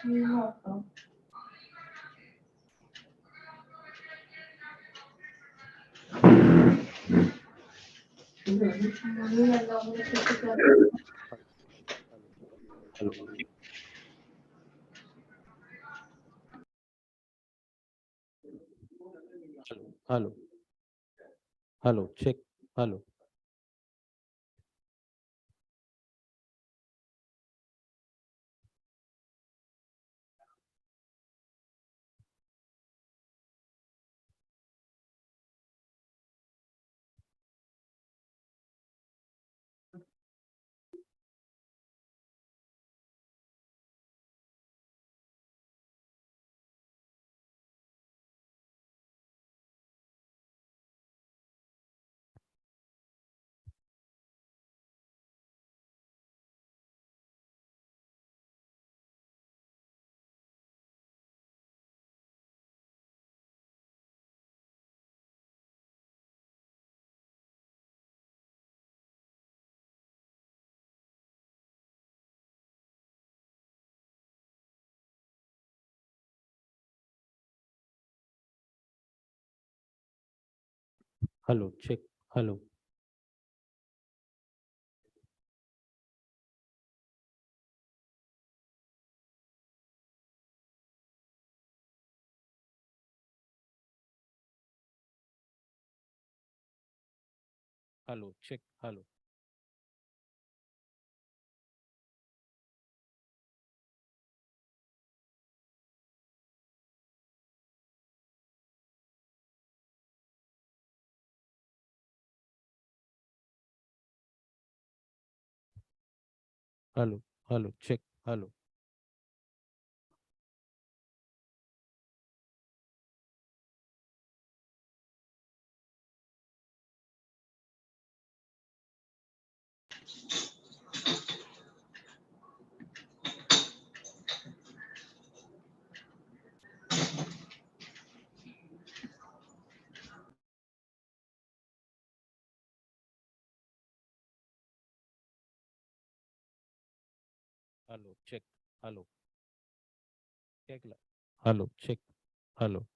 Hello. Hello. Hello. Check. Hello. Hello. Check. Hello. Hello. Check. Hello. Hello. Hello. Check. Hello. Hello. Check. Hello. Check. Hello. Check. Hello.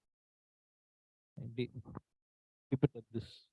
Keep it at this.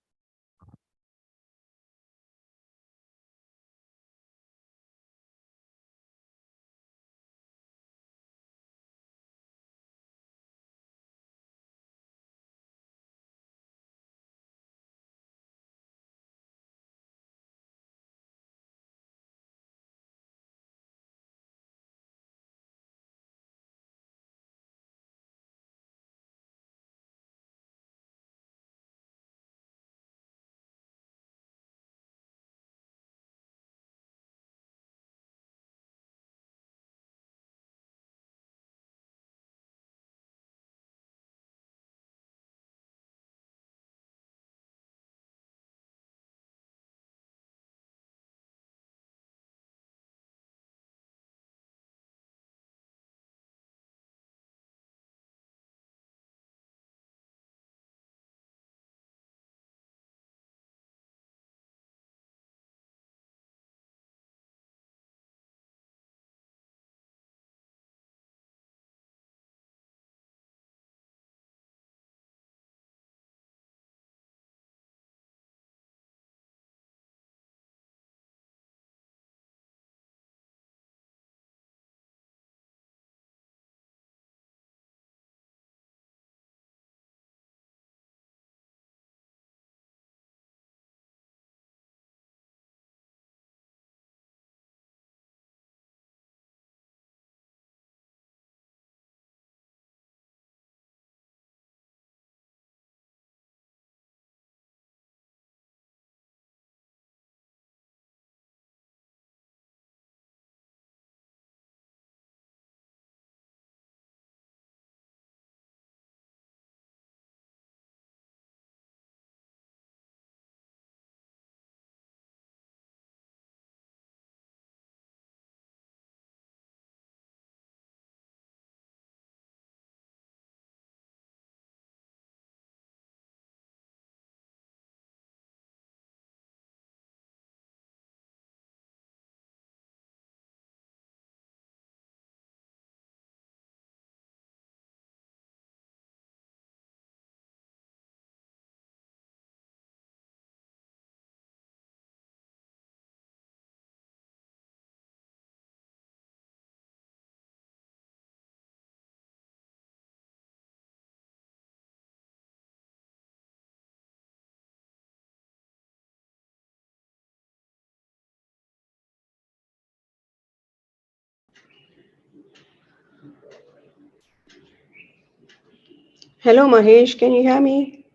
Hello, Mahesh. Can you hear me?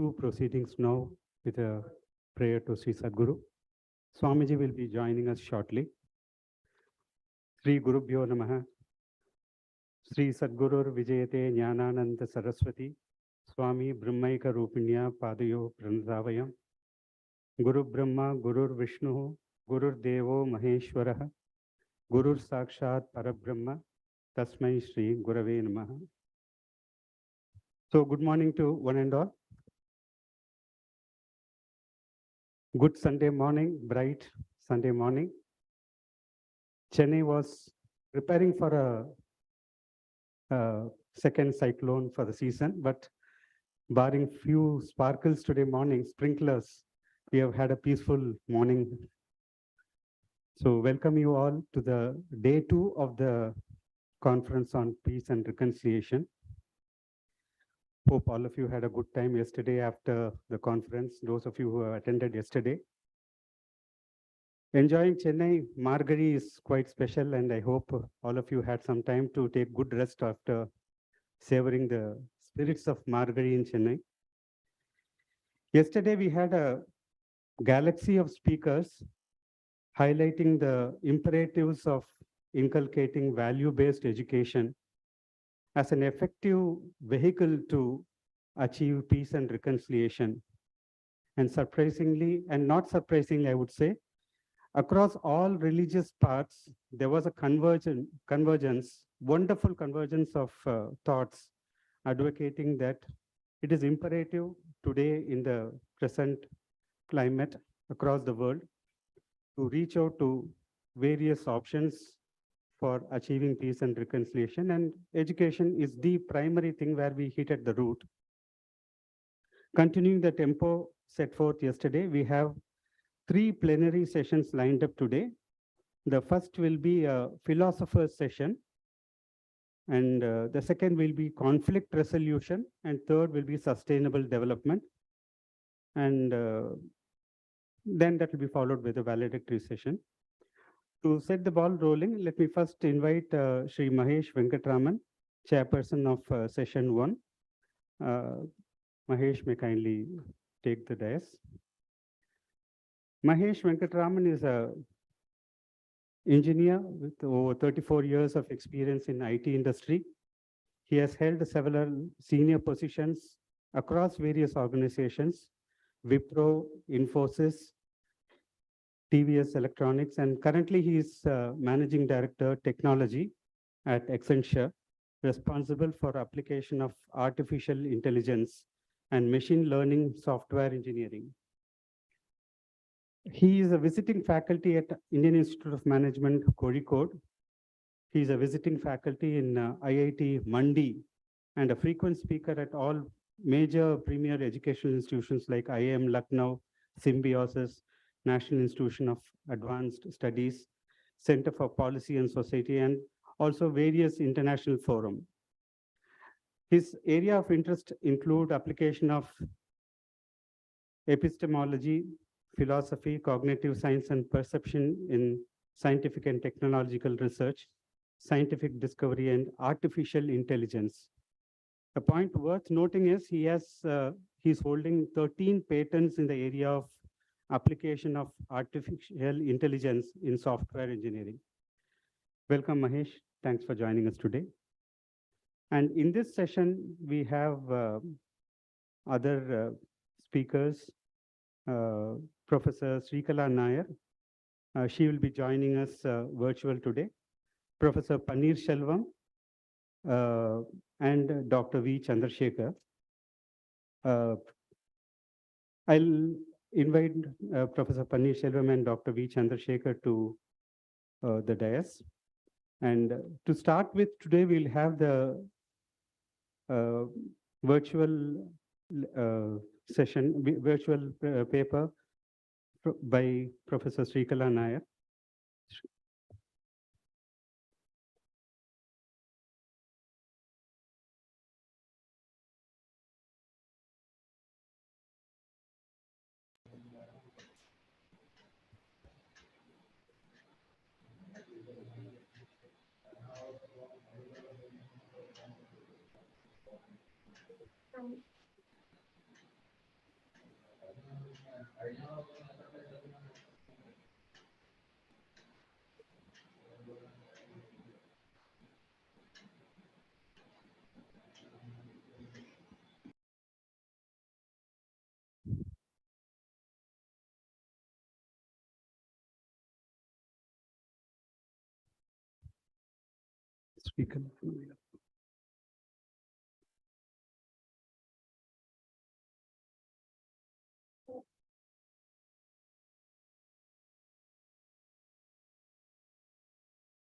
two proceedings now with a prayer to Sri Sadguru. Swamiji will be joining us shortly. Sri Gurubhyo Namaha. Sri Sadgurur Vijayate Jnanananda Saraswati. Swami Brahmaika Rupinya Padayo Pranadavayam. Guru Brahma, Gurur Vishnu, Gurur Devo Maheshwaraha. Gurur Sakshat Parabrahma. Tasmai Shri Gurave Namaha. So good morning to one and all. Good Sunday morning, bright Sunday morning. Chennai was preparing for a second cyclone for the season, but barring few sparkles today morning, sprinklers, we have had a peaceful morning. So welcome you all to the day 2 of the conference on peace and reconciliation. Hope all of you had a good time yesterday after the conference, those of you who attended yesterday. Enjoying Chennai, Margari is quite special, and I hope all of you had some time to take good rest after savoring the spirits of Margari in Chennai. Yesterday, we had a galaxy of speakers highlighting the imperatives of inculcating value-based education as an effective vehicle to achieve peace and reconciliation. And surprisingly, and not surprisingly, I would say, across all religious paths, there was a convergence, wonderful convergence of thoughts advocating that it is imperative today in the present climate across the world to reach out to various options for achieving peace and reconciliation. And education is the primary thing where we hit at the root. Continuing the tempo set forth yesterday, we have 3 plenary sessions lined up today. The first will be a philosopher's session, and the second will be conflict resolution, and third will be sustainable development. And then that will be followed with a valedictory session. To set the ball rolling, let me first invite Sri Mahesh Venkatraman, chairperson of session 1. Mahesh may kindly take the dais. Mahesh Venkatraman is a engineer with over 34 years of experience in IT industry. He has held several senior positions across various organizations, Wipro, Infosys, TVS Electronics, and currently he is Managing Director, Technology at Accenture, responsible for application of artificial intelligence and machine learning software engineering. He is a visiting faculty at Indian Institute of Management, Kozhikode. He is a visiting faculty in IIT Mandi and a frequent speaker at all major premier educational institutions like IIM Lucknow, Symbiosis, National Institution of Advanced Studies, Center for Policy and Society, and also various international forums. His area of interest include application of epistemology, philosophy, cognitive science, and perception in scientific and technological research, scientific discovery, and artificial intelligence. A point worth noting is he's holding 13 patents in the area of application of artificial intelligence in software engineering. Welcome, Mahesh. Thanks for joining us today. And in this session, we have other speakers, Professor Srikala Nair. She will be joining us virtual today. Professor Paneer Shelvam and Dr. V. Chandrasekhar. I'll invite Professor Paneer Shelvam and Dr. V. Chandrasekhar to the dais. And to start with, today we'll have the virtual virtual paper by Professor Srikala Nair. Speaker.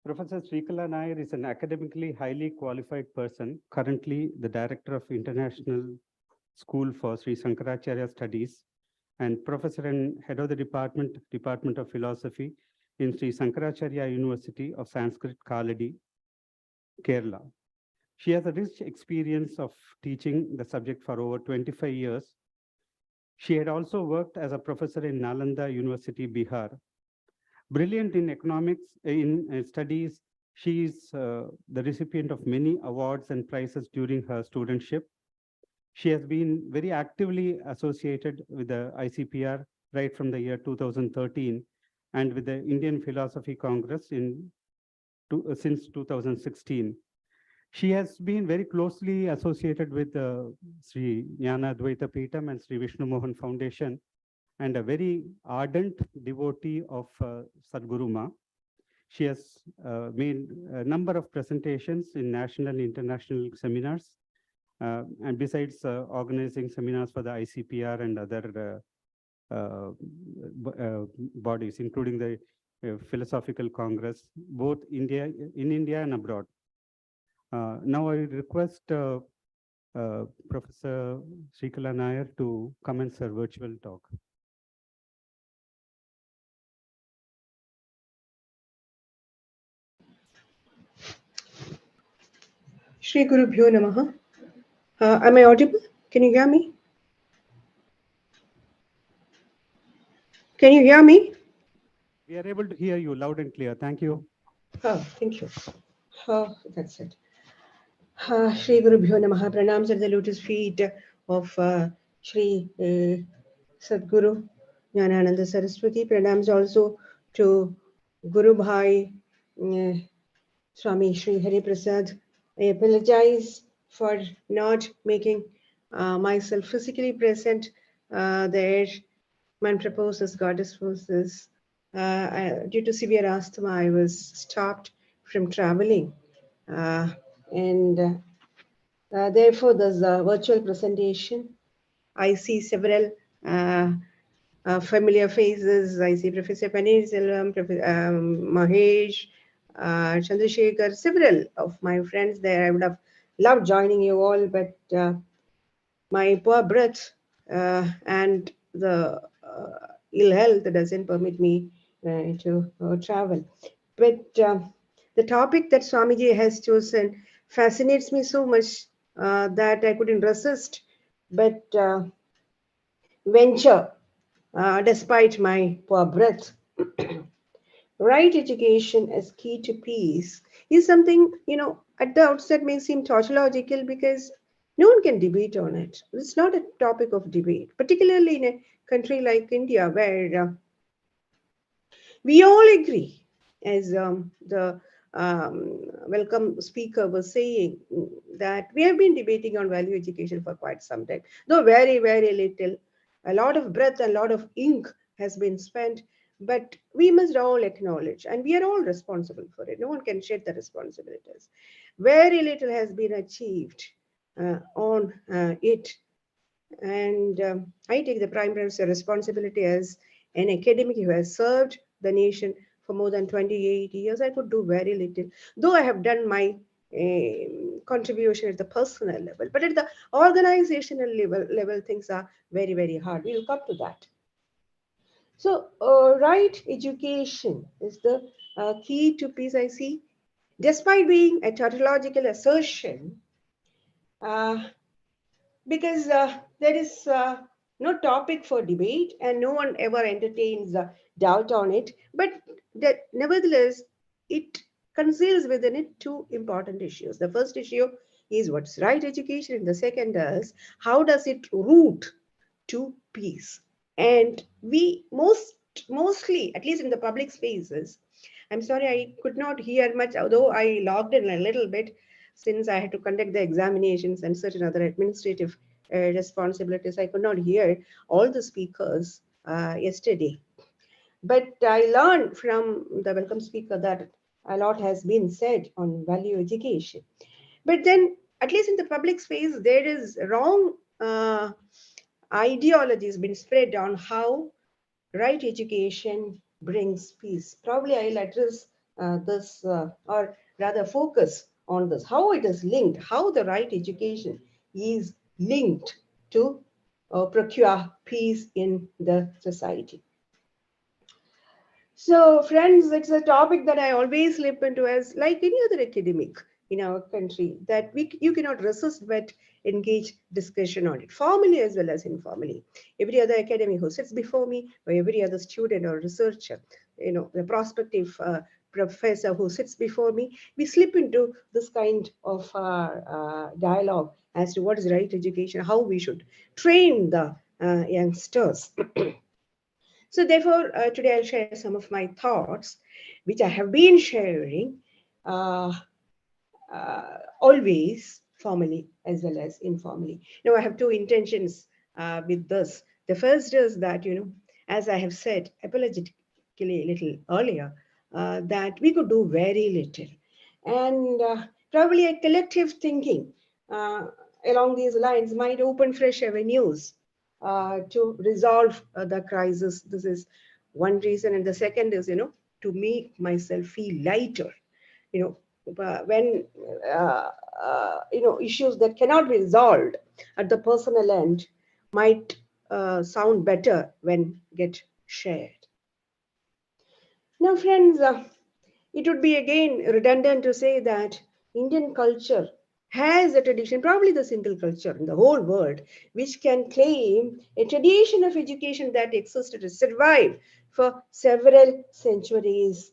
Professor Srikala Nair is an academically highly qualified person, currently the Director of International School for Sri Shankaracharya Studies and Professor and Head of the Department of Philosophy in Sri Shankaracharya University of Sanskrit, Kaladi, Kerala. She has a rich experience of teaching the subject for over 25 years. She had also worked as a professor in Nalanda University, Bihar. Brilliant in economics, in studies, she is the recipient of many awards and prizes during her studentship. She has been very actively associated with the ICPR right from the year 2013 and with the Indian Philosophy Congress since 2016. She has been very closely associated with Sri Gnana Advaitha Peetam and Sri Vishnu Mohan Foundation and a very ardent devotee of Sadhguru Ma. She has made a number of presentations in national and international seminars, and besides organizing seminars for the ICPR and other bodies, including the Philosophical Congress, both in India and abroad. Now I request Professor Srikala Nair to commence her virtual talk. Shri Guru Bhyo Namaha. Am I audible? Can you hear me? Can you hear me? We are able to hear you loud and clear. Thank you. Oh, thank you. Oh, that's it. Shri Guru Bhyo Namaha. Pranams at the lotus feet of Shri Sadguru Jnanananda Saraswati. Pranams also to Guru Bhai Swami Shri Hari Prasad. I apologize for not making myself physically present there. Mantra poses, goddess poses. Due to severe asthma, I was stopped from traveling. And therefore, this virtual presentation, I see several familiar faces. I see Professor Paneer Selvam, Mahesh, Chandrasekhar, several of my friends there. I would have loved joining you all, but my poor breath and the ill health doesn't permit me to travel. But the topic that Swamiji has chosen fascinates me so much that I couldn't resist but venture despite my poor breath. Right education as key to peace is something, at the outset may seem tautological because no one can debate on it. It's not a topic of debate, particularly in a country like India where we all agree, as the welcome speaker was saying, that we have been debating on value education for quite some time, though very, very little. A lot of breath and a lot of ink has been spent, but we must all acknowledge, and we are all responsible for it. No one can shed the responsibilities. Very little has been achieved on it, and I take the primary responsibility as an academic who has served the nation for more than 28 years. I could do very little, though I have done my contribution at the personal level. But at the organizational level, things are very, very hard. We will come to that. So, right education is the key to peace, I see. Despite being a tautological assertion, because there is no topic for debate and no one ever entertains doubt on it, but that nevertheless it conceals within it two important issues. The first issue is what's right education, and the second is how does it root to peace. And we mostly, at least in the public spaces, I'm sorry I could not hear much, although I logged in a little bit since I had to conduct the examinations and certain other administrative responsibilities. I could not hear all the speakers yesterday. But I learned from the welcome speaker that a lot has been said on value education. But then, at least in the public space, there is wrong ideologies been spread on how right education brings peace. Probably I'll address this, or rather focus on this, how it is linked, how the right education is linked to procure peace in the society. So, friends, it's a topic that I always slip into as like any other academic in our country that you cannot resist but engage discussion on it, formally as well as informally. Every other academic who sits before me, or every other student or researcher, the prospective professor who sits before me, we slip into this kind of dialogue as to what is right education, how we should train the youngsters. So, therefore, today I'll share some of my thoughts, which I have been sharing uh, always formally as well as informally. Now, I have two intentions with this. The first is that, as I have said apologetically a little earlier, that we could do very little. And probably a collective thinking uh, along these lines might open fresh avenues to resolve the crisis. This is one reason. And the second is, to make myself feel lighter. You know, when issues that cannot be resolved at the personal end might sound better when get shared. Now, friends, it would be again redundant to say that Indian culture has a tradition, probably the single culture in the whole world, which can claim a tradition of education that existed to survive for several centuries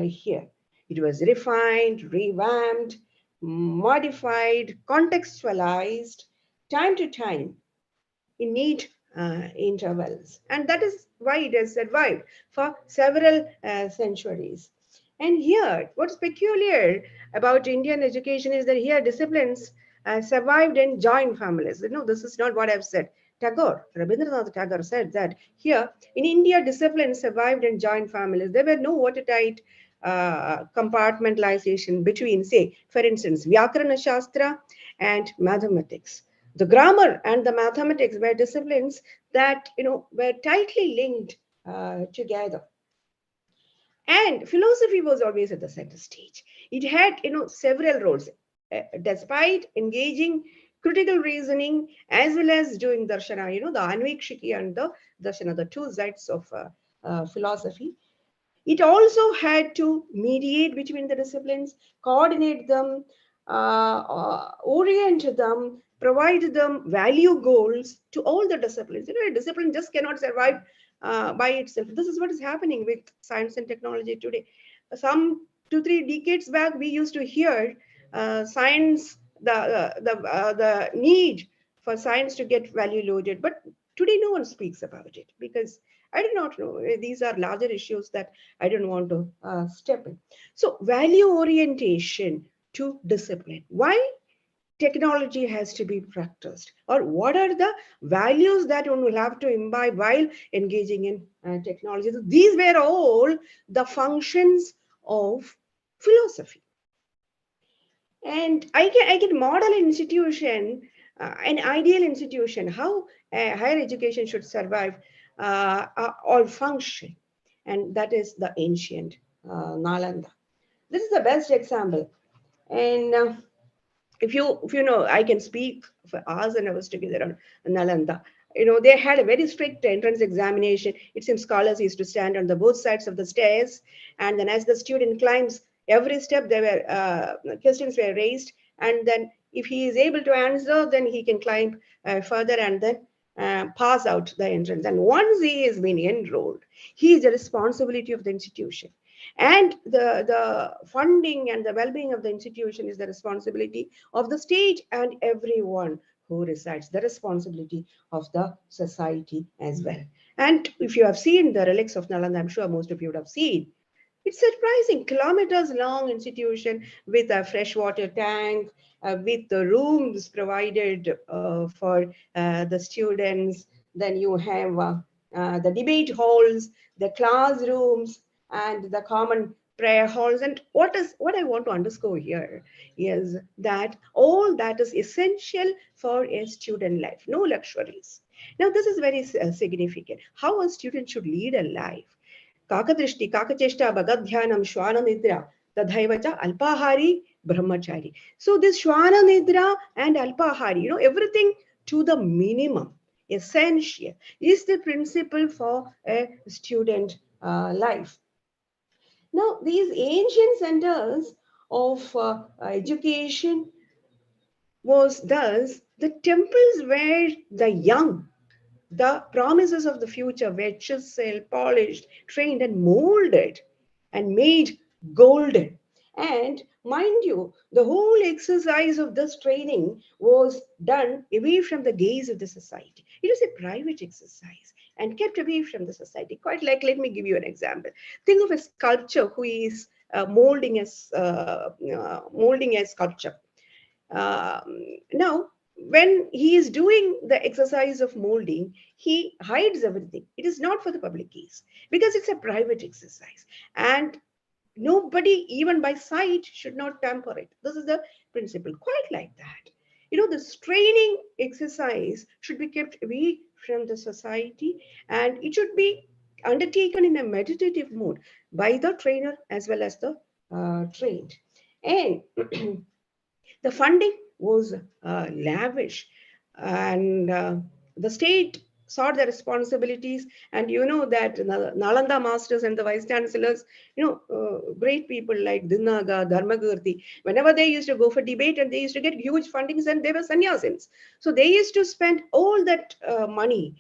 here. It was refined, revamped, modified, contextualized, time to time in neat intervals. And that is why it has survived for several centuries. And here, what's peculiar about Indian education is that here disciplines survived in joint families. This is not what I've said. Rabindranath Tagore said that here in India, disciplines survived in joint families. There were no watertight compartmentalization between, say, for instance, Vyakarana Shastra and mathematics. The grammar and the mathematics were disciplines that were tightly linked together, and philosophy was always at the center stage. It had several roles, despite engaging critical reasoning as well as doing darshana, the anvikshiki and the darshana, the two sides of philosophy. It also had to mediate between the disciplines, coordinate them, orient them, provide them value goals to all the disciplines. A discipline just cannot survive by itself. This is what is happening with science and technology today. Some 2 3 decades back, we used to hear science, the need for science to get value loaded, but today no one speaks about it because I do not know. These are larger issues that I don't want to step in. So, value orientation to discipline. Why technology has to be practiced? Or what are the values that one will have to imbibe while engaging in technology? So these were all the functions of philosophy. And I can model an institution, an ideal institution, how higher education should survive or function. And that is the ancient Nalanda. This is the best example. And if you know, I can speak for hours and hours together on Nalanda. They had a very strict entrance examination. It seems scholars used to stand on the both sides of the stairs, and then as the student climbs every step, there were questions were raised, and then if he is able to answer, then he can climb further and then pass out the entrance. And once he has been enrolled, he is the responsibility of the institution, and the funding and the well-being of the institution is the responsibility of the state and everyone who resides, the responsibility of the society as well. And if you have seen the relics of Nalanda, I'm sure most of you would have seen, it's surprising, kilometers long institution with a freshwater tank, with the rooms provided for the students. Then you have the debate halls, the classrooms, and the common prayer halls. And what I want to underscore here is that all that is essential for a student life, no luxuries. Now this is very significant, how a student should lead a life. Kakadrishti, kakacheshta, bagadhyanam, shwana nidra, tadhaivacha, alpahari, brahmachari. So this shwana nidra and alpahari, everything to the minimum, essential, is the principle for a student life. Now, these ancient centers of education was thus the temples where the young, the promises of the future were chiseled, polished, trained, and molded and made golden. And mind you, the whole exercise of this training was done away from the gaze of the society. It was a private exercise and kept away from the society. Quite like, let me give you an example. Think of a sculptor who is molding a sculpture. Now, when he is doing the exercise of molding, he hides everything. It is not for the public gaze because it's a private exercise. And nobody, even by sight, should not tamper it. This is the principle, quite like that. The training exercise should be kept away from the society, and it should be undertaken in a meditative mode by the trainer as well as the trained. And the funding was lavish, and the state saw the responsibilities. And you know that Nalanda masters and the vice chancellors, great people like Dinaga, Dharmagurti, whenever they used to go for debate and they used to get huge fundings, and they were sannyasins. So they used to spend all that money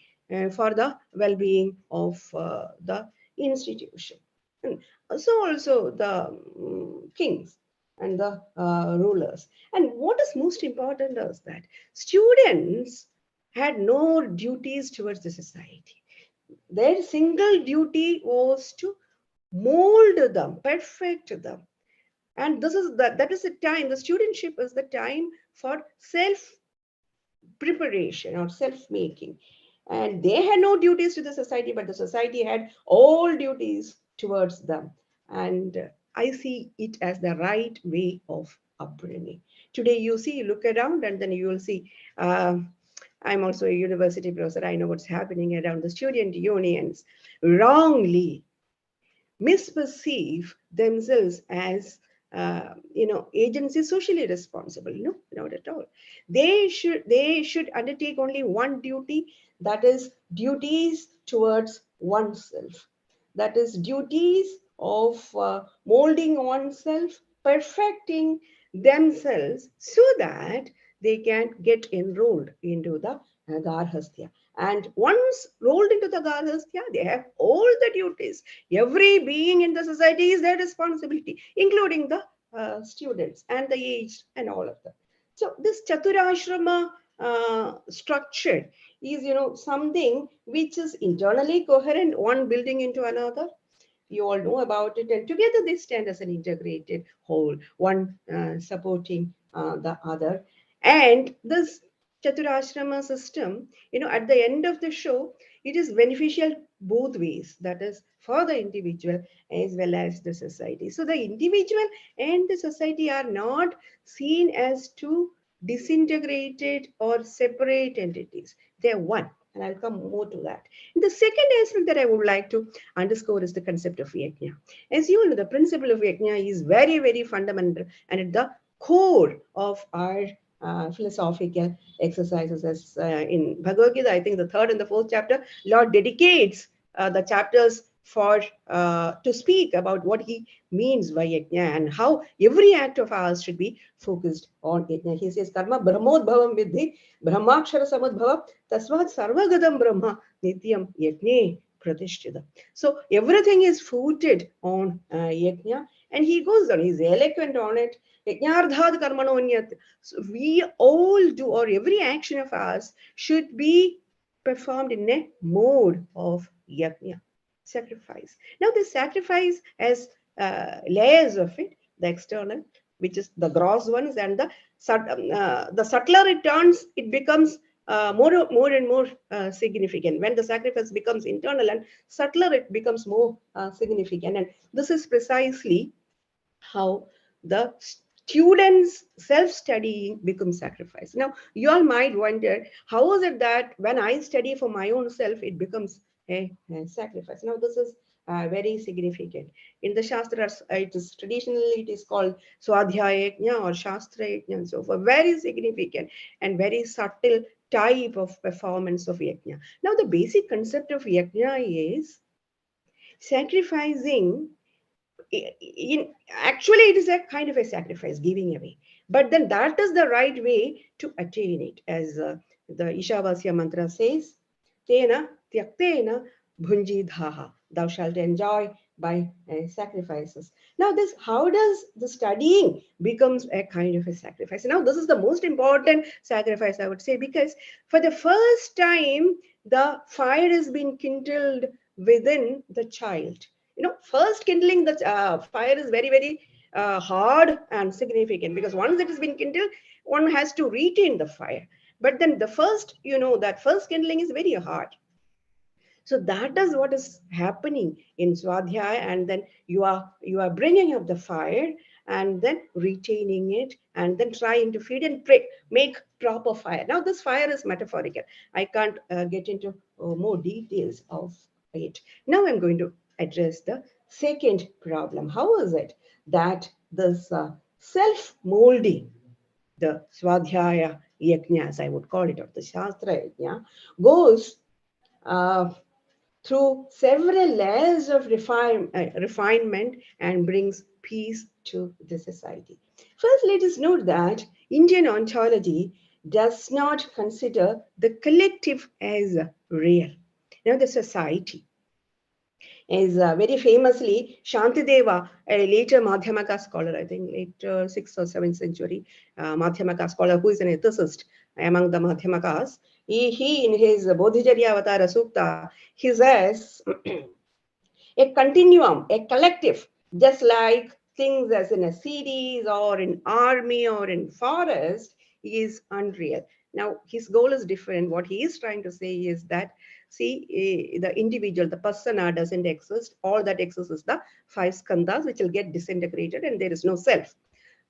for the well-being of the institution. And so also the kings and the rulers. And what is most important is that students had no duties towards the society. Their single duty was to mold them, perfect them. And that is the time, the studentship is the time for self preparation or self making. And they had no duties to the society, but the society had all duties towards them. And I see it as the right way of upbringing. Today, you see, you look around, and then you will see. I'm also a university professor. I know what's happening around the student unions. Wrongly misperceive themselves as agencies socially responsible. No, not at all. They should undertake only one duty, that is duties towards oneself, that is duties of molding oneself, perfecting themselves so that they can get enrolled into the garhastya. And once rolled into the garhastya, they have all the duties. Every being in the society is their responsibility, including the students and the aged and all of them. So this chaturashrama structure is, something which is internally coherent, one building into another. You all know about it, and together they stand as an integrated whole, one supporting the other. And this chaturashrama system, at the end of the show, it is beneficial both ways, that is for the individual as well as the society. So the individual and the society are not seen as two disintegrated or separate entities. They're one, and I'll come more to that. The second aspect that I would like to underscore is the concept of yajna. As you know, the principle of yajna is very, very fundamental and at the core of our philosophical exercises. As in Bhagavad Gita, I think the third and the fourth chapter, Lord dedicates the chapters for to speak about what he means by yajna and how every act of ours should be focused on yajna. He says, "Karma brahmodbhavam vidhi, brahmakshara samadbhava, tasvat sarvagadam brahma nityam yajne pratishtita." So everything is footed on yajna, and he goes on. He's eloquent on it. Yajnardhat karmanonyat. So we all do, or every action of ours should be performed in a mode of yajna, sacrifice. Now, the sacrifice has layers of it: the external, which is the gross ones, and the subtler it turns, it becomes more and more significant. When the sacrifice becomes internal and subtler, it becomes more significant. And this is precisely how the students self-studying becomes sacrifice. Now, you all might wonder, how is it that when I study for my own self, it becomes a sacrifice? Now, this is very significant. In the Shastras, it is traditionally it is called Swadhyaya Yajna or Shastra Yajna and so forth. Very significant and very subtle type of performance of Yajna. Now, the basic concept of Yajna is sacrificing in actually it is a kind of a sacrifice giving away, but then that is the right way to attain it, as the Ishavasya mantra says, tena tyaktena bhunji dhaha, thou shalt enjoy by sacrifices. Now this, how does the studying becomes a kind of a sacrifice? Now this is the most important sacrifice, I would say, because for the first time the fire has been kindled within the child. First kindling the fire is very, very hard and significant, because once it has been kindled, one has to retain the fire. But then the first, that first kindling is very hard. So that is what is happening in Swadhyaya, and then you are bringing up the fire and then retaining it and then trying to feed and pray, make proper fire. Now this fire is metaphorical. I can't get into more details of it. Now I'm going to address the second problem. How is it that this self-molding, the Swadhyaya Yajna, as I would call it, or the Shastra Yajna, goes uh, through several layers of refinement and brings peace to the society. First, let us note that Indian ontology does not consider the collective as real. Now, the society is very famously Shantideva, a later Madhyamaka scholar, I think later 6th or 7th century Madhyamaka scholar, who is an ethicist among the Madhyamakas. He in his Bodhicharya Avatara Sukta, he says, a continuum, a collective, just like things as in a series or in army or in forest, is unreal. Now, his goal is different. What he is trying to say is that, see, the individual, the persona doesn't exist. All that exists is the five skandhas, which will get disintegrated, and there is no self.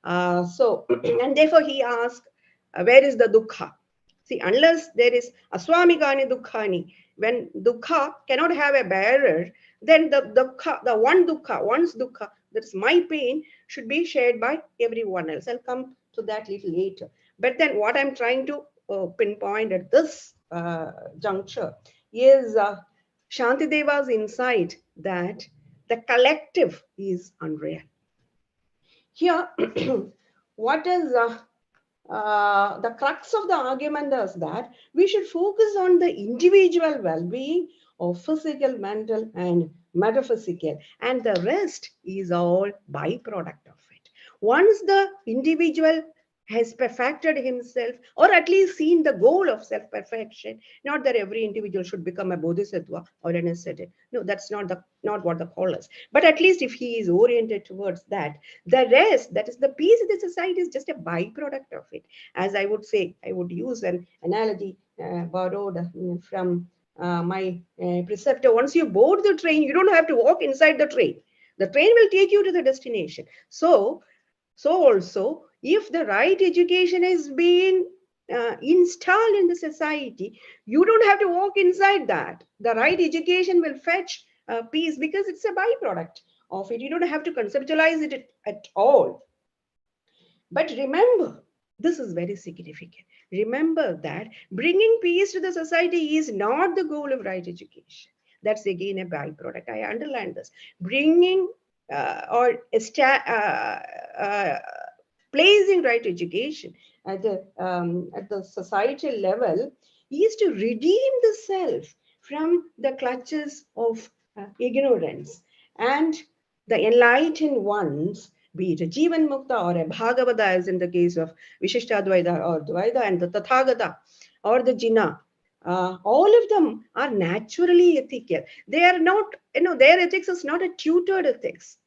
And therefore he asked, where is the dukkha? See, unless there is aswamikani dukkhani, when dukkha cannot have a bearer, then the dukkha, the one dukkha, one's dukkha, that is my pain, should be shared by everyone else. I'll come to that little later. But then what I'm trying to pinpoint at this juncture is Shantideva's insight that the collective is unreal. Here, what is the crux of the argument is that we should focus on the individual well-being of physical, mental, and metaphysical, and the rest is all byproduct of it. Once the individual has perfected himself, or at least seen the goal of self-perfection, not that every individual should become a bodhisattva or an ascetic. No, that's not what the call is. But at least if he is oriented towards that, the rest, that is the peace of the society, is just a byproduct of it. As I would say, I would use an analogy borrowed from my preceptor. Once you board the train, you don't have to walk inside the train. The train will take you to the destination. So also, if the right education is being installed in the society, you don't have to walk inside that. The right education will fetch peace because it's a byproduct of it. You don't have to conceptualize it at all. But remember, this is very significant. Remember that bringing peace to the society is not the goal of right education. That's again a byproduct. I underline this. Bringing or placing right education at the societal level is to redeem the self from the clutches of ignorance, and the enlightened ones, be it a Jivan Mukta or a Bhagavata, as in the case of Vishishtadvaita or Dvaita, and the Tathagata or the Jina, all of them are naturally ethical. They are not, their ethics is not a tutored ethics.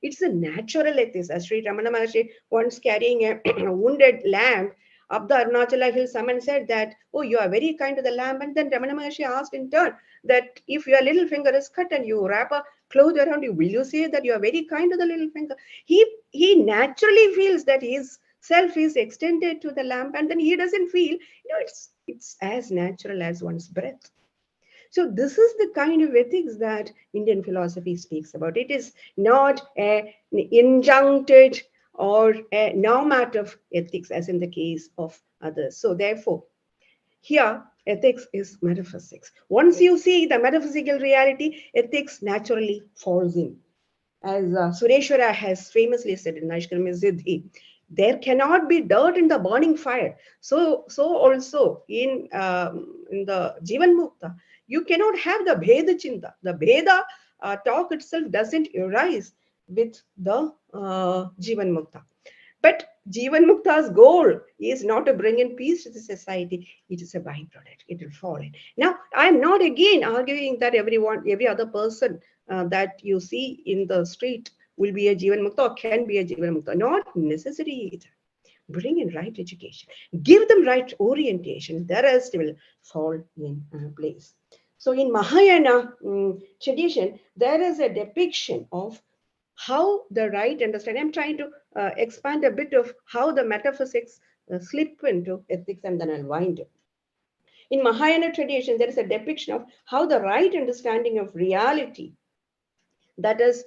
It's a natural ethics. As Sri Ramana Maharshi once carrying a wounded lamb up the Arunachala hill, someone said that, oh, you are very kind to the lamb. And then Ramana Maharshi asked in turn that if your little finger is cut and you wrap a cloth around you, will you say that you are very kind to the little finger? He naturally feels that his self is extended to the lamb, and then he doesn't feel, it's as natural as one's breath. So this is the kind of ethics that Indian philosophy speaks about. It is not an injuncted or a normative ethics as in the case of others. So therefore, here ethics is metaphysics. Once you see the metaphysical reality, ethics naturally falls in. As Sureshwara has famously said in Naishkarmi Siddhi, there cannot be dirt in the burning fire. So also in the Jivan Mukta, you cannot have the Bheda Chinta. The Bheda talk itself doesn't arise with the Jivan Mukta. But Jivan Mukta's goal is not to bring in peace to the society. It is a byproduct. It will fall in. Now, I am not again arguing that every other person that you see in the street will be a Jivan Mukta or can be a Jivan Mukta. Not necessary either. Bring in right education. Give them right orientation. The rest will fall in place. So in Mahayana tradition, there is a depiction of how the right understanding. I'm trying to expand a bit of how the metaphysics slip into ethics and then I'll wind up. In Mahayana tradition, there is a depiction of how the right understanding of reality, that is,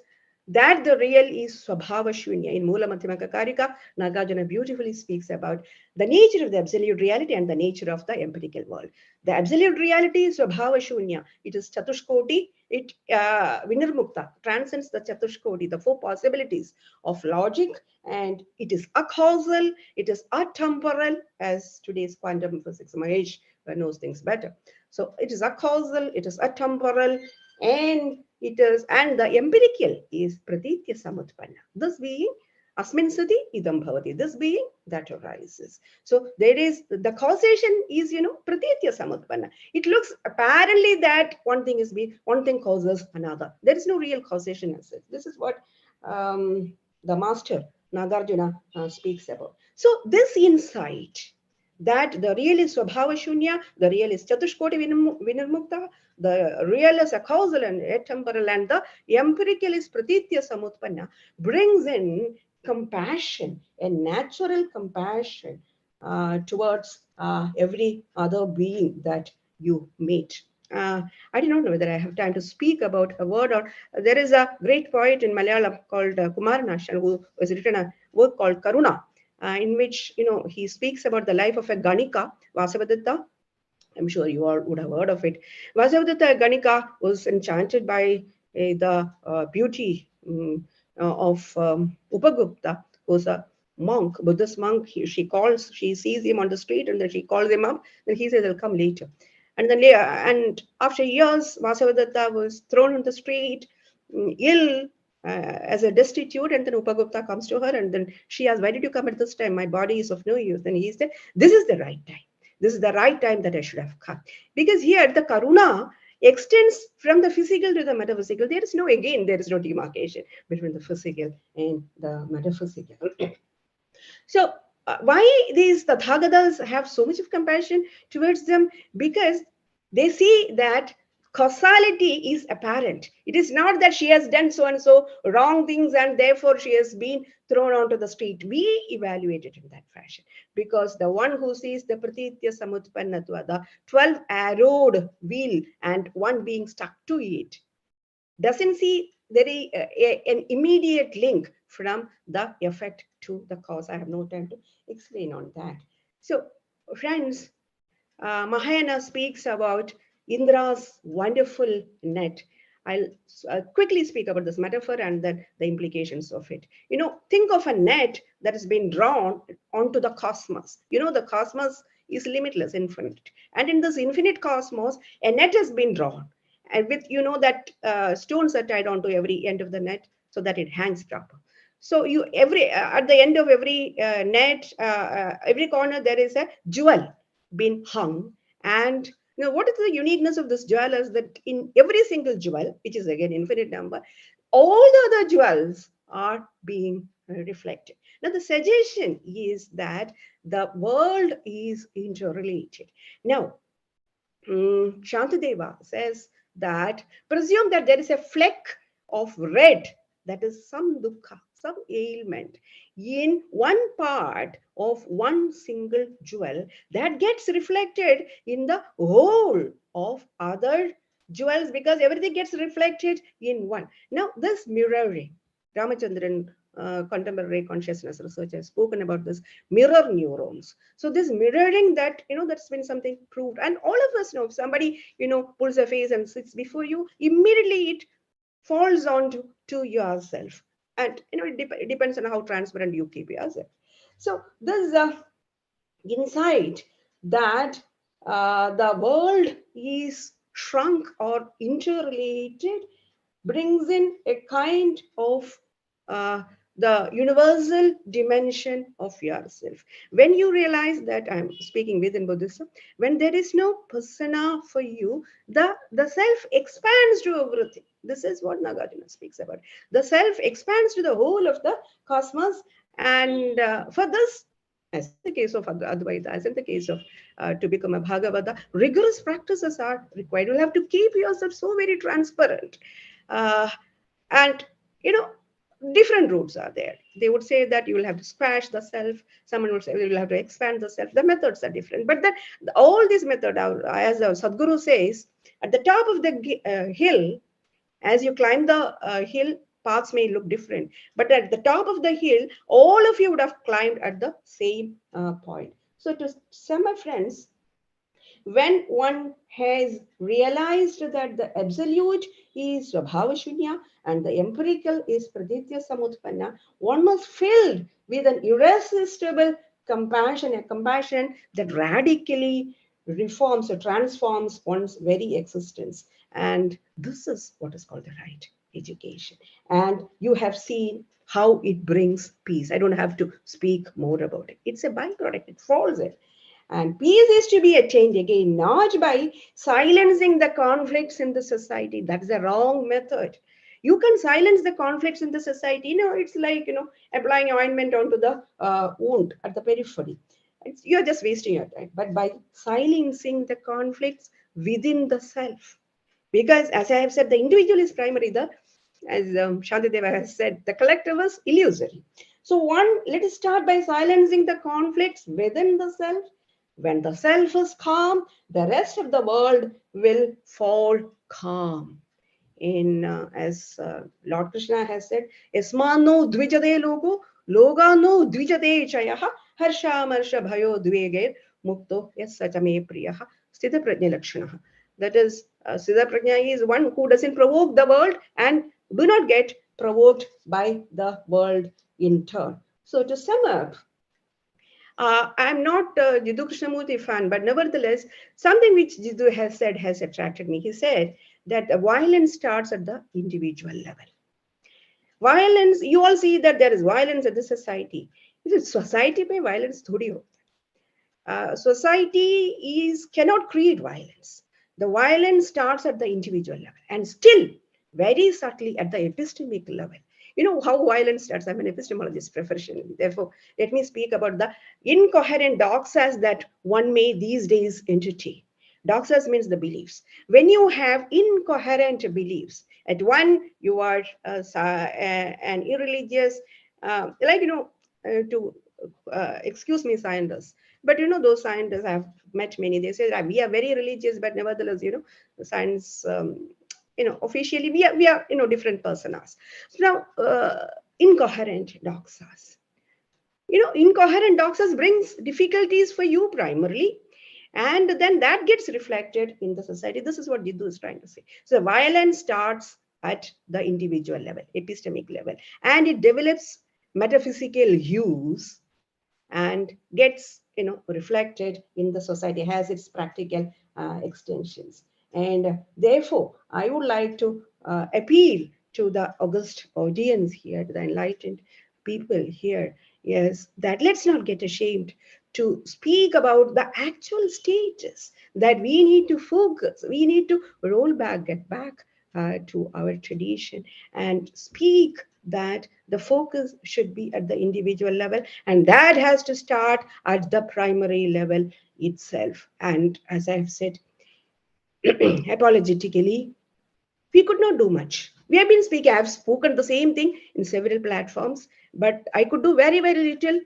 that the real is Swabhava Shunya. In Mula Madhyamaka Karika, Nagarjuna beautifully speaks about the nature of the absolute reality and the nature of the empirical world. The absolute reality is Swabhava Shunya. It is Chatushkoti. It Vinirmukta transcends the Chatushkoti, the four possibilities of logic, and it is acausal, it is atemporal, as today's quantum physics Mahesh knows things better. So it is acausal, it is atemporal, and it is, and the empirical is pratitya samutpanna. This being asmin sati idam bhavati. This being that arises. So there is the causation is pratitya samutpanna. It looks apparently that one thing causes another. There is no real causation as such. This is what the master Nagarjuna speaks about. So this insight that the real is Swabhava Shunya, the real is Chatushkoti Vinirmukta, the real is a causal and atemporal, and the empirical is Pratitya Samutpanna, brings in compassion, a natural compassion towards every other being that you meet. I do not know whether I have time to speak about a word, or there is a great poet in Malayalam called Kumaranashan who has written a work called Karuna, in which he speaks about the life of a Ganika, Vasavadatta. I'm sure you all would have heard of it. Vasavadatta Ganika was enchanted by the beauty of Upagupta, who's a monk, Buddhist monk. She sees him on the street, and then she calls him up. Then he says, "I'll come later." And after years, Vasavadatta was thrown on the street, ill, as a destitute, and then Upagupta comes to her, and then she asks, "Why did you come at this time? My body is of no use." And he said, "This is the right time. This is the right time that I should have come." Because here the Karuna extends from the physical to the metaphysical. There is no demarcation between the physical and the metaphysical. So why these Tathagatas have so much of compassion towards them? Because they see that causality is apparent. It is not that she has done so and so wrong things and therefore she has been thrown onto the street. We evaluate it in that fashion, because the one who sees the pratitya samutpannatva, the 12 arrowed wheel and one being stuck to it, doesn't see an immediate link from the effect to the cause. I have no time to explain on that. So, friends, Mahayana speaks about Indra's wonderful net. I'll quickly speak about this metaphor and then the implications of it. Think of a net that has been drawn onto the cosmos. The cosmos is limitless, infinite. And in this infinite cosmos, a net has been drawn. And with, that stones are tied onto every end of the net so that it hangs proper. So at the end of every net, every corner, there is a jewel been hung. And what is the uniqueness of this jewel is that in every single jewel, which is again infinite number, all the other jewels are being reflected. Now, the suggestion is that the world is interrelated. Now, Shantideva says that presume that there is a fleck of red, that is some dukkha, some ailment in one part of one single jewel that gets reflected in the whole of other jewels because everything gets reflected in one. Now, this mirroring, Ramachandran, contemporary consciousness research has spoken about this mirror neurons. So this mirroring that, that's been something proved. And all of us know if somebody, pulls a face and sits before you, immediately it falls onto to yourself. And, it depends on how transparent you keep yourself. So this insight that the world is shrunk or interrelated brings in a kind of uh, the universal dimension of yourself. When you realize that, I'm speaking within Buddhism, when there is no persona for you, the self expands to everything. This is what Nagarjuna speaks about. The self expands to the whole of the cosmos. And for this, as in the case of Advaita, as in the case of to become a Bhagavata, rigorous practices are required. You'll have to keep yourself so very transparent. Uh, and, you know, different routes are there. They would say that you will have to scratch the self. Someone would say you will have to expand the self. The methods are different. But then all these methods are, as the Sadhguru says, at the top of the hill, as you climb the hill, paths may look different. But at the top of the hill, all of you would have climbed at the same point. So to sum up, friends, when one has realized that the absolute is Swabhava Shunya and the empirical is Praditya Samutpanna, one must filled with an irresistible compassion, a compassion that radically reforms or transforms one's very existence. And this is what is called the right education. And you have seen how it brings peace. I don't have to speak more about it. It's a byproduct, it follows it. And peace is to be attained again, not by silencing the conflicts in the society. That's the wrong method. You can silence the conflicts in the society. It's like, applying ointment onto the wound at the periphery. You're just wasting your time. But by silencing the conflicts within the self, because as I have said, the individual is primary. As Shantideva has said, the collective is illusory. So let us start by silencing the conflicts within the self. When the self is calm, the rest of the world will fall calm. As Lord Krishna has said, Esmano dvijade logo, logano dvijade chayaha, harsha marsha bhayo dvege, mukto yasachame priyaha, sthita prajna lakshanaha. That is, Siddha Prajna is one who doesn't provoke the world and do not get provoked by the world in turn. So to sum up, I'm not a Jiddu Krishnamurti fan, but nevertheless, something which Jiddu has said has attracted me. He said that the violence starts at the individual level. Violence, you all see that there is violence at the society. Society by violence thodi ho. Society cannot create violence. The violence starts at the individual level and still very subtly at the epistemic level. You know how violence starts. I'm an epistemologist professionally. Therefore, let me speak about the incoherent doxas that one may these days entertain. Doxas means the beliefs. When you have incoherent beliefs, at one you are an irreligious, to excuse me, scientists, but those scientists, I've met many, they say that we are very religious, but nevertheless, science, officially we are different personas. So now, incoherent doxas. Incoherent doxas brings difficulties for you primarily, and then that gets reflected in the society. This is what Jiddu is trying to say. So violence starts at the individual level, epistemic level, and it develops metaphysical hues and gets reflected in the society, has its practical extensions. And therefore I would like to appeal to the august audience here, to the enlightened people here, yes, that let's not get ashamed to speak about the actual stages, that we need to focus, we need to roll back, get back to our tradition and speak that the focus should be at the individual level, and that has to start at the primary level itself. And as I've said, apologetically, we could not do much. We have been speaking, I've spoken the same thing in several platforms, but I could do very, very little.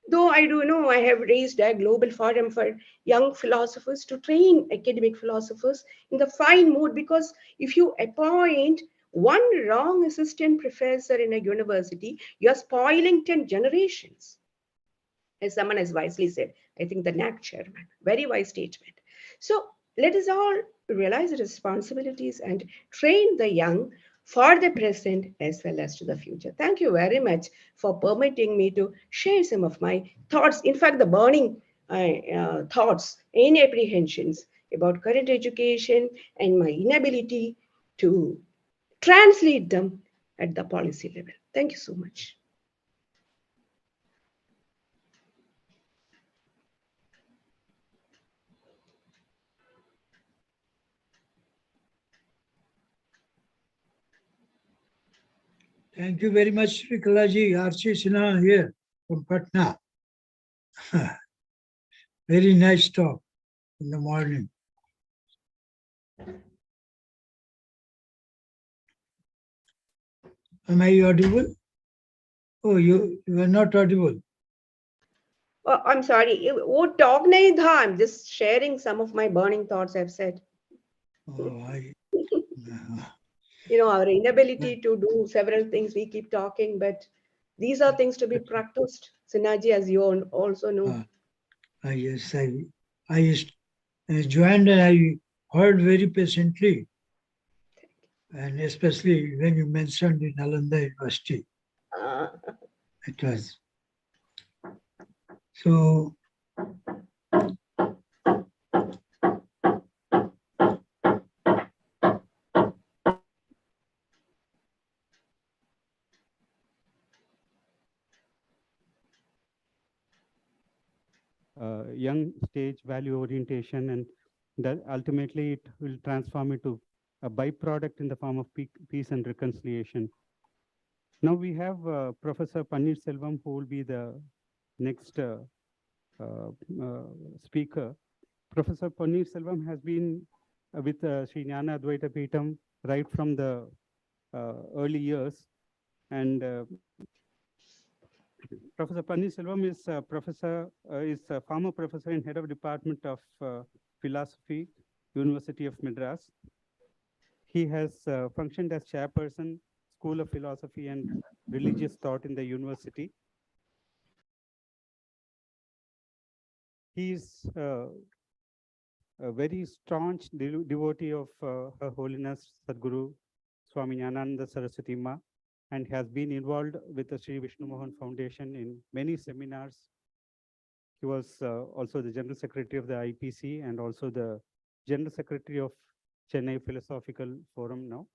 Though I do know I have raised a global forum for young philosophers to train academic philosophers in the fine mood, because if you appoint one wrong assistant professor in a university, you're spoiling 10 generations, as someone has wisely said. I think the NAC chairman, very wise statement. So let us all realize the responsibilities and train the young for the present as well as to the future. Thank you very much for permitting me to share some of my thoughts. In fact, the burning thoughts and apprehensions about current education and my inability to translate them at the policy level. Thank you so much. Thank you very much, Vikalaji. Archie Sinha here from Patna. Very nice talk in the morning. Am I audible? Oh, you are not audible. Oh, I'm sorry. वो talk नहीं था. I'm just sharing some of my burning thoughts I've said. Oh, Our inability to do several things, we keep talking, but these are things to be practiced. Synergy, as you also know. yes, I joined and I heard very patiently, and especially when you mentioned in Nalanda University, Uh, it was. So, young stage value orientation, and that ultimately it will transform into a byproduct in the form of peace and reconciliation. Now we have Professor Panir Selvam, who will be the next uh, uh, speaker. Professor Panir Selvam has been with Sri Gnana Advaitha Peetam right from the early years, and Professor Panir Selvam is a former professor and head of Department of Philosophy, University of Madras. He has functioned as chairperson, School of Philosophy and Religious Thought in the university. He is a very staunch devotee of Her Holiness Sadguru Swami Nyananda Saraswati Ma, and has been involved with the Sri Vishnu Mohan Foundation in many seminars. He was also the General Secretary of the IPC and also the General Secretary of Chennai Philosophical Forum now.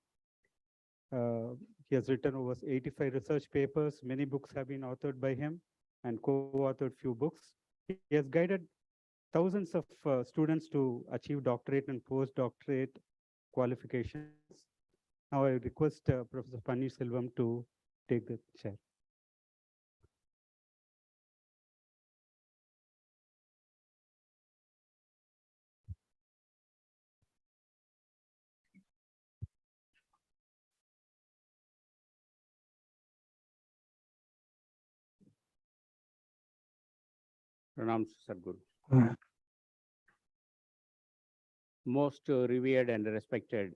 He has written over 85 research papers. Many books have been authored by him and co-authored few books. He has guided thousands of students to achieve doctorate and postdoctorate qualifications. Now I request Professor Panir Selvam to take the chair. Pranam Sadguru. uh, Most revered and respected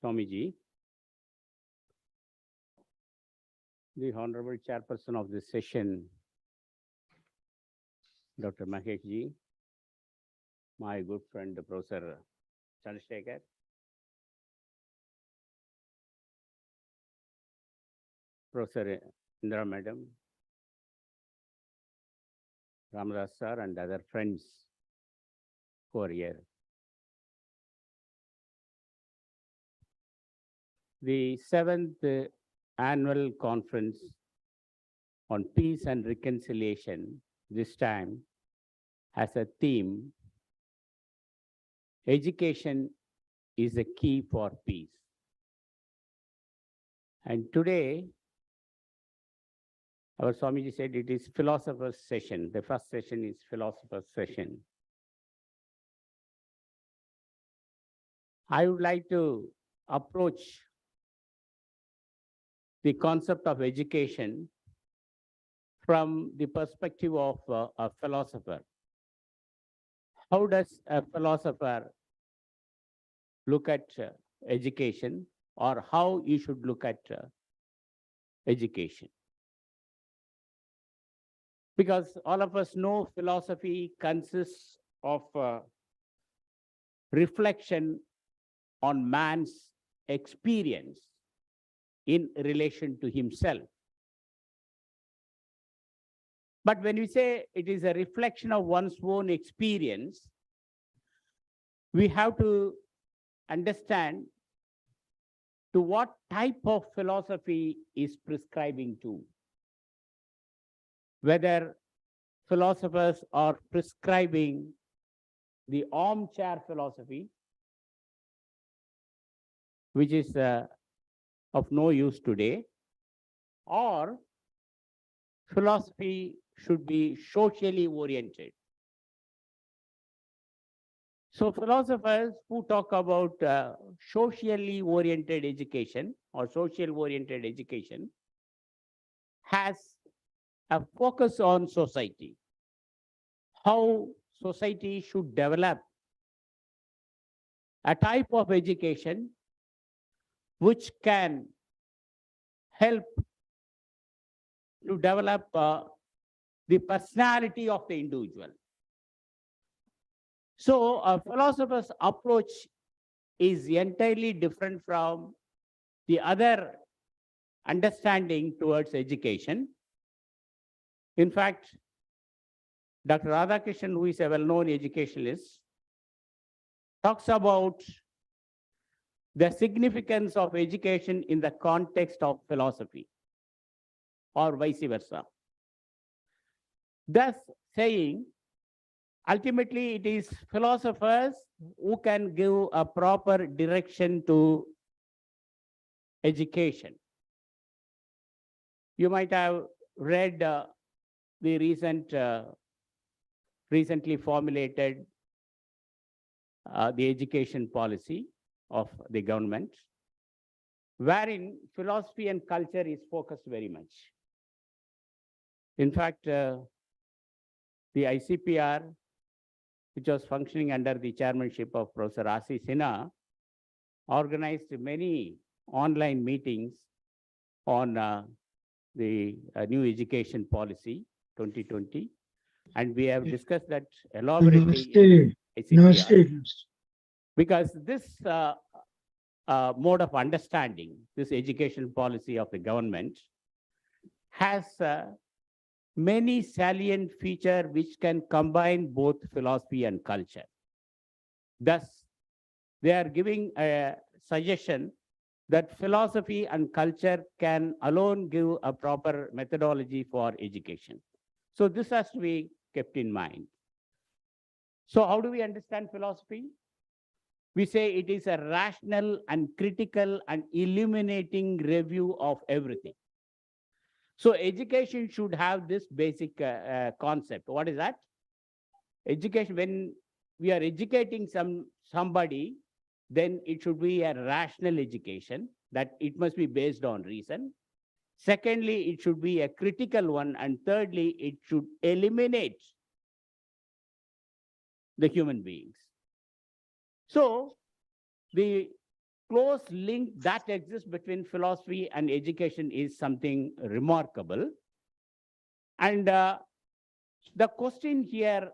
Swamiji, the Honorable Chairperson of this session, Dr. Mahesh ji, my good friend Professor Chandrasekhar, Professor Indra Madam, Ramdas sir, and other friends who are here. The 7th annual conference on peace and reconciliation, this time has a theme: education is a key for peace. And today, our Swamiji said it is philosopher's session. The first session is philosopher's session. I would like to approach the concept of education from the perspective of a philosopher. How does a philosopher look at education, or how you should look at education? Because all of us know philosophy consists of reflection on man's experience in relation to himself. But when we say it is a reflection of one's own experience, we have to understand to what type of philosophy is prescribing to. Whether philosophers are prescribing the armchair philosophy, which is of no use today, or philosophy should be socially oriented. So philosophers who talk about socially oriented education or social oriented education has a focus on society, how society should develop a type of education which can help to develop the personality of the individual. So a philosopher's approach is entirely different from the other understanding towards education. In fact, Dr. Radhakrishnan, who is a well-known educationalist, talks about the significance of education in the context of philosophy, or vice versa. Thus saying, ultimately it is philosophers who can give a proper direction to education. You might have read the recently formulated the education policy of the government, wherein philosophy and culture is focused very much. In fact, the ICPR, which was functioning under the chairmanship of Professor Asi Sinha, organized many online meetings on the new education policy 2020. And we have discussed that elaborately in ICPR. Namaste. Because this mode of understanding, this education policy of the government, has many salient features which can combine both philosophy and culture. Thus, they are giving a suggestion that philosophy and culture can alone give a proper methodology for education. So this has to be kept in mind. So how do we understand philosophy? We say it is a rational and critical and illuminating review of everything. So education should have this basic concept. What is that? Education, when we are educating somebody, then it should be a rational education, that it must be based on reason. Secondly, it should be a critical one. And thirdly, it should eliminate the human beings. So the close link that exists between philosophy and education is something remarkable. And the question here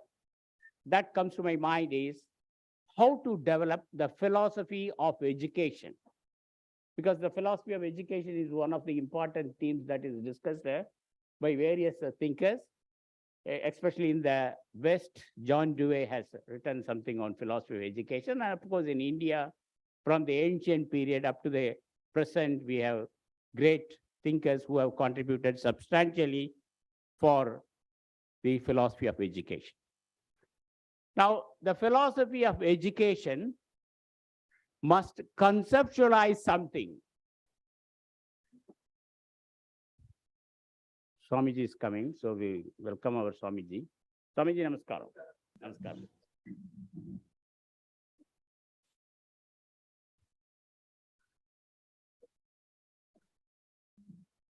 that comes to my mind is how to develop the philosophy of education. Because the philosophy of education is one of the important themes that is discussed by various thinkers, especially in the West. John Dewey has written something on philosophy of education. And of course, in India, from the ancient period up to the present, we have great thinkers who have contributed substantially for the philosophy of education. Now, the philosophy of education must conceptualize something Swamiji is coming, so we welcome our Swamiji. Swamiji, namaskaram. Namaskaram.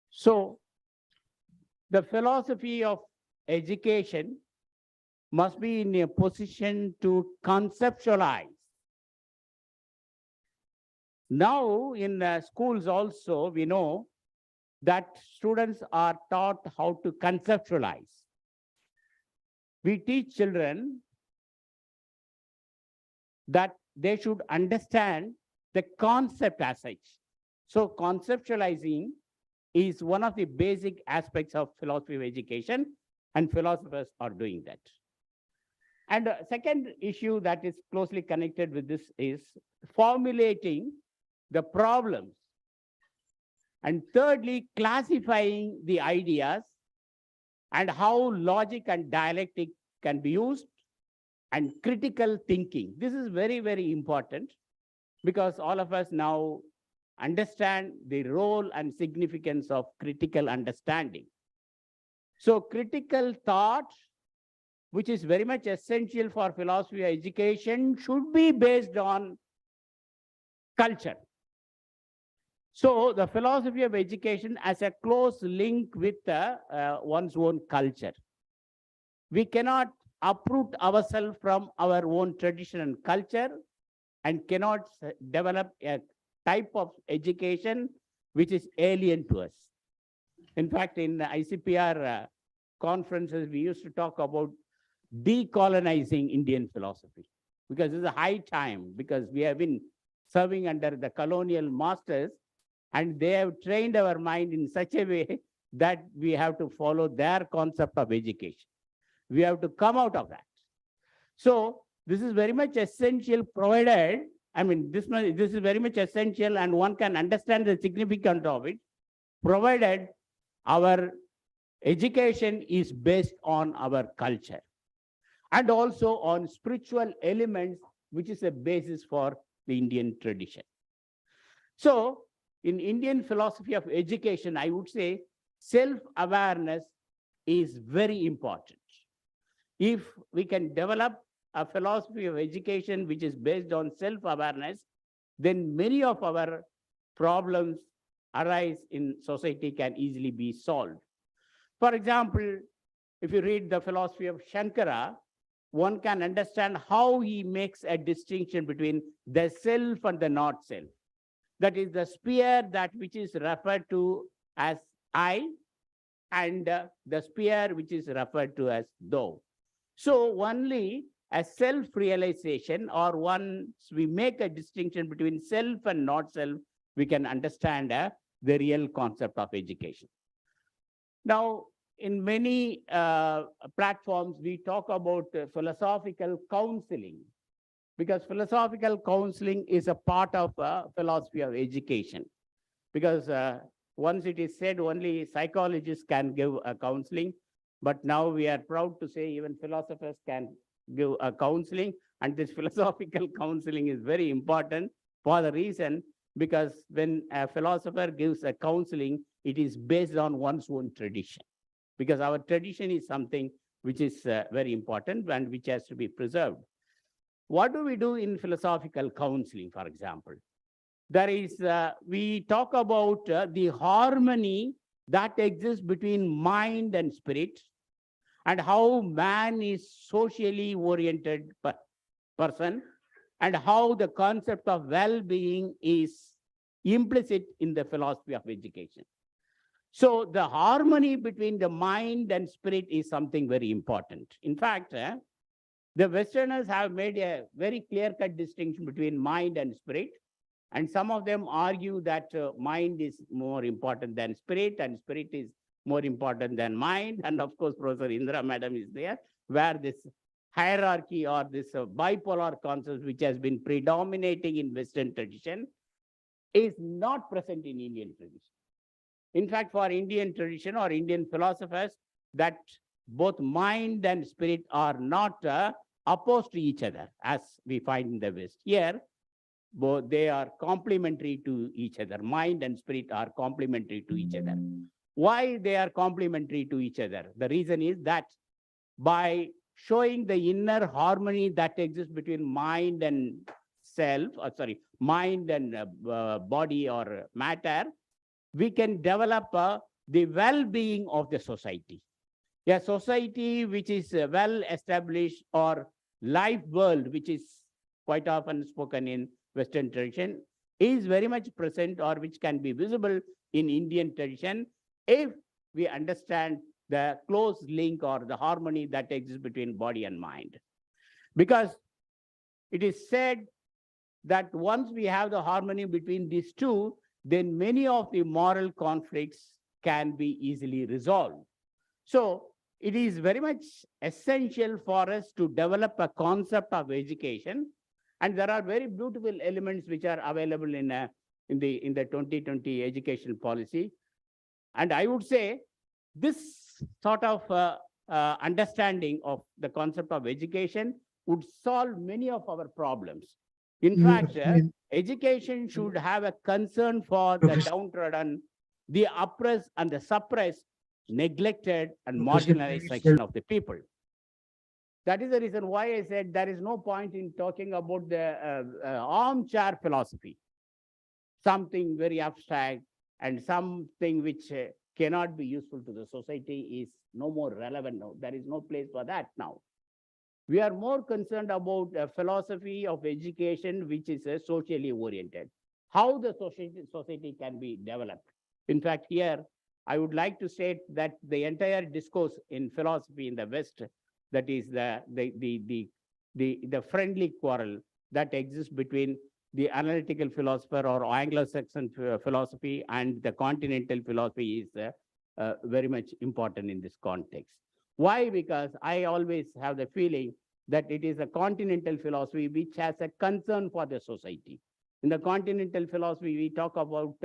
So, the philosophy of education must be in a position to conceptualize. Now, in schools also, we know that students are taught how to conceptualize. We teach children that they should understand the concept as such. So conceptualizing is one of the basic aspects of philosophy of education, and philosophers are doing that. And the second issue that is closely connected with this is formulating the problems. And thirdly, classifying the ideas and how logic and dialectic can be used, and critical thinking. This is very, very important because all of us now understand the role and significance of critical understanding. So critical thought, which is very much essential for philosophy of education, should be based on culture. So the philosophy of education has a close link with one's own culture. We cannot uproot ourselves from our own tradition and culture and cannot develop a type of education which is alien to us. In fact, in ICPR conferences, we used to talk about decolonizing Indian philosophy, because it's a high time, because we have been serving under the colonial masters and they have trained our mind in such a way that we have to follow their concept of education. We have to come out of that. So this is very much essential, provided, this is very much essential and one can understand the significance of it, provided our education is based on our culture and also on spiritual elements, which is a basis for the Indian tradition. So in Indian philosophy of education, I would say self-awareness is very important. If we can develop a philosophy of education which is based on self-awareness, then many of our problems arise in society can easily be solved. For example, if you read the philosophy of Shankara, one can understand how he makes a distinction between the self and the not self. That is the sphere that which is referred to as I, and the sphere which is referred to as thou. So only a self-realization, or once we make a distinction between self and not self, we can understand the real concept of education. Now, in many platforms, we talk about philosophical counseling, because philosophical counseling is a part of philosophy of education. Because once it is said only psychologists can give a counseling, but now we are proud to say even philosophers can give a counseling, and this philosophical counseling is very important for the reason, because when a philosopher gives a counseling, it is based on one's own tradition, because our tradition is something which is very important and which has to be preserved. What do we do in philosophical counseling, for example? There is, we talk about the harmony that exists between mind and spirit, and how man is socially oriented person, and how the concept of well-being is implicit in the philosophy of education. So the harmony between the mind and spirit is something very important. In fact, the Westerners have made a very clear-cut distinction between mind and spirit. And some of them argue that mind is more important than spirit, and spirit is more important than mind. And of course, Professor Indra Madam is there, where this hierarchy or this bipolar concept, which has been predominating in Western tradition, is not present in Indian tradition. In fact, for Indian tradition or Indian philosophers, that both mind and spirit are not opposed to each other, as we find in the West. Here, both they are complementary to each other. Mind and spirit are complementary to each other. Why they are complementary to each other? The reason is that by showing the inner harmony that exists between mind and mind and body or matter, we can develop the well-being of the society. A society which is well established, or life world, which is quite often spoken in Western tradition, is very much present, or which can be visible in Indian tradition, if we understand the close link or the harmony that exists between body and mind. Because it is said that once we have the harmony between these two, then many of the moral conflicts can be easily resolved. So it is very much essential for us to develop a concept of education. And there are very beautiful elements which are available in the 2020 education policy. And I would say this sort of understanding of the concept of education would solve many of our problems. In fact, education should have a concern for the downtrodden, the oppressed and the suppressed, neglected and marginalized section of the people. That is the reason why I said there is no point in talking about the armchair philosophy, something very abstract and something which cannot be useful to the society is no more relevant now. There is no place for that now. We are more concerned about a philosophy of education which is socially oriented, how the society can be developed. In fact, here I would like to state that the entire discourse in philosophy in the West, that is the friendly quarrel that exists between the analytical philosopher or Anglo-Saxon philosophy and the continental philosophy is very much important in this context. Why? Because I always have the feeling that it is a continental philosophy which has a concern for the society. In the continental philosophy, we talk about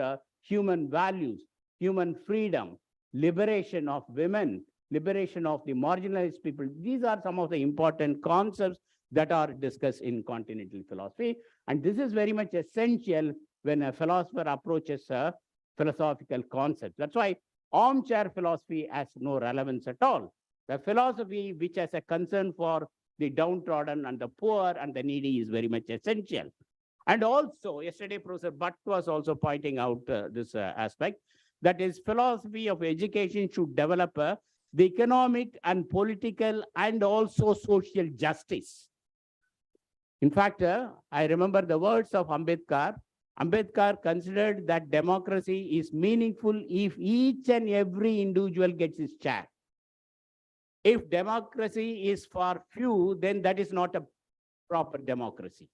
human values, human freedom, liberation of women, liberation of the marginalized people. These are some of the important concepts that are discussed in continental philosophy. And this is very much essential when a philosopher approaches a philosophical concept. That's why armchair philosophy has no relevance at all. The philosophy which has a concern for the downtrodden and the poor and the needy is very much essential. And also, yesterday, Professor Bhatt was also pointing out this aspect, that is, philosophy of education should develop the economic and political and also social justice. In fact, I remember the words of Ambedkar. Ambedkar considered that democracy is meaningful if each and every individual gets his share. If democracy is for few, then that is not a proper democracy.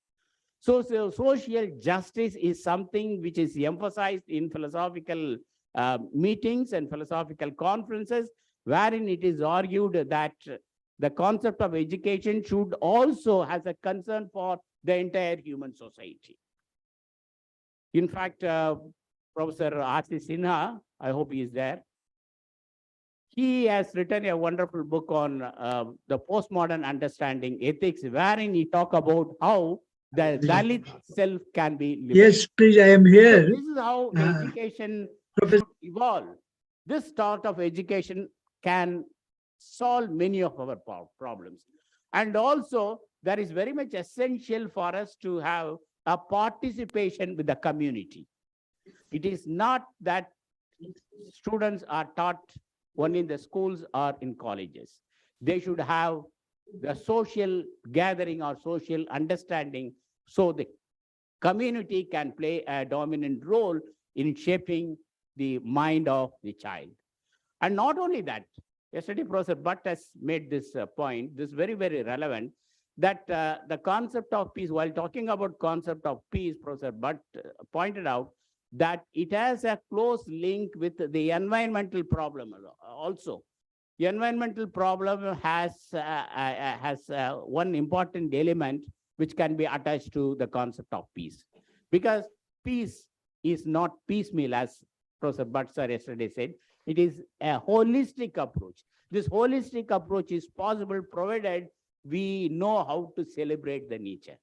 So social justice is something which is emphasized in philosophical meetings and philosophical conferences, wherein it is argued that the concept of education should also have a concern for the entire human society. In fact, Professor R.C. Sinha, I hope he is there, he has written a wonderful book on the postmodern understanding ethics, wherein he talks about how the Dalit self can be liberated. Yes, please, I am here. So this is how education should evolve. This sort of education can solve many of our problems. And also, that is very much essential for us to have a participation with the community. It is not that students are taught only in the schools or in colleges. They should have the social gathering or social understanding, so the community can play a dominant role in shaping the mind of the child. And not only that, yesterday Professor Bhatt has made this point, this very, very relevant, that the concept of peace, while talking about concept of peace, Professor Bhatt pointed out that it has a close link with the environmental problem also. The environmental problem has one important element which can be attached to the concept of peace. Because peace is not piecemeal, as Professor Bhatt sir yesterday said. It is a holistic approach. This holistic approach is possible provided we know how to celebrate the nature.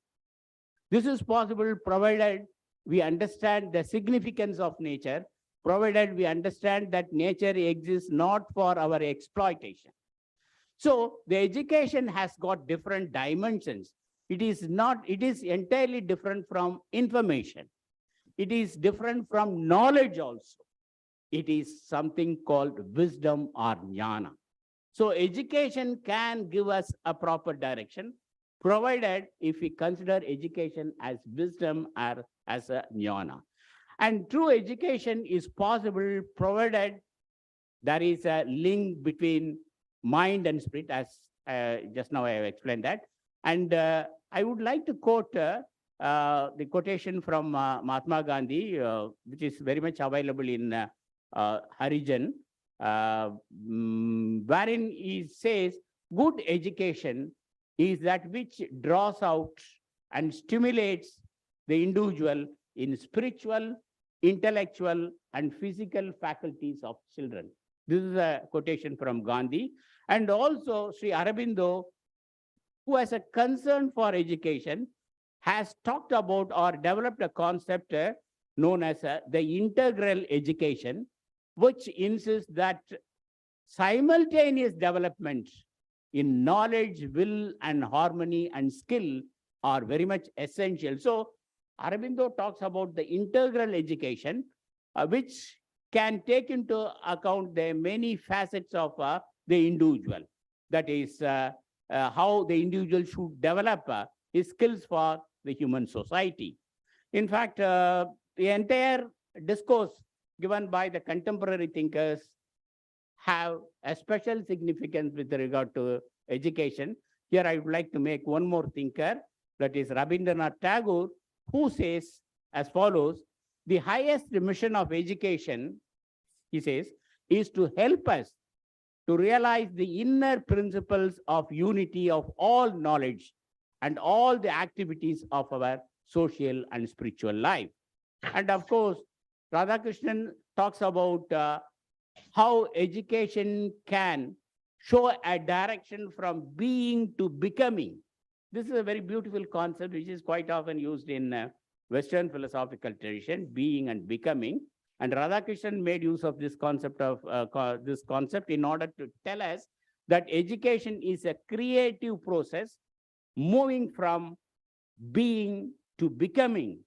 This is possible provided we understand the significance of nature, provided we understand that nature exists not for our exploitation. So the education has got different dimensions. It is entirely different from information. It is different from knowledge also. It is something called wisdom or jnana. So education can give us a proper direction, provided if we consider education as wisdom or as a jnana. And true education is possible provided there is a link between mind and spirit, as just now I have explained that. And I would like to quote the quotation from Mahatma Gandhi, which is very much available in Harijan, wherein he says, good education is that which draws out and stimulates the individual in spiritual, intellectual, and physical faculties of children. This is a quotation from Gandhi. And also, Sri Aurobindo, who has a concern for education, has talked about or developed a concept known as the integral education, which insists that simultaneous development in knowledge, will, and harmony and skill are very much essential. So Aurobindo talks about the integral education, which can take into account the many facets of the individual. That is how the individual should develop his skills for the human society. In fact, the entire discourse given by the contemporary thinkers have a special significance with regard to education. Here I would like to make one more thinker, that is Rabindranath Tagore, who says as follows: the highest mission of education, he says, is to help us to realize the inner principles of unity of all knowledge and all the activities of our social and spiritual life. And of course, Radhakrishnan talks about how education can show a direction from being to becoming. This is a very beautiful concept which is quite often used in Western philosophical tradition, being and becoming. And Radhakrishnan made use of this concept in order to tell us that education is a creative process moving from being to becoming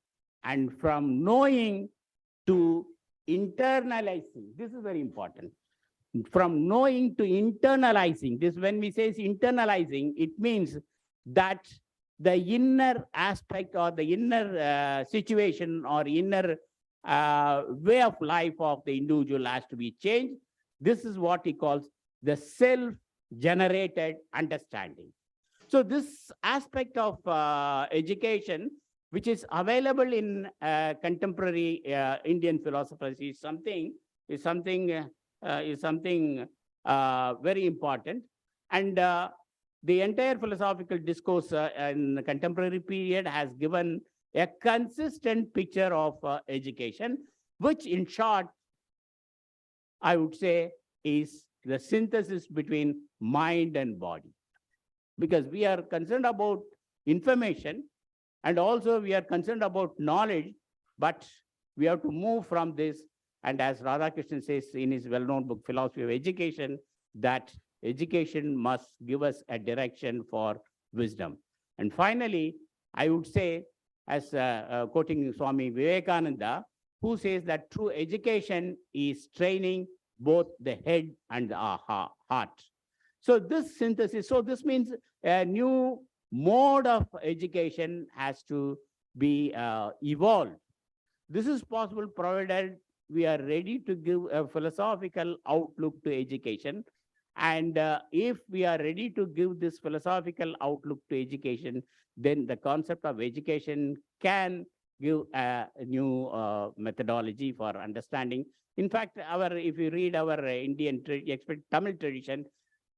and from knowing to internalizing. This is very important. From knowing to internalizing. This, when we say internalizing, it means that the inner aspect or the inner situation or inner way of life of the individual has to be changed. This is what he calls the self-generated understanding. So this aspect of education, which is available in contemporary Indian philosophers, is something very important. And the entire philosophical discourse in the contemporary period has given a consistent picture of education, which in short, I would say, is the synthesis between mind and body. Because we are concerned about information and also we are concerned about knowledge, but we have to move from this. And as Radhakrishnan says in his well-known book, Philosophy of Education, that education must give us a direction for wisdom. And finally, I would say, as quoting Swami Vivekananda, who says that true education is training both the head and the heart. So this synthesis, so this means a new mode of education has to be evolved. This is possible provided we are ready to give a philosophical outlook to education. And if we are ready to give this philosophical outlook to education, then the concept of education can give a new methodology for understanding. In fact, if you read our Indian Tamil tradition,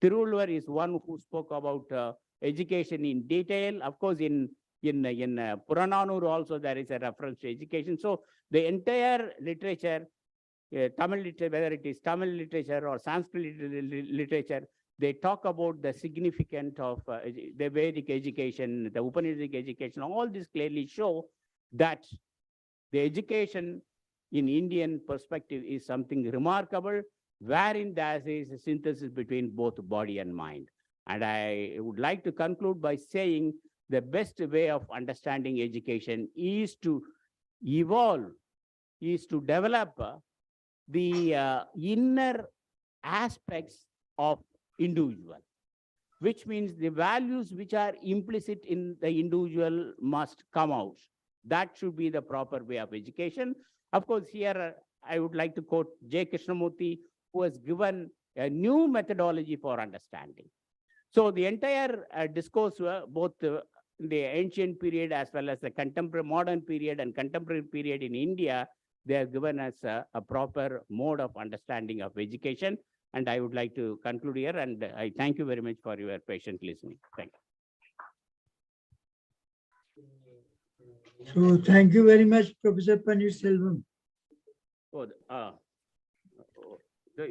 Tiruvallur is one who spoke about education in detail. Of course, in Purananur also there is a reference to education. So the entire literature, Tamil literature, whether it is Tamil literature or Sanskrit literature, they talk about the significance of the Vedic education, the Upanishadic education. All this clearly show that the education in Indian perspective is something remarkable, wherein there is a synthesis between both body and mind. And I would like to conclude by saying the best way of understanding education is to evolve, is to develop the inner aspects of individual, which means the values which are implicit in the individual must come out. That should be the proper way of education. Of course, here I would like to quote J. Krishnamurti, who has given a new methodology for understanding. So the entire discourse, both the ancient period as well as the contemporary modern period and contemporary period in India, they have given us a proper mode of understanding of education. And I would like to conclude here, and I thank you very much for your patient listening. Thank you. So thank you very much, Professor Panneerselvam. Oh,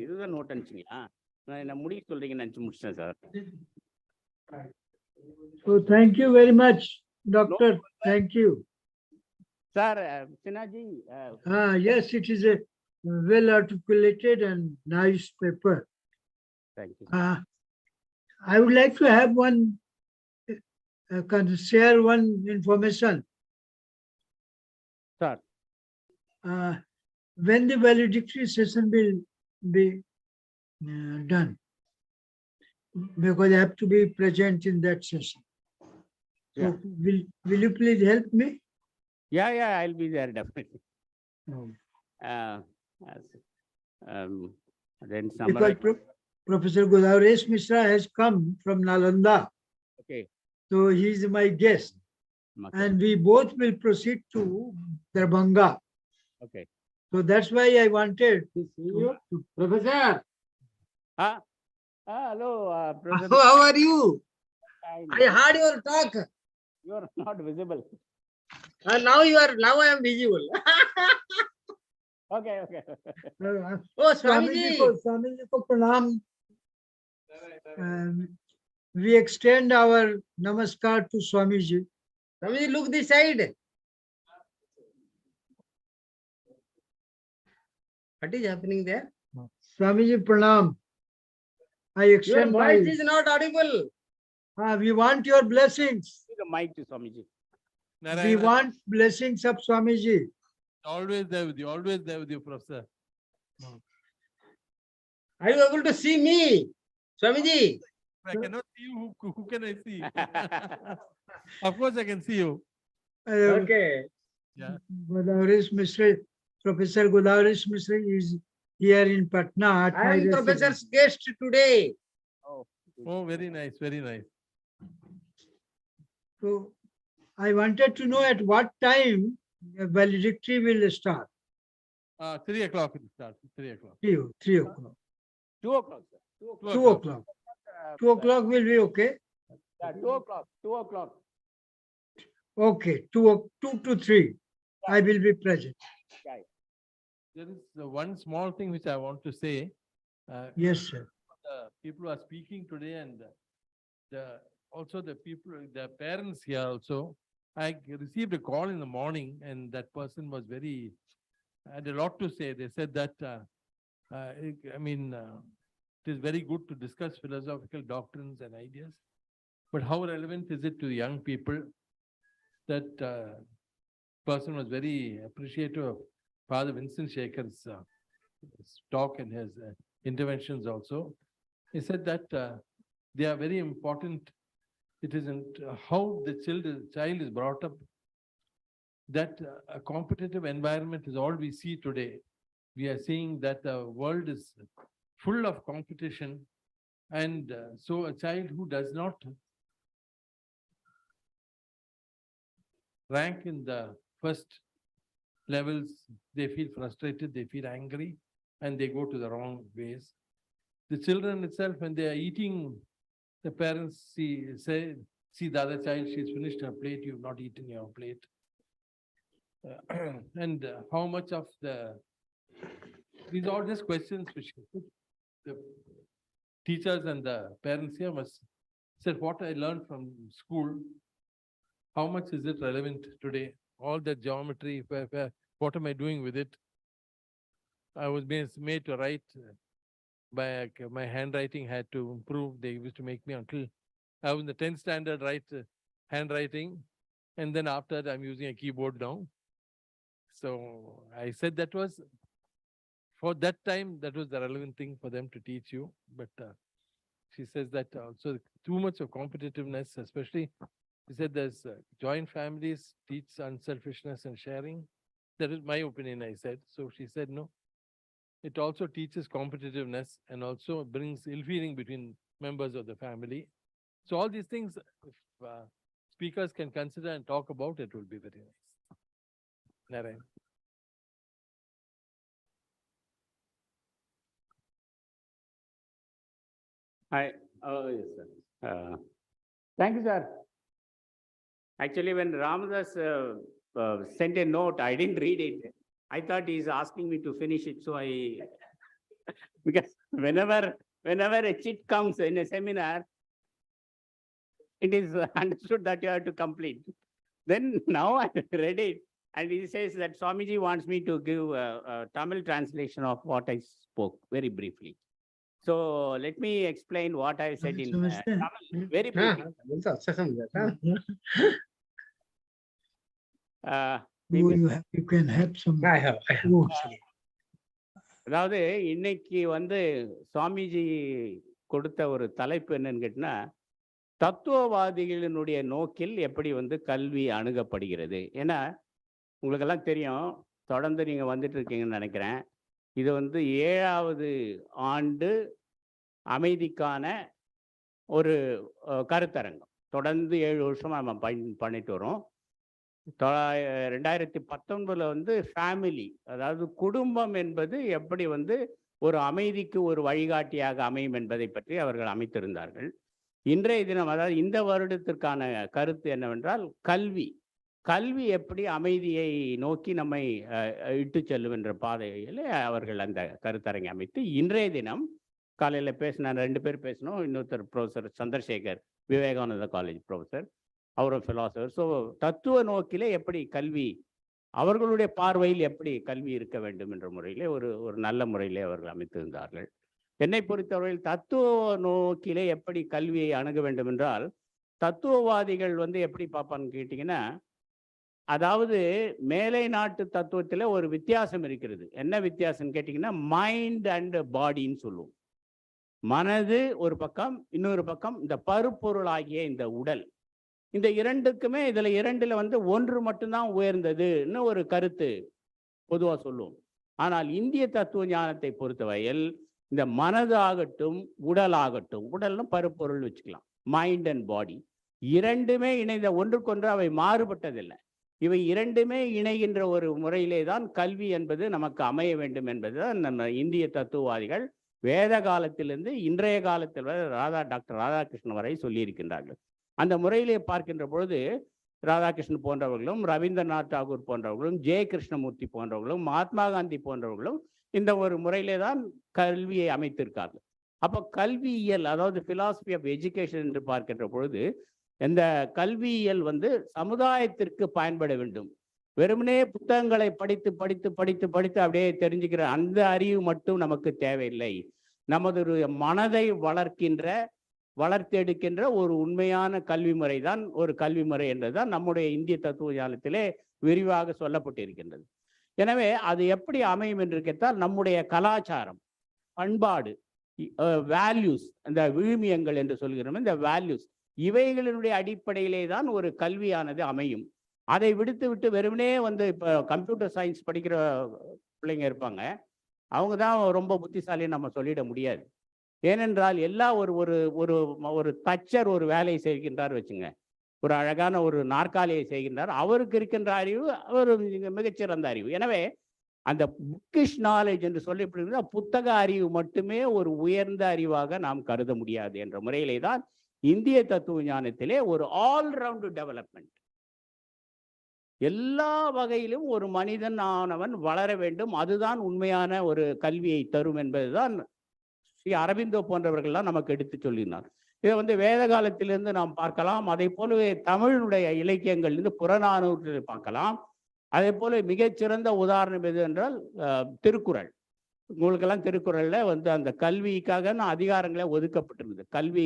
இதுதான் note அனுப்பிச்சிங்களா? நான் என்ன முடிக்க சொல்றீங்கன்னு நினைச்சு முடிச்சிட்டேன் sir. So thank you very much, Doctor. Thank you. Sir, Sinaji. Yes, it is a well articulated and nice paper. Thank you. I would like to have share one information. Sir. When the valedictory session will be done, because I have to be present in that session. So Yeah. will you please help me? Yeah, I'll be there definitely. No. Then Because summarize. Professor Godavesh Mishra has come from Nalanda, Okay. so he is my guest, Okay. and we both will proceed to Darbhanga. Okay. So that's why I wanted to Professor, Hello, Professor. how are you? I I heard your talk. You are not visible. Now I am visible. Okay. Oh, Swamiji Swamiji. ko pranam. We extend our namaskar to Swamiji. Swamiji, look this side. What is happening there? Swamiji pranam. I Your extend my. voice is not audible. We want your blessings. Give the mic to Swamiji. We want blessings of Swamiji. Always there with you, Professor. Are you able to see me? Swamiji. I cannot see you. Who can I see? Of course, I can see you. Okay. Yeah. Godavesh Mishra, Professor Godavesh Mishra is here in Patna. At I my am residence. Professor's guest today. Oh, very nice, very nice. So I wanted to know at what time valedictory will start. 3 o'clock it starts. 3 o'clock. 3 o'clock. 2 o'clock, sir. 2 o'clock. 2 o'clock will be okay. Yeah, 2 o'clock. 2 o'clock. Okay, 2 to 3. I will be present. There is one small thing which I want to say. Yes, sir. The people who are speaking today and also the people, the parents here also. I received a call in the morning and that person was had a lot to say. They said that, it is very good to discuss philosophical doctrines and ideas, but how relevant is it to young people? That person was very appreciative of Father Vincent Shekhar's talk and his interventions also. He said that they are very important. It isn't how the child is brought up, that a competitive environment is all we see today. We are seeing that the world is full of competition, and so a child who does not rank in the first levels, they feel frustrated, they feel angry, and they go to the wrong ways. The children itself, when they are eating, the parents see the other child, she's finished her plate, you've not eaten your plate. And how much of these are just questions which the teachers and the parents here must say, what I learned from school, how much is it relevant today? All that geometry, what am I doing with it? I was made to write by my handwriting had to improve. They used to make me until I was in the 10th standard write handwriting, and then after that I'm using a keyboard now. So I said that was for that time that was the relevant thing for them to teach you, but she says that also too much of competitiveness, especially she said there's joint families teach unselfishness and sharing. That is my opinion, I said. So she said no. It also teaches competitiveness and also brings ill feeling between members of the family. So all these things, if speakers can consider and talk about, it will be very nice. Narayan. Yes, sir. Thank you, sir. Actually, when Ramadas sent a note, I didn't read it. I thought he's asking me to finish it. So because whenever a chit comes in a seminar, it is understood that you have to complete. Then now I read it, and he says that Swamiji wants me to give a Tamil translation of what I spoke very briefly. So let me explain what I said in Tamil very briefly. You can have some. I have. அதாவது இன்னைக்கு சுவாமிஜி கொடுத்த ஒரு தலைப்பு என்னன்னு கேட்டினா, தத்துவவாதிகளினுடைய நோக்கில் எப்படி கல்வி அணுகப்படுகிறது. ஏன்னா உங்களுக்கெல்லாம் தெரியும், தொடர்ந்து நீங்க வந்துட்டு இருக்கீங்கன்னு நினைக்கிறேன். இது 7வது ஆண்டு அமைதிக்கான ஒரு கருத்தரங்கம். தொடர்ந்து 7 வருஷமா நம்ம பண்ணிட்டு வரோம். 2019 ஃபேமிலி, அதாவது குடும்பம் என்பது எப்படி ஒரு அமைதிக்கு ஒரு வழிகாட்டியாக அமையும் என்பதை பற்றி அவர்கள் அமைத்திருந்தார்கள். இன்றைய தினம், அதாவது இந்த வருடத்திற்கான கருத்து என்னவென்றால் கல்வி. கல்வி எப்படி அமைதியை நோக்கி நம்மை இட்டு செல்லும் என்ற பாதையில் அவர்கள் அந்த கருத்தரங்கை அமைத்து இன்றைய தினம் காலையில் பேசின 2 பேர் பேசணும். இன்னொருத்தர் professor Chandrasekhar, Vivekananda college professor, அவரும் ஃபிலாசபர். ஸோ தத்துவ நோக்கிலே எப்படி கல்வி, அவர்களுடைய பார்வையில் எப்படி கல்வி இருக்க வேண்டும் என்ற முறையிலே ஒரு நல்ல முறையிலே அவர்கள் அமைத்திருந்தார்கள். என்னை பொறுத்தவரையில் தத்துவ நோக்கிலே எப்படி கல்வியை அணுக வேண்டும் என்றால், தத்துவவாதிகள் எப்படி பார்ப்பான்னு கேட்டிங்கன்னா, அதாவது மேலை நாட்டு தத்துவத்தில் ஒரு வித்தியாசம் இருக்கிறது. என்ன வித்தியாசம் கேட்டிங்கன்னா, மைண்ட் அண்ட் பாடின்னு சொல்லுவோம். மனது ஒரு பக்கம், இன்னொரு பக்கம் இந்த பருப்பொருள் ஆகிய இந்த உடல். இந்த இரண்டுக்குமே இதில் 2ல் ஒன்று மட்டும்தான் உயர்ந்ததுன்னு ஒரு கருத்து பொதுவாக சொல்லுவோம். ஆனால் இந்திய தத்துவ ஞானத்தை பொறுத்தவரையில் இந்த மனது ஆகட்டும், உடல் ஆகட்டும், உடல்னு பருப்பொருள் வச்சுக்கலாம், மைண்ட் அண்ட் பாடி, இரண்டுமே இணைந்த ஒன்றுக்கொன்று அவை மாறுபட்டதில்லை. இவை இரண்டுமே இணைகின்ற ஒரு முறையிலே தான் கல்வி என்பது நமக்கு அமைய வேண்டும் என்பது தான் நம்ம இந்திய தத்துவவாதிகள் வேத காலத்திலிருந்து இன்றைய காலத்தில் வரை டாக்டர் ராதாகிருஷ்ணன் வரை சொல்லியிருக்கின்றார்கள். அந்த முறையிலே பார்க்கின்ற பொழுது ராதாகிருஷ்ணன் போன்றவர்களும், ரவீந்திரநாத் தாகூர் போன்றவர்களும், ஜெய கிருஷ்ணமூர்த்தி போன்றவர்களும், மகாத்மா காந்தி போன்றவர்களும் இந்த ஒரு முறையிலே தான் கல்வியை அமைத்திருக்கார்கள். அப்போ கல்வியியல், அதாவது பிலாசபி ஆஃப் எஜுகேஷன் என்று பார்க்கின்ற பொழுது இந்த கல்வியியல் சமுதாயத்திற்கு பயன்பட வேண்டும். வெறுமனே புத்தகங்களை படித்து படித்து படித்து படித்து அப்படியே தெரிஞ்சுக்கிற அந்த அறிவு மட்டும் நமக்கு தேவையில்லை. நமது மனதை வளர்த்தெடுக்கின்ற ஒரு உண்மையான கல்வி முறை தான் ஒரு கல்வி முறை என்றுதான் நம்முடைய இந்திய தத்துவ ஞானத்திலே விரிவாக சொல்லப்பட்டிருக்கின்றது. எனவே அது எப்படி அமையும் என்று கேட்டால், நம்முடைய கலாச்சாரம், பண்பாடு, வேல்யூஸ், இந்த விழுமியங்கள் என்று சொல்கிறோம், இந்த வேல்யூஸ், இவைகளினுடைய அடிப்படையிலே தான் ஒரு கல்வியானது அமையும். அதை விடுத்து வெறுமனே இப்போ கம்ப்யூட்டர் சயின்ஸ் படிக்கிற பிள்ளைங்க இருப்பாங்க, அவங்க தான் ரொம்ப புத்திசாலின்னு நம்ம சொல்லிட முடியாது. ஏனென்றால் எல்லா ஒரு தச்சர் ஒரு வேலையை செய்கின்றார் வச்சுங்க, ஒரு அழகான ஒரு நாற்காலியை செய்கின்றார், அவருக்கு இருக்கின்ற அறிவு ஒரு மிகச்சிறந்த அறிவு. எனவே அந்த புக்கிஷ் நாலேஜ் என்று சொல்லப்படுகிற புத்தக அறிவு மட்டுமே ஒரு உயர்ந்த அறிவாக நாம் கருத முடியாது என்ற முறையிலே தான் இந்திய தத்துவ ஞானத்திலே ஒரு ஆல்ரவுண்ட் டெவலப்மெண்ட், எல்லா வகையிலும் ஒரு மனிதன் ஆனவன் வளர வேண்டும், அதுதான் உண்மையான ஒரு கல்வியை தரும் என்பதுதான் ஸ்ரீ அரவிந்தோ போன்றவர்கள்லாம் நமக்கு எடுத்து சொல்லினார். இதை வேத காலத்திலிருந்து நாம் பார்க்கலாம். அதே போலவே தமிழுடைய இலக்கியங்கள்லேருந்து புறநானூற்றில் பார்க்கலாம். அதே போல மிகச்சிறந்த உதாரணம் எது என்றால் திருக்குறள். உங்களுக்கெல்லாம் திருக்குறள்ல வந்து அந்த கல்விக்காக அதிகாரங்களே ஒதுக்கப்பட்டிருந்தது. கல்வி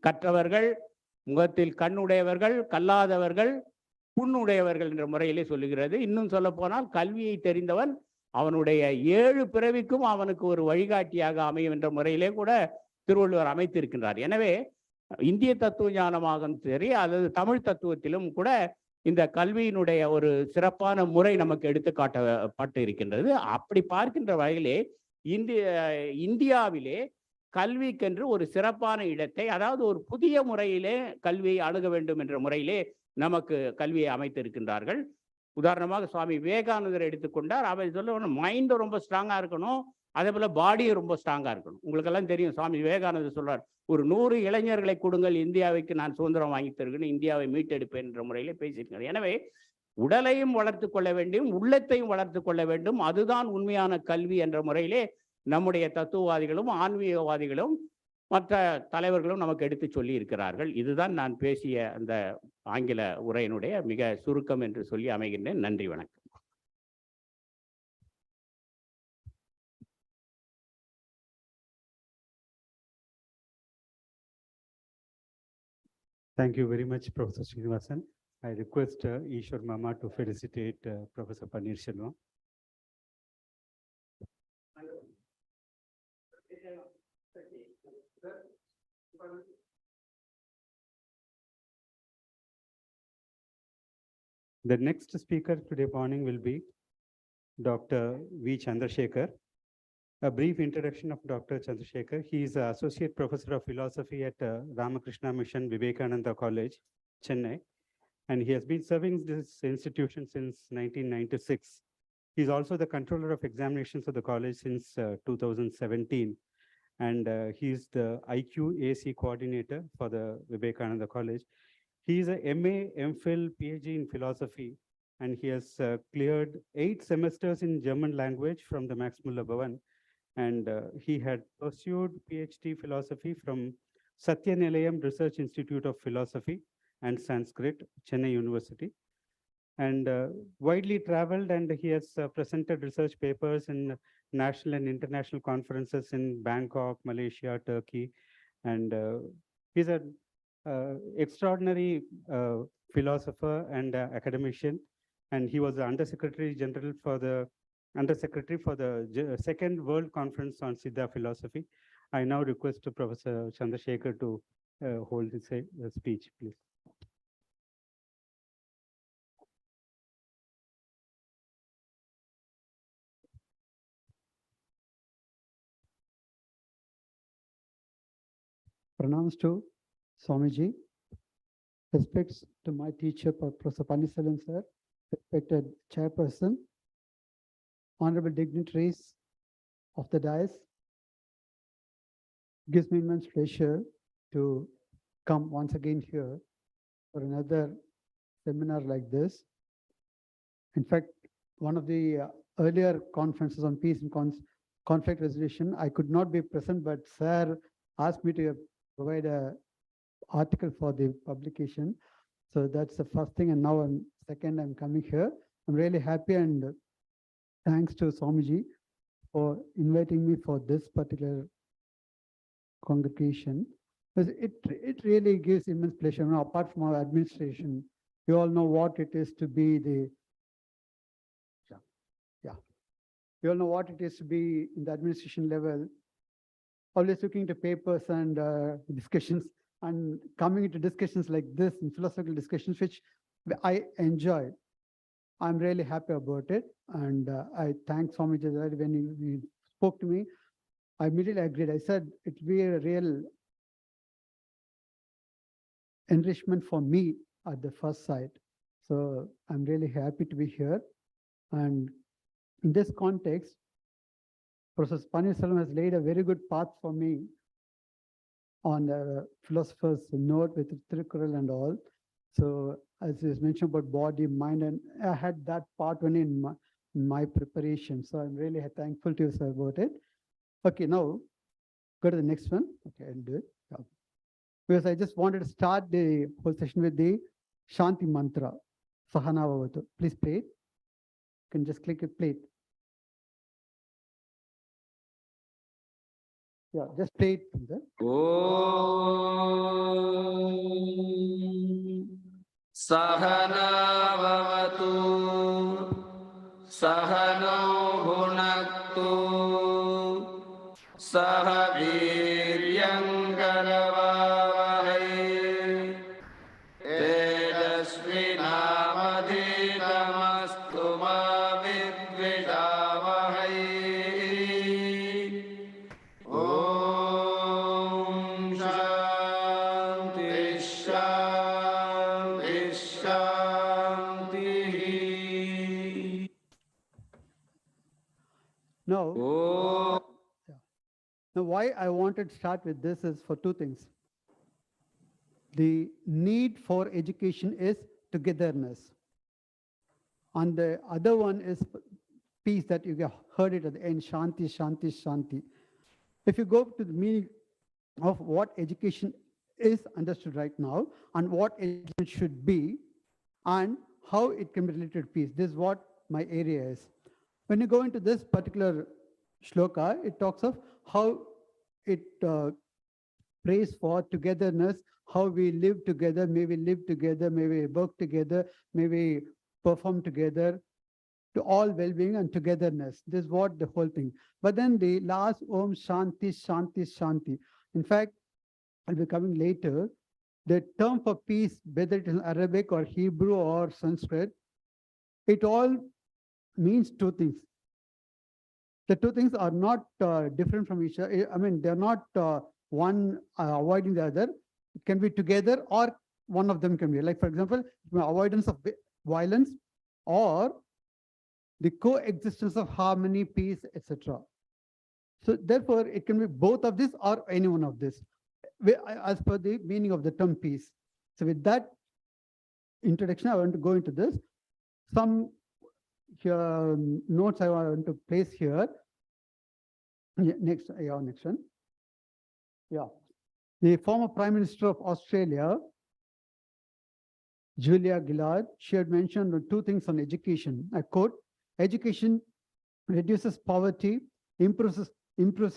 கற்றவர்கள், முகத்தில் கண்ணுடையவர்கள், கல்லாதவர்கள், புண்ணுடையவர்கள் என்ற முறையிலே சொல்லுகிறது. இன்னும் சொல்ல போனால் கல்வியை தெரிந்தவன் அவனுடைய 7 பிறவிக்கும் அவனுக்கு ஒரு வழிகாட்டியாக அமையும் என்ற முறையிலே கூட திருவள்ளுவர் அமைத்திருக்கின்றார். எனவே இந்திய தத்துவ ஞானமாக சரி அல்லது தமிழ் தத்துவத்திலும் கூட இந்த கல்வியினுடைய ஒரு சிறப்பான முறை நமக்கு எடுத்துக்காட்டப்பட்டு இருக்கின்றது. அப்படி பார்க்கின்ற வகையிலே இந்தியாவிலே கல்விக்கென்று ஒரு சிறப்பான இடத்தை, அதாவது ஒரு புதிய முறையிலே கல்வியை அணுக வேண்டும் என்ற முறையிலே நமக்கு கல்வியை அமைத்திருக்கின்றார்கள். உதாரணமாக சுவாமி விவேகானந்தர் எடுத்துக்கொண்டார். அவர் சொல்ல மைண்ட் ரொம்ப ஸ்ட்ராங்கா இருக்கணும், அதே போல பாடியும் ரொம்ப ஸ்ட்ராங்கா இருக்கணும். உங்களுக்கெல்லாம் தெரியும், சுவாமி விவேகானந்தர் சொல்றார், ஒரு 100 இளைஞர்களை கொடுங்கள், இந்தியாவுக்கு நான் சுதந்திரம் வாங்கி தருகிறேன், இந்தியாவை மீட்டெடுப்பேன் என்ற முறையிலே பேசியிருக்கிறார். எனவே உடலையும் வளர்த்து கொள்ள வேண்டும், உள்ளத்தையும் வளர்த்து கொள்ள வேண்டும். அதுதான் உண்மையான கல்வி என்ற முறையிலே நம்முடைய தத்துவவாதிகளும் ஆன்மீகவாதிகளும் மற்ற தலைவர்களும் நமக்கு எடுத்து சொல்லி இருக்கிறார்கள். இதுதான் நான் பேசிய அந்த ஆங்கில உரையினுடைய மிக சுருக்கம் என்று சொல்லி அமைகின்றேன். நன்றி, வணக்கம். Thank you very much, Professor Srinivasan. I request Ishwar Mama to felicitate Professor Paneerselvam. The next speaker today morning will be Dr. V. Chandrasekhar. A brief introduction of Dr. Chandrasekhar. He is Associate Professor of Philosophy at Ramakrishna Mission Vivekananda College, Chennai, and he has been serving this institution since 1996. He is also the controller of examinations of the college since 2017, and he is the IQAC coordinator for the Vivekananda College. He is a MA, MPhil, PhD in philosophy, and he has cleared 8 semesters in German language from the Max Muller Bhavan. And he had pursued PhD philosophy from Satyanilayam Research Institute of Philosophy and Sanskrit, Chennai University, and widely traveled, and he has presented research papers in national and international conferences in Bangkok, Malaysia, Turkey, and he's an extraordinary philosopher and academician, and he was the Undersecretary for the Second World Conference on Siddha Philosophy. I now request Professor Chandrasekhar to hold his speech, please. Pranams to Swamiji, respects to my teacher, Professor Paneerselvam sir, respected chairperson, honorable dignitaries of the dais. It gives me immense pleasure to come once again here for another seminar like this. In fact, one of the earlier conferences on peace and conflict resolution, I could not be present, but sir asked me to provide an article for the publication. So that's the first thing, and now second I'm coming here. I'm really happy, and thanks to Swamiji for inviting me for this particular congregation. Because it really gives immense pleasure. Now, apart from our administration, you all know what it is to be you all know what it is to be in the administration level, always looking to papers and discussions, and coming into discussions like this, and philosophical discussions, which I enjoy. I'm really happy about it, and I thank Swamiji when he spoke to me. I immediately agreed. I said it will be a real enrichment for me at the first sight. So I'm really happy to be here. And in this context, Professor Paneerselvam has laid a very good path for me on the philosopher's note with Tirukkural and all. So as is mentioned about body, mind, and I had that part only in my preparation. So I'm really thankful to you, sir, about it. Okay, now go to the next one. Okay, I'll do it. Yeah. Because I just wanted to start the whole session with the Shanti Mantra, Sahana Bhavatu. Please play it. You can just click it, play it. Yeah, just play it from there. Sahanavavatu Sahano Bhunaktu Sahaviryangkaravavahai Tejasvinavadhitamastu ma vidvijavahai Om Shanti Shanti Shanti Now, Om now why I wanted to start with this is for two things. The need for education is togetherness. And the other one is peace, that you heard it at the end, Shanti, Shanti, Shanti. If you go to the meaning of what education is understood right now and what education should be and how it can be related to peace, this is what my area is. When you go into this particular shloka, it talks of how it prays for togetherness, how we live together, may we live together, may we work together, may we perform together, to all well-being and togetherness. This is what the whole thing. But then the last Om Shanti, Shanti, Shanti. In fact, I'll be coming later. The term for peace, whether it is Arabic or Hebrew or Sanskrit, it all means two things. The two things are not different from each other. I mean, they're not one avoiding the other. It can be together or one of them can be. Like, for example, avoidance of violence or the coexistence of harmony, peace, etc. So therefore, it can be both of this or any one of this, as per the meaning of the term peace. So with that introduction, I want to go into this. Some notes I want to place here. Next one. Yeah. The former Prime Minister of Australia, Julia Gillard, she had mentioned two things on education. I quote, education reduces poverty, improves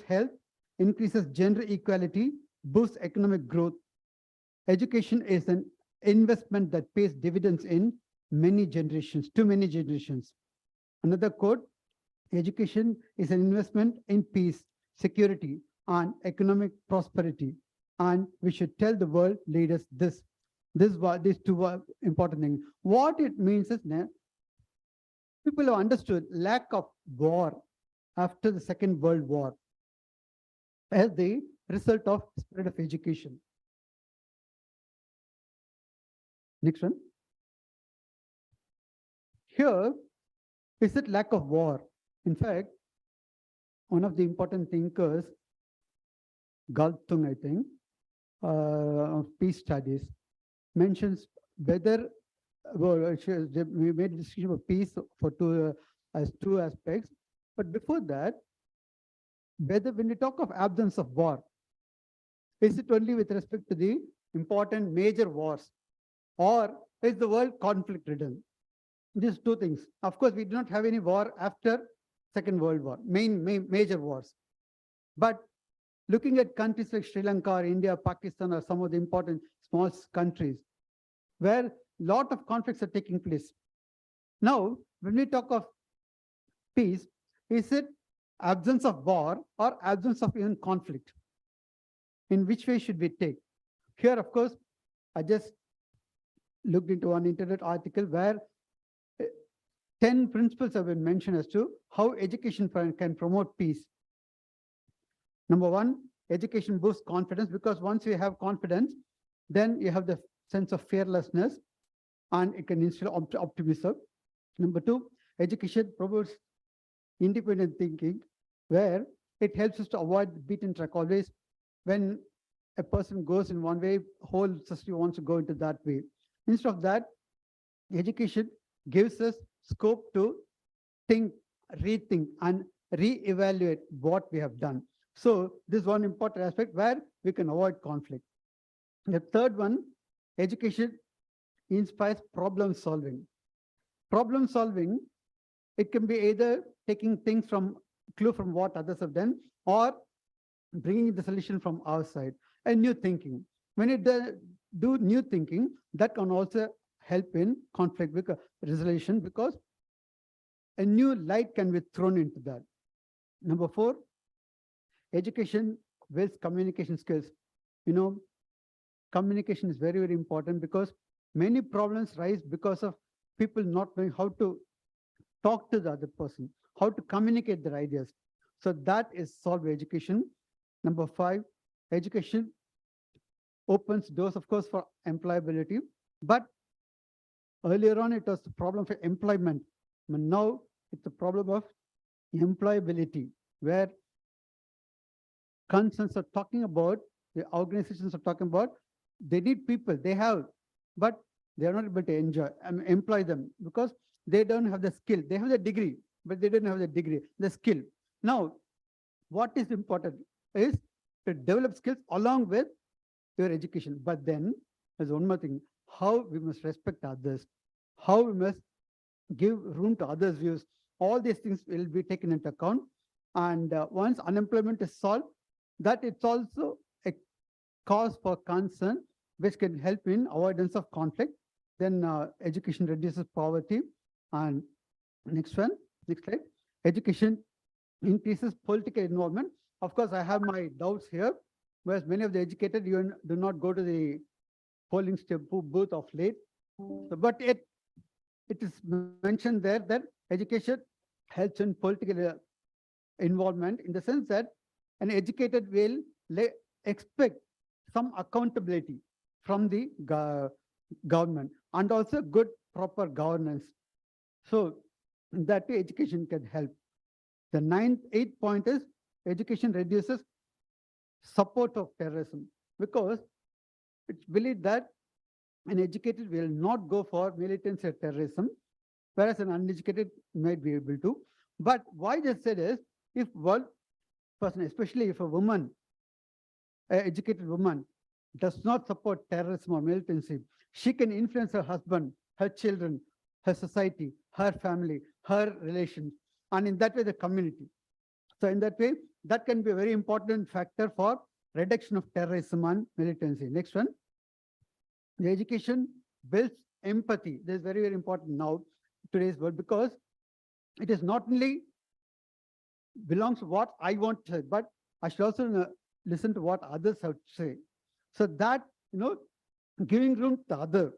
health, increases gender equality, boosts economic growth. Education is an investment that pays dividends in many generations, too many generations. Another quote, education is an investment in peace, security, and economic prosperity. And we should tell the world leaders this. These two are important things. What it means is that people have understood lack of war after the Second World War as the result of spread of education. Next one. Here, is it lack of war? In fact, one of the important thinkers, Galtung, I think, of peace studies, mentions whether, well, we made a discussion about peace for two aspects. But before that, whether when we talk of absence of war, is it only with respect to the important major wars, or is the world conflict ridden? These two things. Of course, we do not have any war after Second World War, major wars. But looking at countries like Sri Lanka or India, Pakistan, or some of the important small countries, where a lot of conflicts are taking place. Now, when we talk of peace, is it absence of war or absence of even conflict? In which way should we take? Here, of course, I just looked into one internet article where 10 principles have been mentioned as to how education can promote peace. Number one, education boosts confidence, because once you have confidence, then you have the sense of fearlessness and it can instill optimism. Number two, education promotes independent thinking, where it helps us to avoid the beaten track. Always when a person goes in one way, whole society wants to go into that way. Instead of that, education gives us scope to think, rethink, and reevaluate what we have done. So this is one important aspect where we can avoid conflict. The third one, education inspires problem solving. Problem solving, it can be either taking things from clue from what others have done, or bringing the solution from our side and new thinking. When it do new thinking, that can also help in conflict resolution, because a new light can be thrown into that. Number 4, education builds communication skills. You know, communication is very, very important, because many problems rise because of people not knowing how to talk to the other person, how to communicate their ideas. So that is solved by education. Number 5, education opens doors, of course, for employability. But earlier on, it was the problem for employment. But now it's a problem of employability, where concerns are talking about, the organizations are talking about, they need people, they have, but they are not able to employ them, because they don't have the skill. They have the degree, but they don't have the skill. Now, what is important is to develop skills along with your education. But then there's one more thing, how we must respect others, how we must give room to others' views. All these things will be taken into account. And once unemployment is solved, that it's also a cause for concern, which can help in avoidance of conflict. Then education reduces poverty. And next slide. Education increases political involvement. Of course, I have my doubts here, whereas many of the educated do not go to the polling booth of late. So, but it is mentioned there that education helps in political involvement, in the sense that an educated will expect some accountability from the government, and also good proper governance. So that way education can help. The 8th point is education reduces support of terrorism, because it's believed that an educated will not go for militancy or terrorism, whereas an uneducated might be able to. But why they said is, if one person, especially if a woman, an educated woman, does not support terrorism or militancy, she can influence her husband, her children, her society, her family, her relations, and in that way the community. So in that way, that can be a very important factor for reduction of terrorism and militancy. Next one. The education builds empathy. This is very, very important now, today's world, because it is not only belongs to what I want to say, but I should also listen to what others have to say. So that, giving room to the other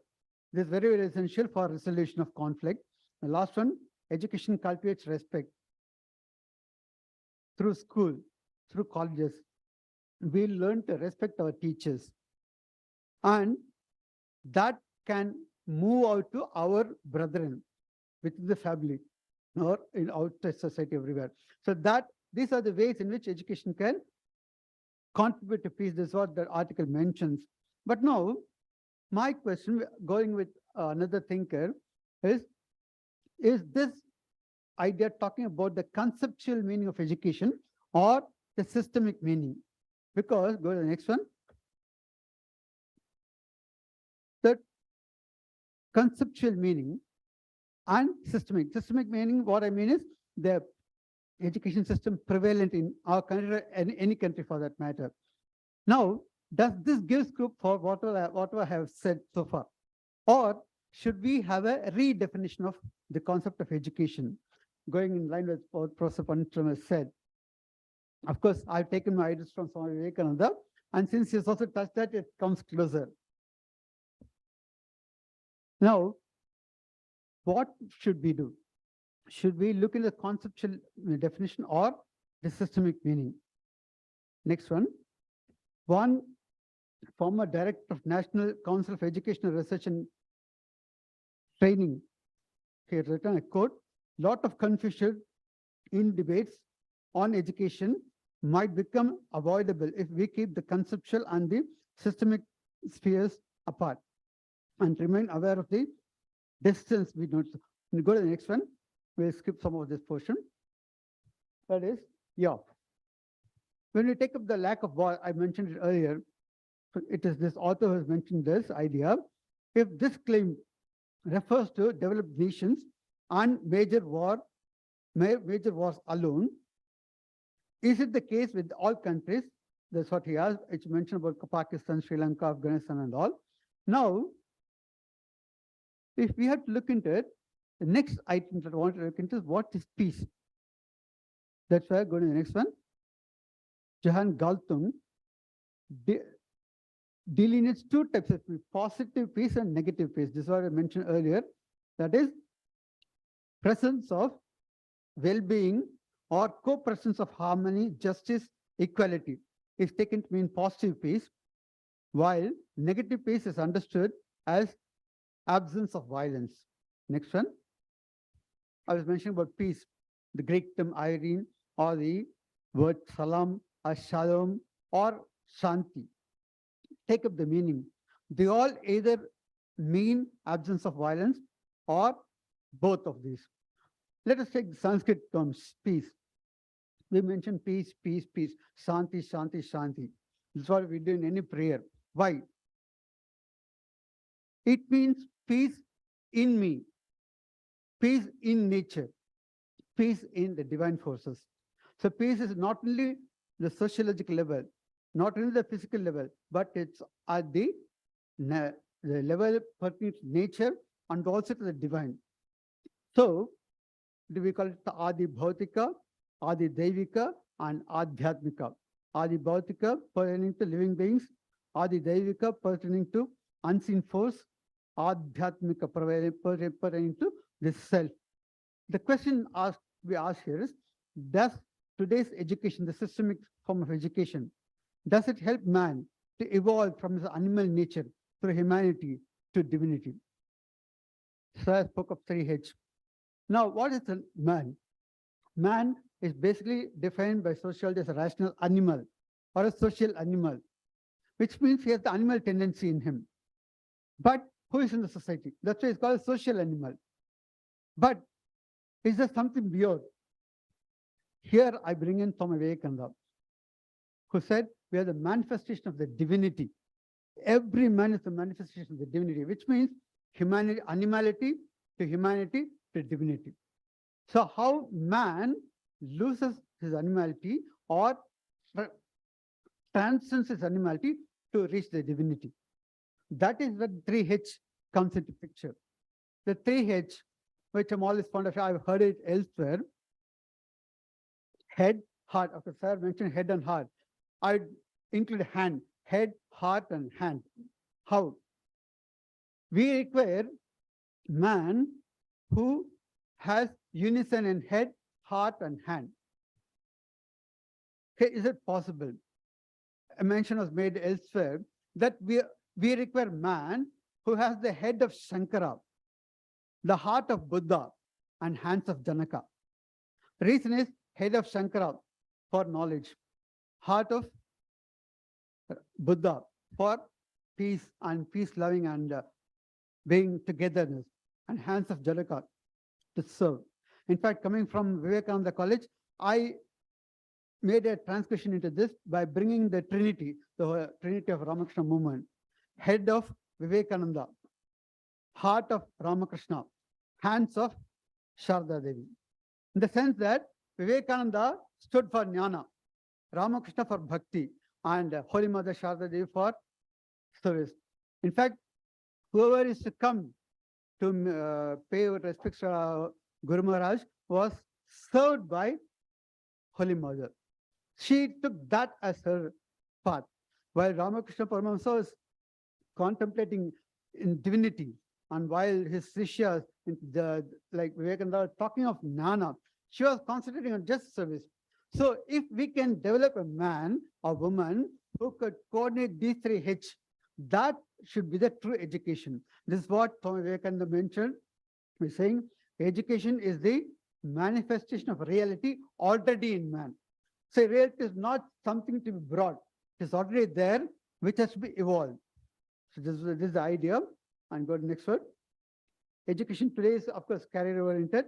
is very, very essential for resolution of conflict. The last one, education cultivates respect. Through school, through colleges, we learn to respect our teachers. And that can move out to our brethren within the family or in outside society everywhere. So that these are the ways in which education can contribute to peace. This is what the article mentions. But now, my question, going with another thinker, is this idea talking about the conceptual meaning of education or the systemic meaning? Because, go to the next one. The conceptual meaning and systemic meaning, what I mean is the education system prevalent in our country and any country for that matter. Now, does this give scope for whatever I have said so far? Or should we have a redefinition of the concept of education, going in line with what Professor Panitram has said? Of course, I've taken my ideas from Swami Vivekananda, and since he's also touched that, it comes closer. Now, what should we do? Should we look in the conceptual definition or the systemic meaning? Next one. One former director of National Council of Educational Research and Training, he had written a quote, "Lot of confusion in debates on education might become avoidable if we keep the conceptual and the systemic spheres apart and remain aware of the distance we don't." When you go to the next one, we'll skip some of this portion. That is, when we take up the lack of war, I mentioned it earlier, it is this author who has mentioned this idea. If this claim refers to developed nations and major wars alone, is it the case with all countries That's what he asked. It's mentioned about Pakistan, Sri Lanka, Afghanistan, and all. Now, if we have to look into it, the next item that I want to look into is what is peace. That's why I go to the next one. Johann Galtung delineates two types of peace, positive peace and negative peace. This is what I mentioned earlier. That is presence of well-being or co-presence of harmony, justice, equality is taken to mean positive peace, while negative peace is understood as absence of violence. Next one. I was mentioning about peace, the Greek term irene, or the word salam, or shalom, or shanti. Take up the meaning. They all either mean absence of violence or both of these. Let us take the Sanskrit terms, peace. We mention peace, peace, peace, shanti, shanti, shanti. This is what we do in any prayer. Why? It means peace in me, peace in nature, peace in the divine forces. So peace is not only the sociological level, not only the physical level, but it's at the level pertaining to nature and also to the divine. So we call it Adi Bhautika, Adi Devika, and Adhyatmika. Adi Bhautika pertaining to living beings, Adi Devika pertaining to unseen force, Adhyatmika pertaining to the self. The question we ask here is, does today's education, the systemic form of education, does it help man to evolve from his animal nature through humanity to divinity? So I spoke of 3H. Now, what is a man? Man is basically defined by sociology as a rational animal or a social animal, which means he has the animal tendency in him. But who is in the society? That's why it's called a social animal. But is there something beyond? Here I bring in Swami Vivekananda, who said we are the manifestation of the divinity. Every man is the manifestation of the divinity, which means humanity, animality to divinity. So how man loses his animality or transcends his animality to reach the divinity. That is where 3H comes into picture. The 3H, which I'm always fond of, I've heard it elsewhere. Head, heart. Okay, sir mentioned head and heart. I include hand, head, heart, and hand. How? We require man who has unison in head, heart, and hand. Okay, is it possible? A mention was made elsewhere that we require man who has the head of Shankara, the heart of Buddha, and hands of Janaka. The reason is head of Shankara for knowledge, heart of Buddha for peace and peace-loving and being togetherness, and hands of Janaka to serve. In fact, coming from Vivekananda College, I made a transcription into this by bringing the Trinity, the Trinity of Ramakrishna movement, head of Vivekananda, heart of Ramakrishna, hands of Sharda Devi. In the sense that Vivekananda stood for Gnana, Ramakrishna for Bhakti, and Holy Mother Sharda Devi for service. In fact, whoever is to come to pay respects to Guru Maharaj was served by Holy Mother. She took that as her path, while Ramakrishna Paramahamsa was contemplating in divinity, and while his Sishyas, like Vivekananda, talking of Gnana, she was concentrating on just service. So if we can develop a man or woman who could coordinate these 3H, that should be the true education. This is what Swami Vivekananda mentioned. He's saying education is the manifestation of reality already in man. So reality is not something to be brought. It is already there, which has to be evolved. So this is the idea. And go to the next one. Education today is, of course, career-oriented.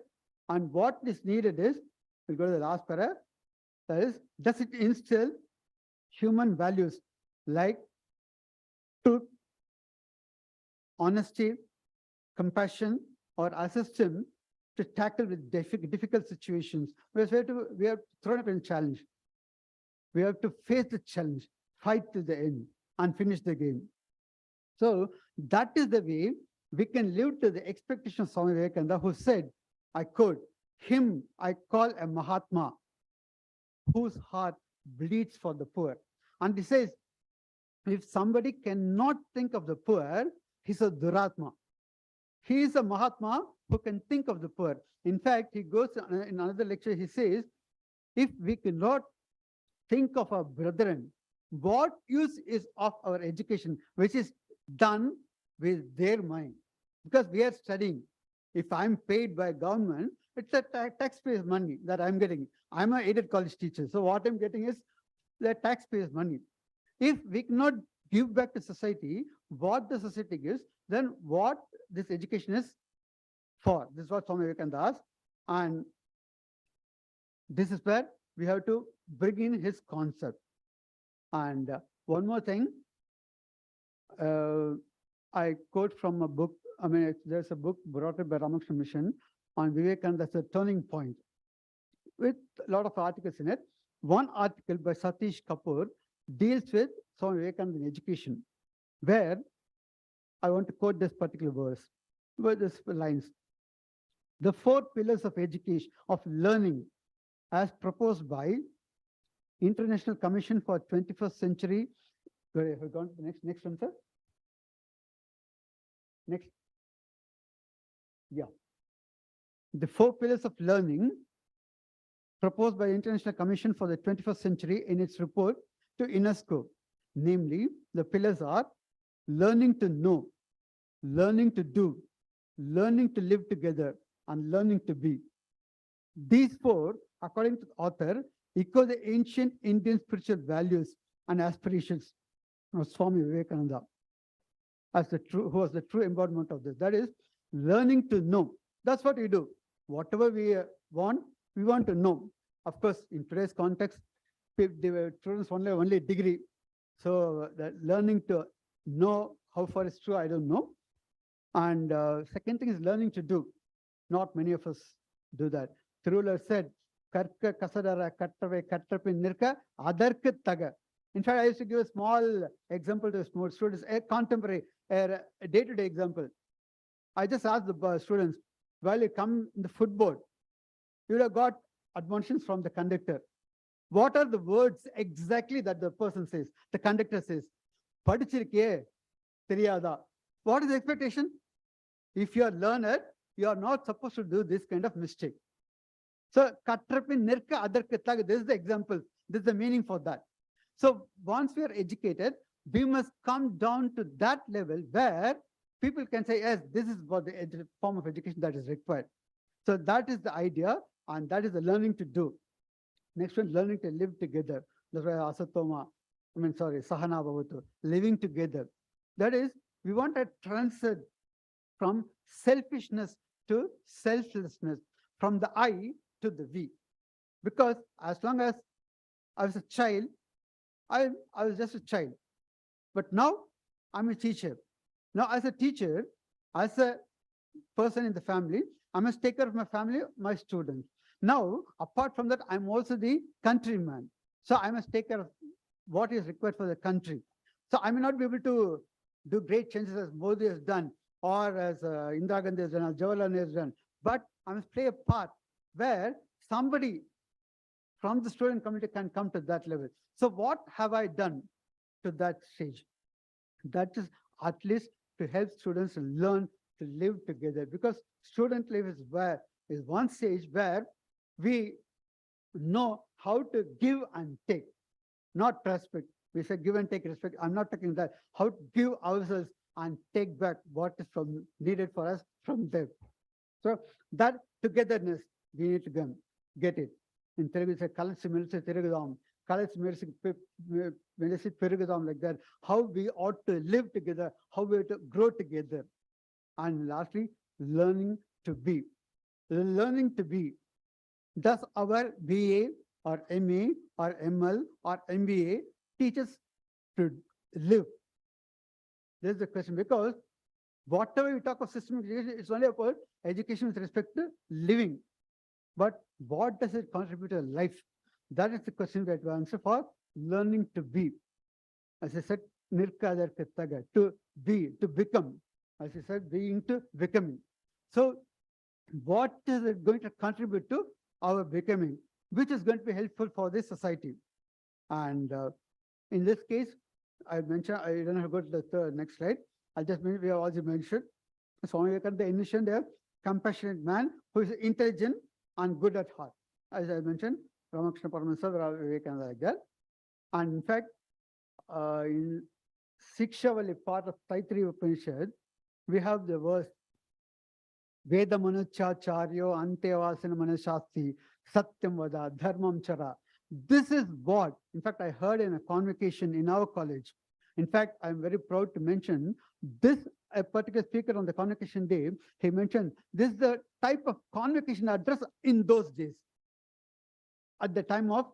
And what is needed is, we'll go to the last para, that is, does it instill human values like truth, honesty, compassion, or assist him to tackle with difficult situations? Because we have thrown up in challenge. We have to face the challenge. fight to the end and finish the game. So that is the way we can live to the expectation of Swami Vivekananda, who said, I quote, him I call a Mahatma whose heart bleeds for the poor. And he says, if somebody cannot think of the poor, he's a Duratma. He is a Mahatma who can think of the poor. In fact, he goes in another lecture, he says, if we cannot think of our brethren, what use is of our education, which is done with their mind? Because we are studying. If I'm paid by government, it's a taxpayers' money that I'm getting. I'm an aided college teacher. So what I'm getting is the taxpayers' money. If we cannot give back to society what the society gives, then what this education is for? This is what Swami Vivekananda asked. And this is where we have to bring in his concept. And one more thing, I quote from a book. I mean, there's a book brought up by Ramakrishna Mission on Vivekananda as a turning point, with a lot of articles in it. One article by Satish Kapoor deals with Swami Vivekananda in education, where I want to quote this particular verse, with these lines. The 4 pillars of education, of learning, as proposed by International Commission for 21st Century. Where have we gone to the next one, sir? Next. Yeah. The 4 pillars of learning proposed by the International Commission for the 21st Century in its report to UNESCO. Namely, the pillars are learning to know, learning to do, learning to live together, and learning to be. These 4, according to the author, echo the ancient Indian spiritual values and aspirations of Swami Vivekananda, as who was the true embodiment of this. That is, learning to know. That's what we do. Whatever we want to know. Of course, in today's context, the students only degree. So the learning to know how far it's true, I don't know. And second thing is learning to do. Not many of us do that. Thirular said, Karka kasadara kattave kattapin nirka adarka taga. In fact, I used to give a small example to small students, a contemporary, a day-to-day example. I just asked the students, while you come in the footboard, you would have got admonitions from the conductor. What are the words exactly that the person says? The conductor says, Padichirke Teriyada. What is the expectation? If you are a learner, you are not supposed to do this kind of mistake. So, Katrapin Nirka Adarkatag, this is the example. This is the meaning for that. So, once we are educated, we must come down to that level where people can say, yes, this is what the form of education that is required. So, that is the idea, and that is the learning to do. Next one, learning to live together. That's why Asatoma, Sahana Bhavatu, living together. That is, we want to transcend from selfishness to selflessness, from the I to the we. Because as long as I was a child, I was just a child. But now I'm a teacher. Now as a teacher, as a person in the family, I must take care of my family, my students. Now, apart from that, I'm also the countryman. So I must take care of what is required for the country. So I may not be able to do great changes as Modi has done, or as Indira Gandhi has done, or Jawaharlal has done. But I must play a part where somebody from the student community can come to that level. So what have I done to that stage? That is at least to help students learn to live together, because student life is one stage where we know how to give and take, not respect. We say give and take respect. I'm not talking that. How to give ourselves and take back what is needed for us from them. So that togetherness, we need to get it. In Telugu, say kalasi melisi tirugudam, kalasi melisi perugudam, like that. How we ought to live together, how we ought to grow together. And lastly, learning to be. Learning to be. Does our BA or MA or ML or MBA teach us to live? This is the question, because whatever we talk of systemic education, it's only about education with respect to living. But what does it contribute to life? That is the question we have to answer for learning to be. As I said, nirkadarkataga, to be, to become. As I said, being to becoming. So what is it going to contribute to our becoming, which is going to be helpful for this society? And in this case, I mentioned, I don't have to go to the next slide. I'll just mention, we have already mentioned. Swami Vivekananda envisioned a compassionate man who is intelligent and good at heart. As I mentioned, Ramakrishna Paramahansa, Vivekananda like that. And in fact, in Shikshavali, part of Taittiriya Upanishad, we have the verse, Veda Manuchacharyo Antevasana Manashasti Satyam Vada Dharmam Chara. This is what, in fact, I heard in a convocation in our college. In fact, I'm very proud to mention this, a particular speaker on the convocation day, he mentioned this is the type of convocation address in those days. At the time of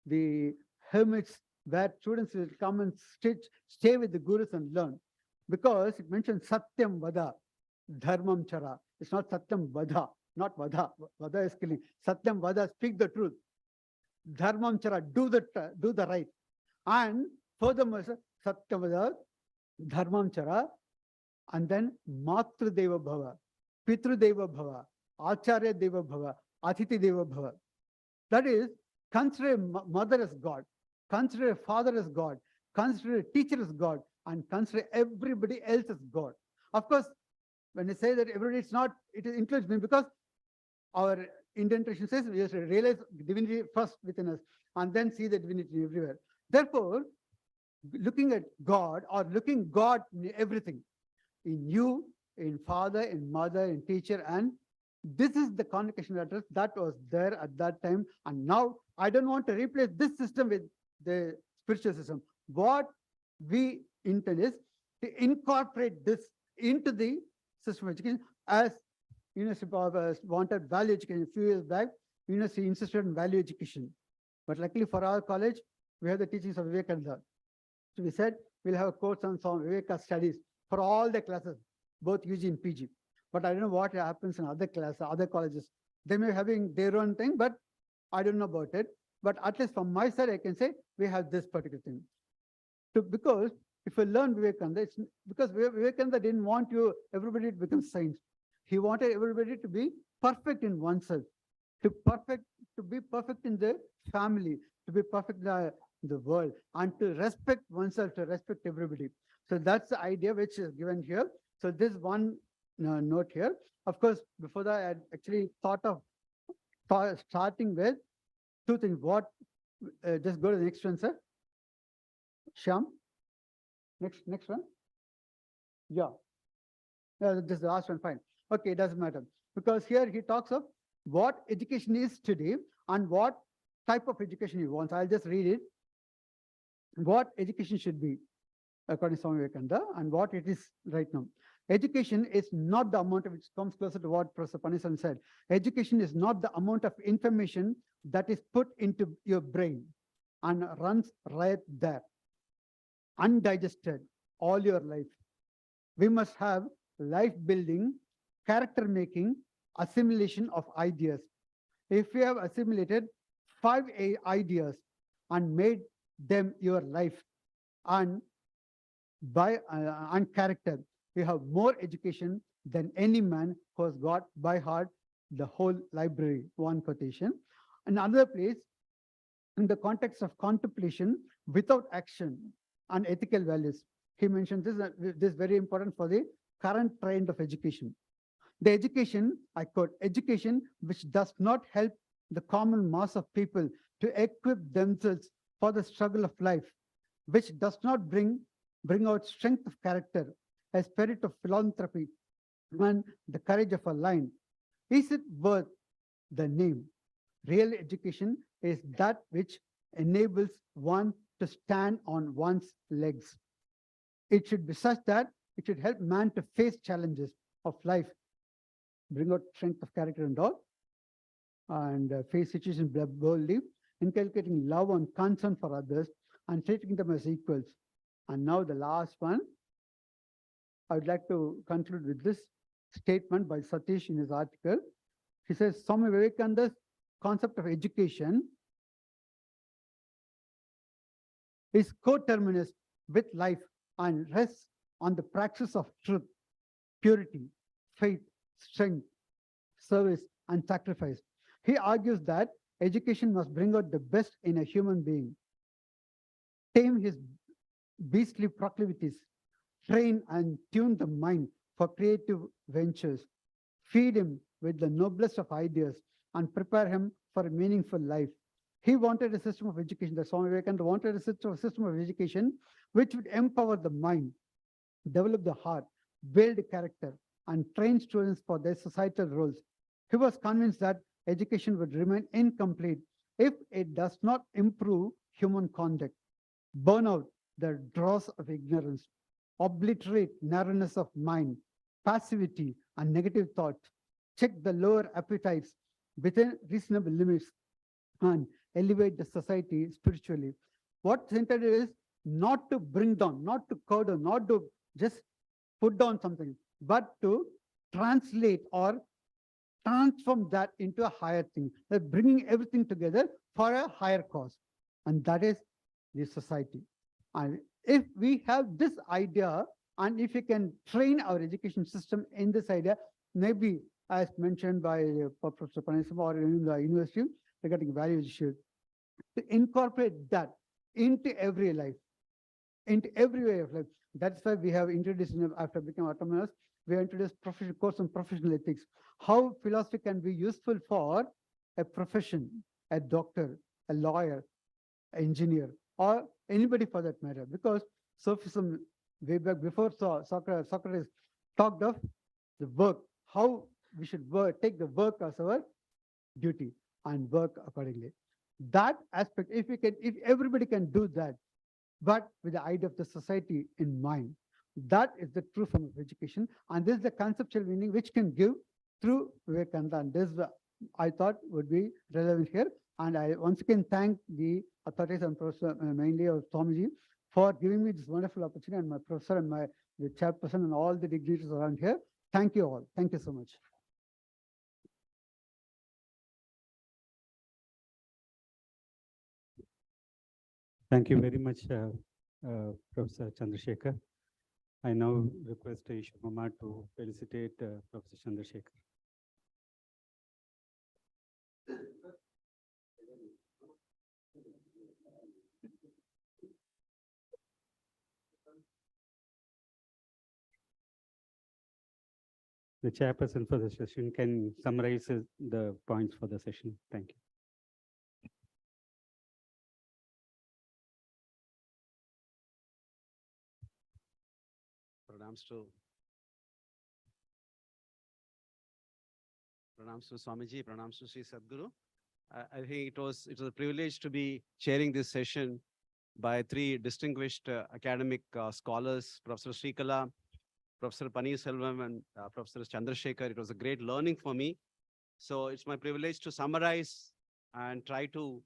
the hermits, where students will come and stay with the gurus and learn. Because it mentions Satyam Vada, Dharmam Chara. It's not Satyam Vada, not Vada. Vada is killing. Satyam Vada, speak the truth. Dharmam Chara, do the right. And furthermore, Satyam Vada, Dharmam Chara, and then Matru Deva Bhava, Pitru Deva Bhava, Acharya Deva Bhava, Atiti Deva Bhava. That is, consider a mother as God, consider a father as God, consider a teacher as God, and consider everybody else as God. Of course, when I say that everybody, it's not, it includes me, because our Indian tradition says we have to realize divinity first within us and then see the divinity everywhere. Therefore, looking at God or looking God in everything, in you, in father, in mother, in teacher, and this is the convocation address that was there at that time. And now I don't want to replace this system with the spiritual system. What we intend is to incorporate this into the system of education, as University wanted value education a few years back. University insisted on value education. But luckily for our college, we have the teachings of Vivekananda. So we said we'll have a course on some Viveka studies for all the classes, both UG and PG. But I don't know what happens in other classes, other colleges. They may be having their own thing, but I don't know about it. But at least from my side, I can say we have this particular thing. Because if you learn Vivekananda, it's because Vivekananda didn't want everybody to become saints. He wanted everybody to be perfect in oneself, to be perfect in the family, to be perfect in the world, and to respect oneself, to respect everybody. So that's the idea which is given here. So this one note here. Of course, before that, I had actually thought of starting with two things. Just go to the next one, sir. Shyam. Next one. Yeah. This is the last one, fine. Okay, it doesn't matter. Because here he talks of what education is today and what type of education he wants. I'll just read it. What education should be, according to Swami Vivekananda, and what it is right now. Education is not the amount of, which comes closer to what Professor Panisan said. Education is not the amount of information that is put into your brain and runs right there, undigested all your life. We must have life building, character making, assimilation of ideas. If you have assimilated 5 ideas and made them your life and character, you have more education than any man who has got by heart the whole library. One quotation. Another place, in the context of contemplation without action and ethical values, he mentioned this is very important for the current trend of education. The education, I quote, education which does not help the common mass of people to equip themselves for the struggle of life, which does not bring out strength of character, a spirit of philanthropy, and the courage of a lion. Is it worth the name? Real education is that which enables one to stand on one's legs. It should be such that it should help man to face challenges of life, bring out strength of character and all, and face situations boldly, inculcating love and concern for others, and treating them as equals. And now the last one, I would like to conclude with this statement by Satish in his article. He says, Swami Vivekananda's concept of education is coterminous with life and rests on the praxis of truth, purity, faith, strength, service, and sacrifice. He argues that education must bring out the best in a human being, tame his beastly proclivities, train and tune the mind for creative ventures, feed him with the noblest of ideas, and prepare him for a meaningful life. He wanted a system of education, the Swami Vivekananda wanted a system of education which would empower the mind, develop the heart, build character, and train students for their societal roles. He was convinced that education would remain incomplete if it does not improve human conduct, burn out the dross of ignorance, obliterate narrowness of mind, passivity, and negative thought, check the lower appetites within reasonable limits, and elevate the society spiritually. What's intended is not to bring down, not to curd down, not to just put down something, but to translate or transform that into a higher thing, that bringing everything together for a higher cause. And that is the society. And if we have this idea, and if we can train our education system in this idea, maybe as mentioned by Professor Panisam or in the university regarding value education, to incorporate that into every life, into every way of life. That's why we have introduced, after becoming autonomous, we have introduced professional course on professional ethics, how philosophy can be useful for a profession, a doctor, a lawyer, an engineer, or anybody for that matter. Because Sophism, way back before Socrates talked of the work, how we should work, take the work as our duty and work accordingly. That aspect, if everybody can do that, but with the idea of the society in mind, that is the true form of education. And this is the conceptual meaning which can give through Vivekananda. And this, I thought, would be relevant here. And I once again thank the authorities and professor, mainly of Swamiji, for giving me this wonderful opportunity, and my professor and the chairperson and all the dignitaries around here. Thank you all. Thank you so much. Thank you very much, Professor Chandrasekhar. I now request Isha Mama to felicitate Professor Chandrasekhar. The chairperson for the session can summarize the points for the session. Thank you. Pranams to Swamiji, pranams to Sri Sadguru. I think it was a privilege to be chairing this session by three distinguished academic scholars, Professor Srikala, Professor Paneerselvam, and Professor Chandrasekhar. It was a great learning for me. So it's my privilege to summarize and try to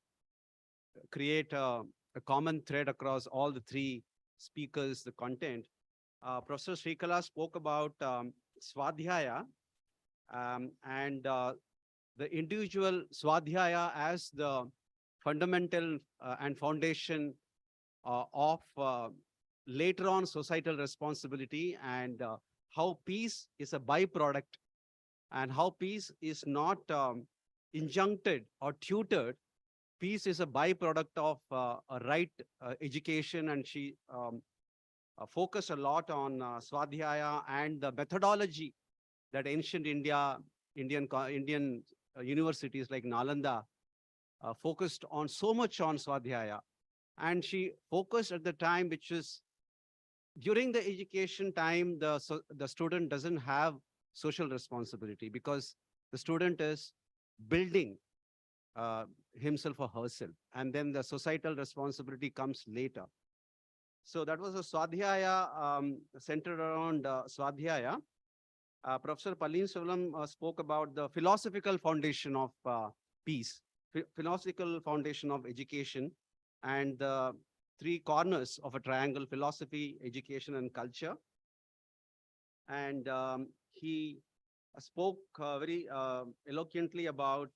create a common thread across all the three speakers, the content. Professor Srikala spoke about Swadhyaya and the individual Swadhyaya as the fundamental and foundation of later on societal responsibility, and how peace is a byproduct, and how peace is not injuncted or tutored. Peace is a byproduct of a right education, and she focused a lot on Swadhyaya and the methodology that ancient Indian universities like Nalanda focused on so much on Swadhyaya. And she focused at the time, which is during the education time, the student doesn't have social responsibility, because the student is building himself or herself, and then the societal responsibility comes later. So that was a Swadhyaya centered around Swadhyaya. Professor Paneerselvam spoke about the philosophical foundation of peace, philosophical foundation of education, and the three corners of a triangle: philosophy, education, and culture. And he spoke very eloquently about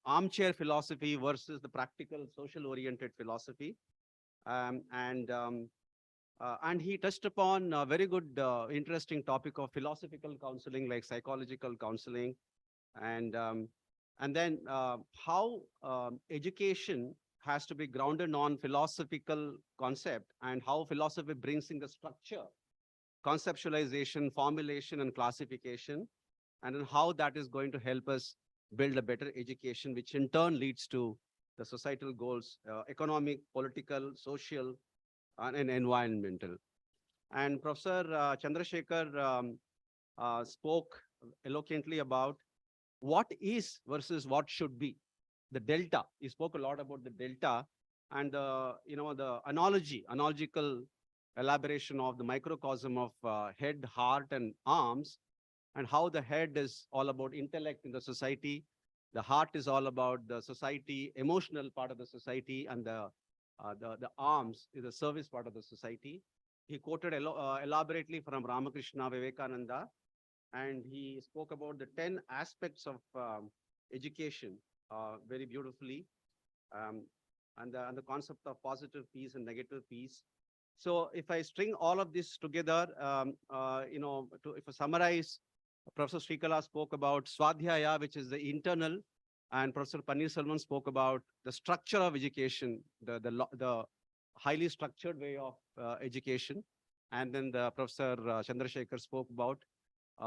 armchair philosophy versus the practical, social-oriented philosophy. And he touched upon a very good, interesting topic of philosophical counseling, like psychological counseling, and um, and then how education has to be grounded on philosophical concept, and how philosophy brings in the structure, conceptualization, formulation, and classification, and then how that is going to help us build a better education, which in turn leads to the societal goals, economic, political, social, and environmental. And Professor Chandrasekhar spoke eloquently about what is versus what should be. The delta. He spoke a lot about the delta and the analogical elaboration of the microcosm of head, heart, and arms, and how the head is all about intellect in the society, the heart is all about the society, emotional part of the society, and the arms is the service part of the society. He quoted elaborately from Ramakrishna Vivekananda, and he spoke about the 10 aspects of education very beautifully, um, and the concept of positive peace and negative peace. So if I string all of this together, if I summarize, Professor Srikala spoke about Swadhyaya, which is the internal, and Professor Panneerselvan spoke about the structure of education, the highly structured way of education. And then Professor Chandrasekhar spoke about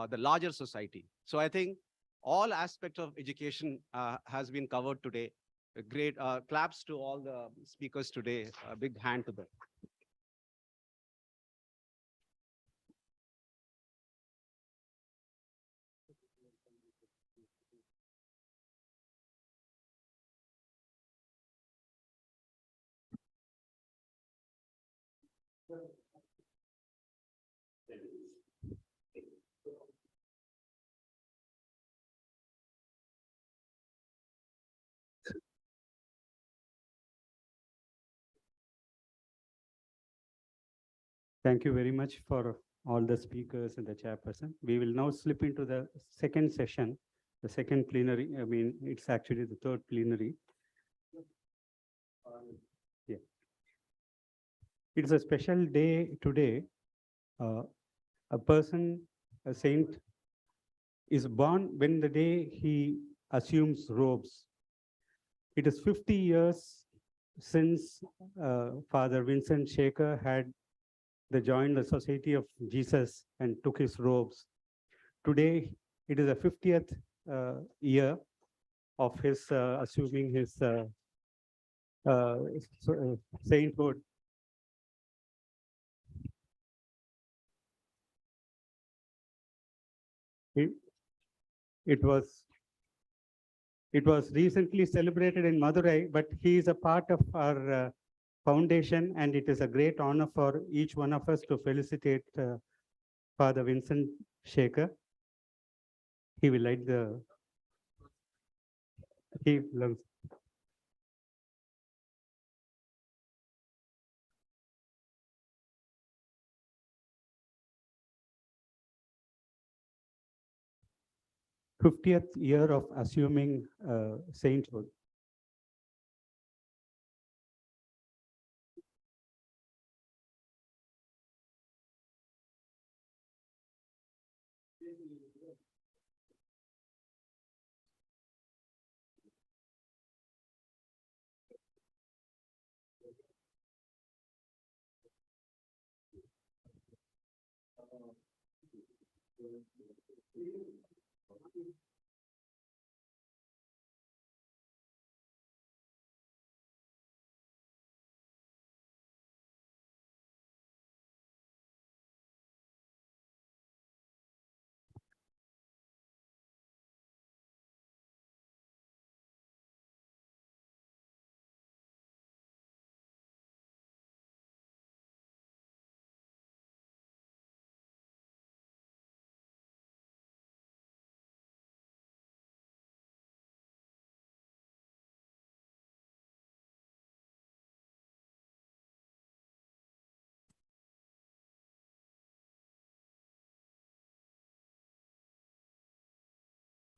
the larger society. So I think all aspects of education has been covered today. A great claps to all the speakers today. A big hand to them. Thank you very much for all the speakers and the chairperson. We will now slip into the second session, the second plenary. I mean, it's actually the third plenary. Yeah. It's a special day today. A person, a saint, is born when the day he assumes robes. It is 50 years since Father Vincent Shaker had joined the Society of Jesus and took his robes. Today, it is the 50th year of his assuming his sainthood. It, it was recently celebrated in Madurai, but he is a part of our foundation, and it is a great honor for each one of us to felicitate Father Vincent Shaker. He will light the. He loves. 50th year of assuming sainthood.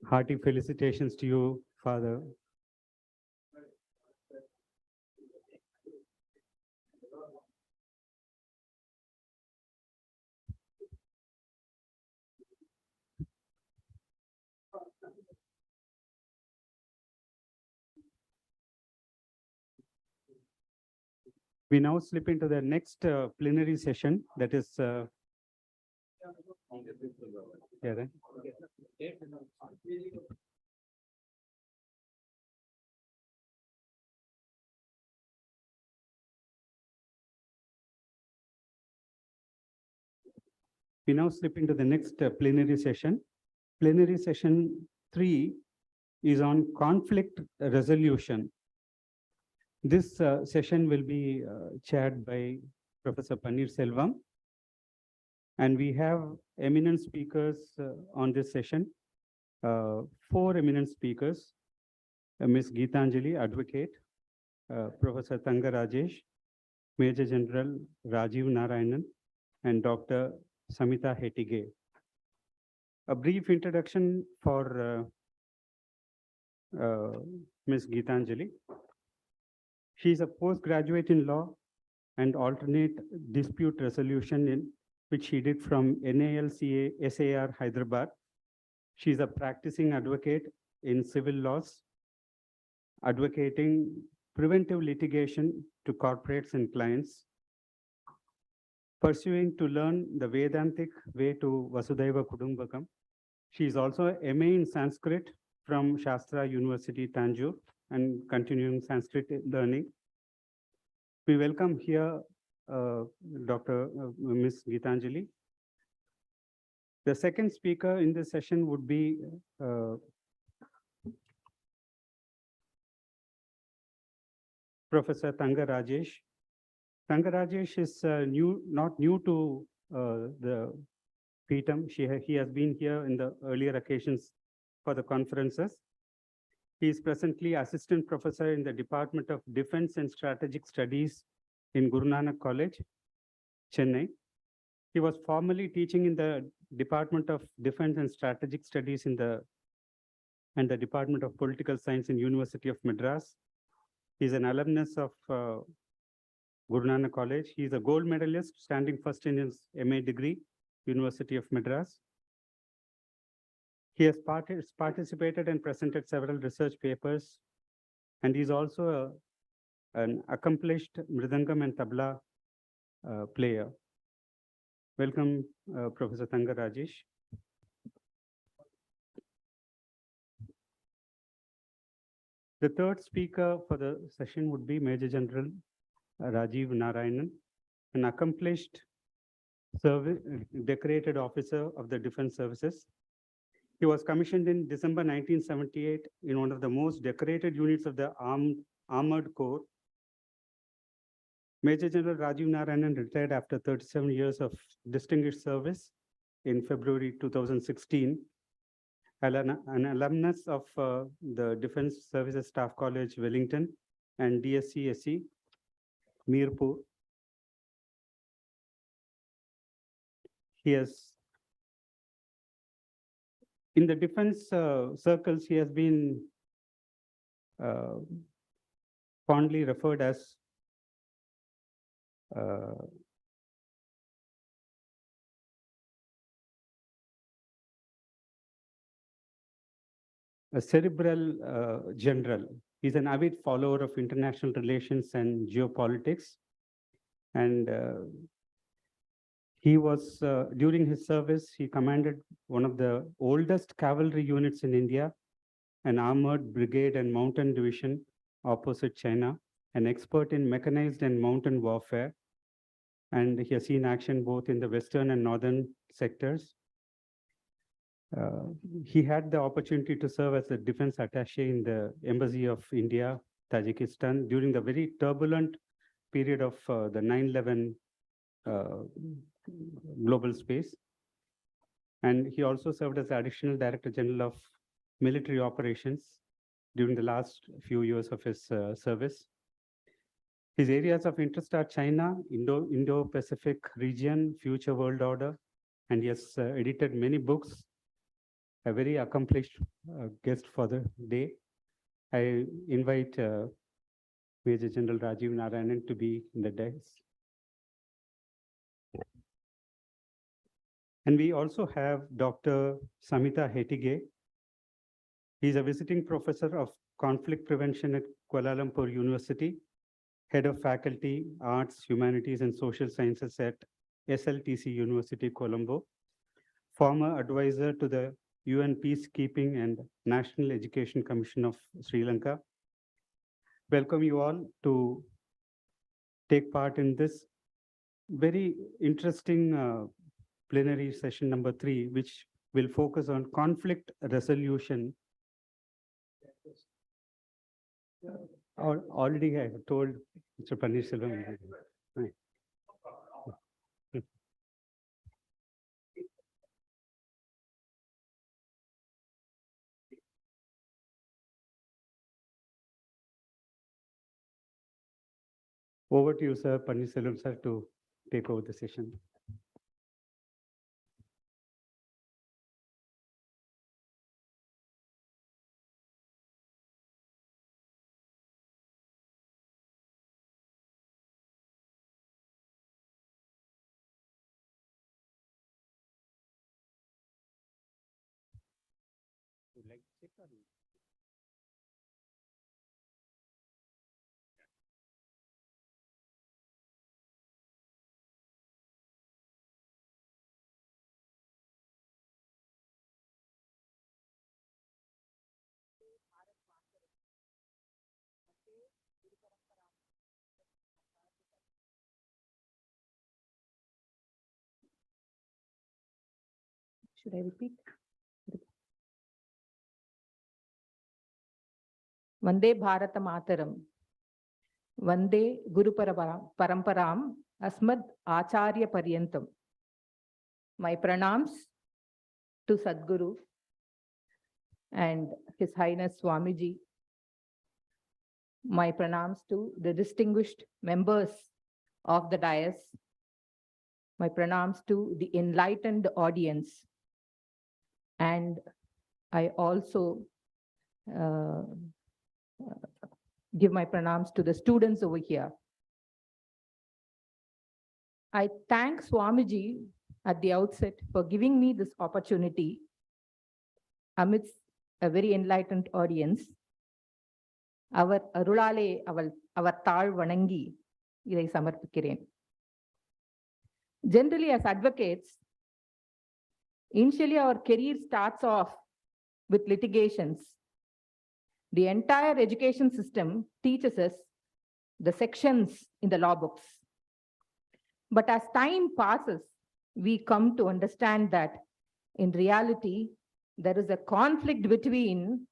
Hearty felicitations to you, Father. We now slip into the next plenary session, that is yeah, right? We now slip into the next plenary session. Plenary session 3 is on conflict resolution. This session will be chaired by Professor Selvam, and we have eminent speakers on this session. 4 eminent speakers: Ms. Geetanjali, advocate; Professor Tanga Rajesh; Major General Rajiv Narayanan; and Dr. Samita Hetige. A brief introduction for Ms. Geetanjali. She is a postgraduate in law and alternate dispute resolution, in which she did from NALCA SAR Hyderabad. She is a practicing advocate in civil laws, advocating preventive litigation to corporates and clients, pursuing to learn the Vedantic way to Vasudhaiva Kudumbakam. She is also MA in Sanskrit from Shastra University, Tanjore, and continuing Sanskrit learning. We welcome here Ms. Geetanjali. The second speaker in this session would be Professor Tanga Rajesh. Tanga Rajesh is not new to the Peetam. He has been here in the earlier occasions for the conferences. He is presently assistant professor in the Department of Defense and Strategic Studies in Guru Nanak College, Chennai. He was formerly teaching in the Department of Defense and Strategic Studies and the Department of Political Science in University of Madras. He is an alumnus of Guru Nanak College. He is a gold medalist, standing first in his MA degree, University of Madras. He has participated and presented several research papers, and he is also an accomplished Mridangam and Tabla player. Welcome, Professor Tanga Rajesh. The third speaker for the session would be Major General Rajiv Narayanan, an accomplished decorated officer of the Defense Services. He was commissioned in December 1978 in one of the most decorated units of the Armored Corps. Major General Rajiv Narayanan retired after 37 years of distinguished service in February 2016. An alumnus of the Defense Services Staff College, Wellington, and DSC-SC, Mirpur. He has, in the defense circles, he has been fondly referred as a cerebral general. He's an avid follower of international relations and geopolitics. And he was, during his service, he commanded one of the oldest cavalry units in India, an armored brigade and mountain division opposite China, an expert in mechanized and mountain warfare. And he has seen action both in the western and northern sectors. He had the opportunity to serve as a defense attaché in the Embassy of India, Tajikistan, during the very turbulent period of the 9/11 global space. And he also served as the Additional Director General of Military Operations during the last few years of his service. His areas of interest are China, Indo-Pacific region, future world order, and he has edited many books. A very accomplished guest for the day. I invite Major General Rajiv Narayanan to be in the dais. And we also have Dr. Samita Hetige. He's a visiting professor of conflict prevention at Kuala Lumpur University. Head of Faculty, Arts, Humanities and Social Sciences at SLTC University, Colombo, former advisor to the UN Peacekeeping and National Education Commission of Sri Lanka. Welcome you all to take part in this very interesting plenary session number 3, which will focus on conflict resolution. Already I have told Mr. Paneerselvam. Right. Over to you, sir, Paneerselvam, sir, to take over the session. Should I repeat? Vande Bharata Mataram. Vande Guru Paramparam Asmad Acharya Paryantam. My pranams to Sadguru and His Highness Swamiji. My pranams to the distinguished members of the dais. My pranams to the enlightened audience. And I also give my pranams to the students over here. I thank Swamiji at the outset for giving me this opportunity amidst a very enlightened audience. Our Arulale, our Tal Vanangi, idai samarpikkiren. Generally, as advocates, initially our career starts off with litigations. The entire education system teaches us the sections in the law books. But as time passes, we come to understand that in reality, there is a conflict between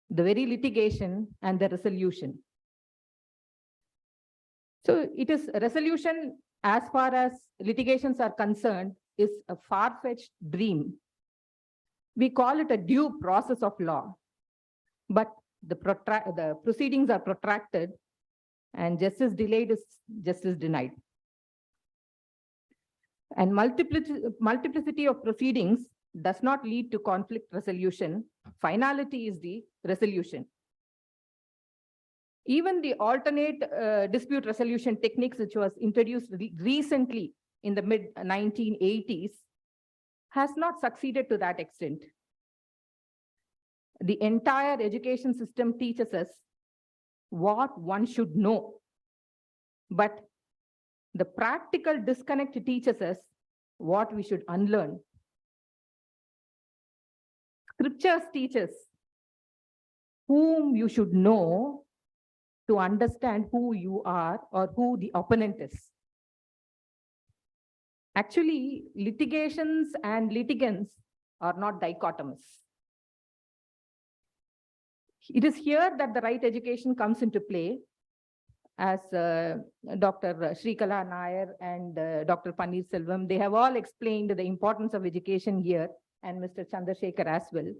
the very litigation and the resolution. So it is a resolution as far as litigations are concerned is a far-fetched dream. We call it a due process of law, but the proceedings are protracted and justice delayed is justice denied. And multiplicity of proceedings does not lead to conflict resolution. Finality is the resolution. Even the alternate dispute resolution techniques, which was introduced recently in the mid-1980s, has not succeeded to that extent. The entire education system teaches us what one should know, but the practical disconnect teaches us what we should unlearn. Scriptures teach us whom you should know to understand who you are or who the opponent is. Actually, litigations and litigants are not dichotomous. It is here that the right education comes into play, as Dr. Shrikala Nair and Dr. Paneerselvam, they have all explained the importance of education here, and Mr. Chandrasekhar as well.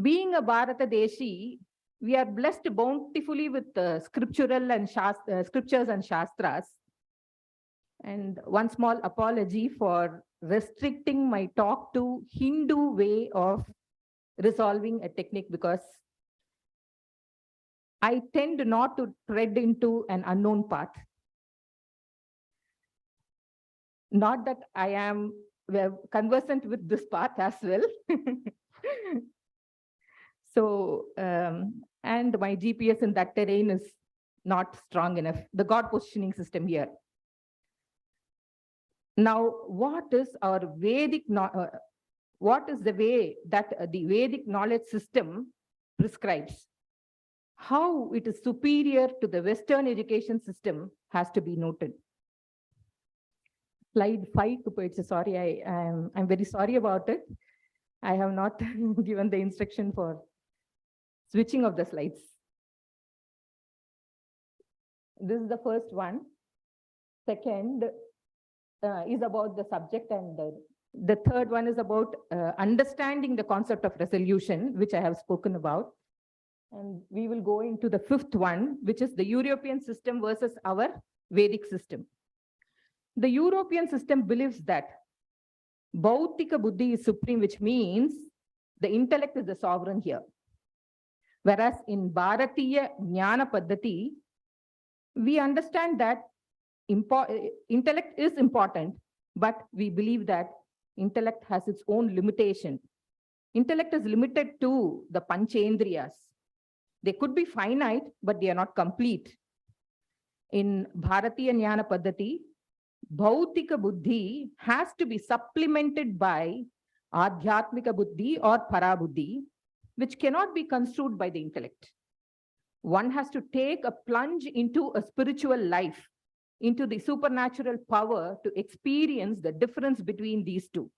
Being a Bharata Deshi, we are blessed bountifully with scriptural and scriptures and shastras. And one small apology for restricting my talk to Hindu way of resolving a technique, because I tend not to tread into an unknown path. Not that I am conversant with this path as well. So, and my GPS in that terrain is not strong enough, the God positioning system here. Now, what is our Vedic, what is the way that the Vedic knowledge system prescribes? How it is superior to the Western education system has to be noted. Slide 5, sorry, I'm very sorry about it. I have not given the instruction for switching of the slides. This is the first one. Second is about the subject, and the third one is about understanding the concept of resolution, which I have spoken about. And we will go into the fifth one, which is the European system versus our Vedic system. The European system believes that Bhautika Buddhi is supreme, which means the intellect is the sovereign here. Whereas in Bharatiya Gnana Paddhati, we understand that intellect is important, but we believe that intellect has its own limitation. Intellect is limited to the Panchendriyas. They could be finite, but they are not complete. In Bharatiya Gnana Paddhati, Bhautika Buddhi has to be supplemented by Adhyatmika Buddhi or Parabuddhi, which cannot be construed by the intellect. One has to take a plunge into a spiritual life, into the supernatural power to experience the difference between these two.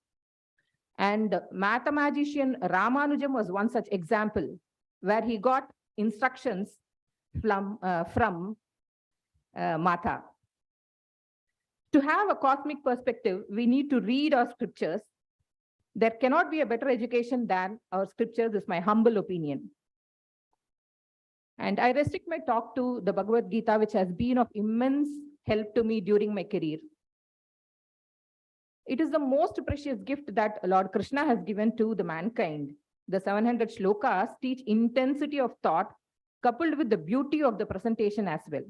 And mathematician Ramanujam was one such example, where he got instructions from Matha. To have a cosmic perspective, we need to read our scriptures. There cannot be a better education than our scriptures, is my humble opinion. And I restrict my talk to the Bhagavad Gita, which has been of immense help to me during my career. It is the most precious gift that Lord Krishna has given to the mankind. The 700 shlokas teach intensity of thought coupled with the beauty of the presentation as well.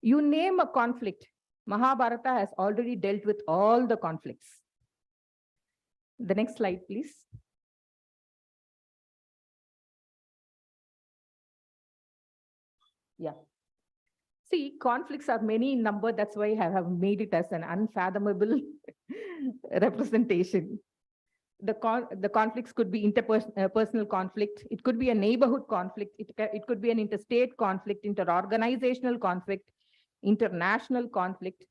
You name a conflict, Mahabharata has already dealt with all the conflicts. The next slide, please. Yeah. See, conflicts are many in number. That's why I have made it as an unfathomable representation. The conflicts could be interpersonal conflict. It could be a neighborhood conflict. It could be an interstate conflict, interorganizational conflict, international conflict.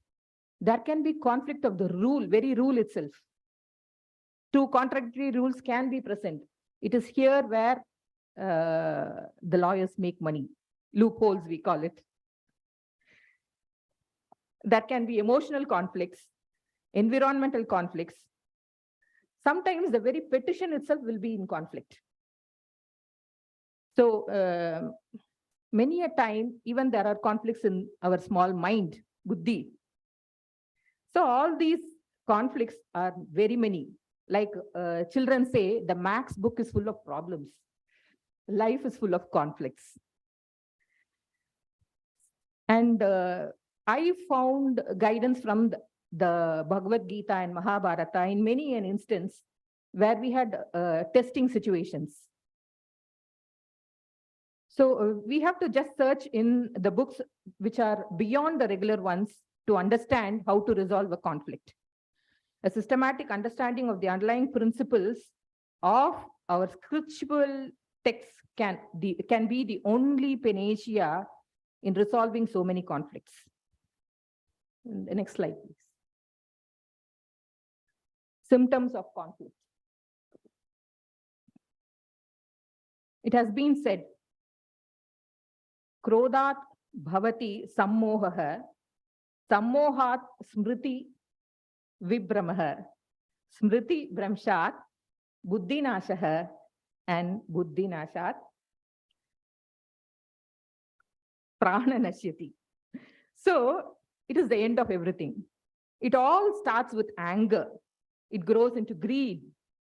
There can be conflict of the rule, very rule itself. Two contradictory rules can be present. It is here where the lawyers make money. Loopholes, we call it. There can be emotional conflicts, environmental conflicts. Sometimes the very petition itself will be in conflict. So many a time, even there are conflicts in our small mind, buddhi. So all these conflicts are very many. Like children say, the Max book is full of problems. Life is full of conflicts. And I found guidance from the Bhagavad Gita and Mahabharata in many an instance where we had testing situations. So we have to just search in the books which are beyond the regular ones to understand how to resolve a conflict. A systematic understanding of the underlying principles of our scriptural texts can be the only panacea in resolving so many conflicts. The next slide, please. Symptoms of conflict. It has been said, Krodhat bhavati sammohaha, sammohat smriti vibramaha, smriti bramshat buddhinashaha, and buddhinashat prananashyati. So it is the end of everything. It all starts with anger. It grows into greed.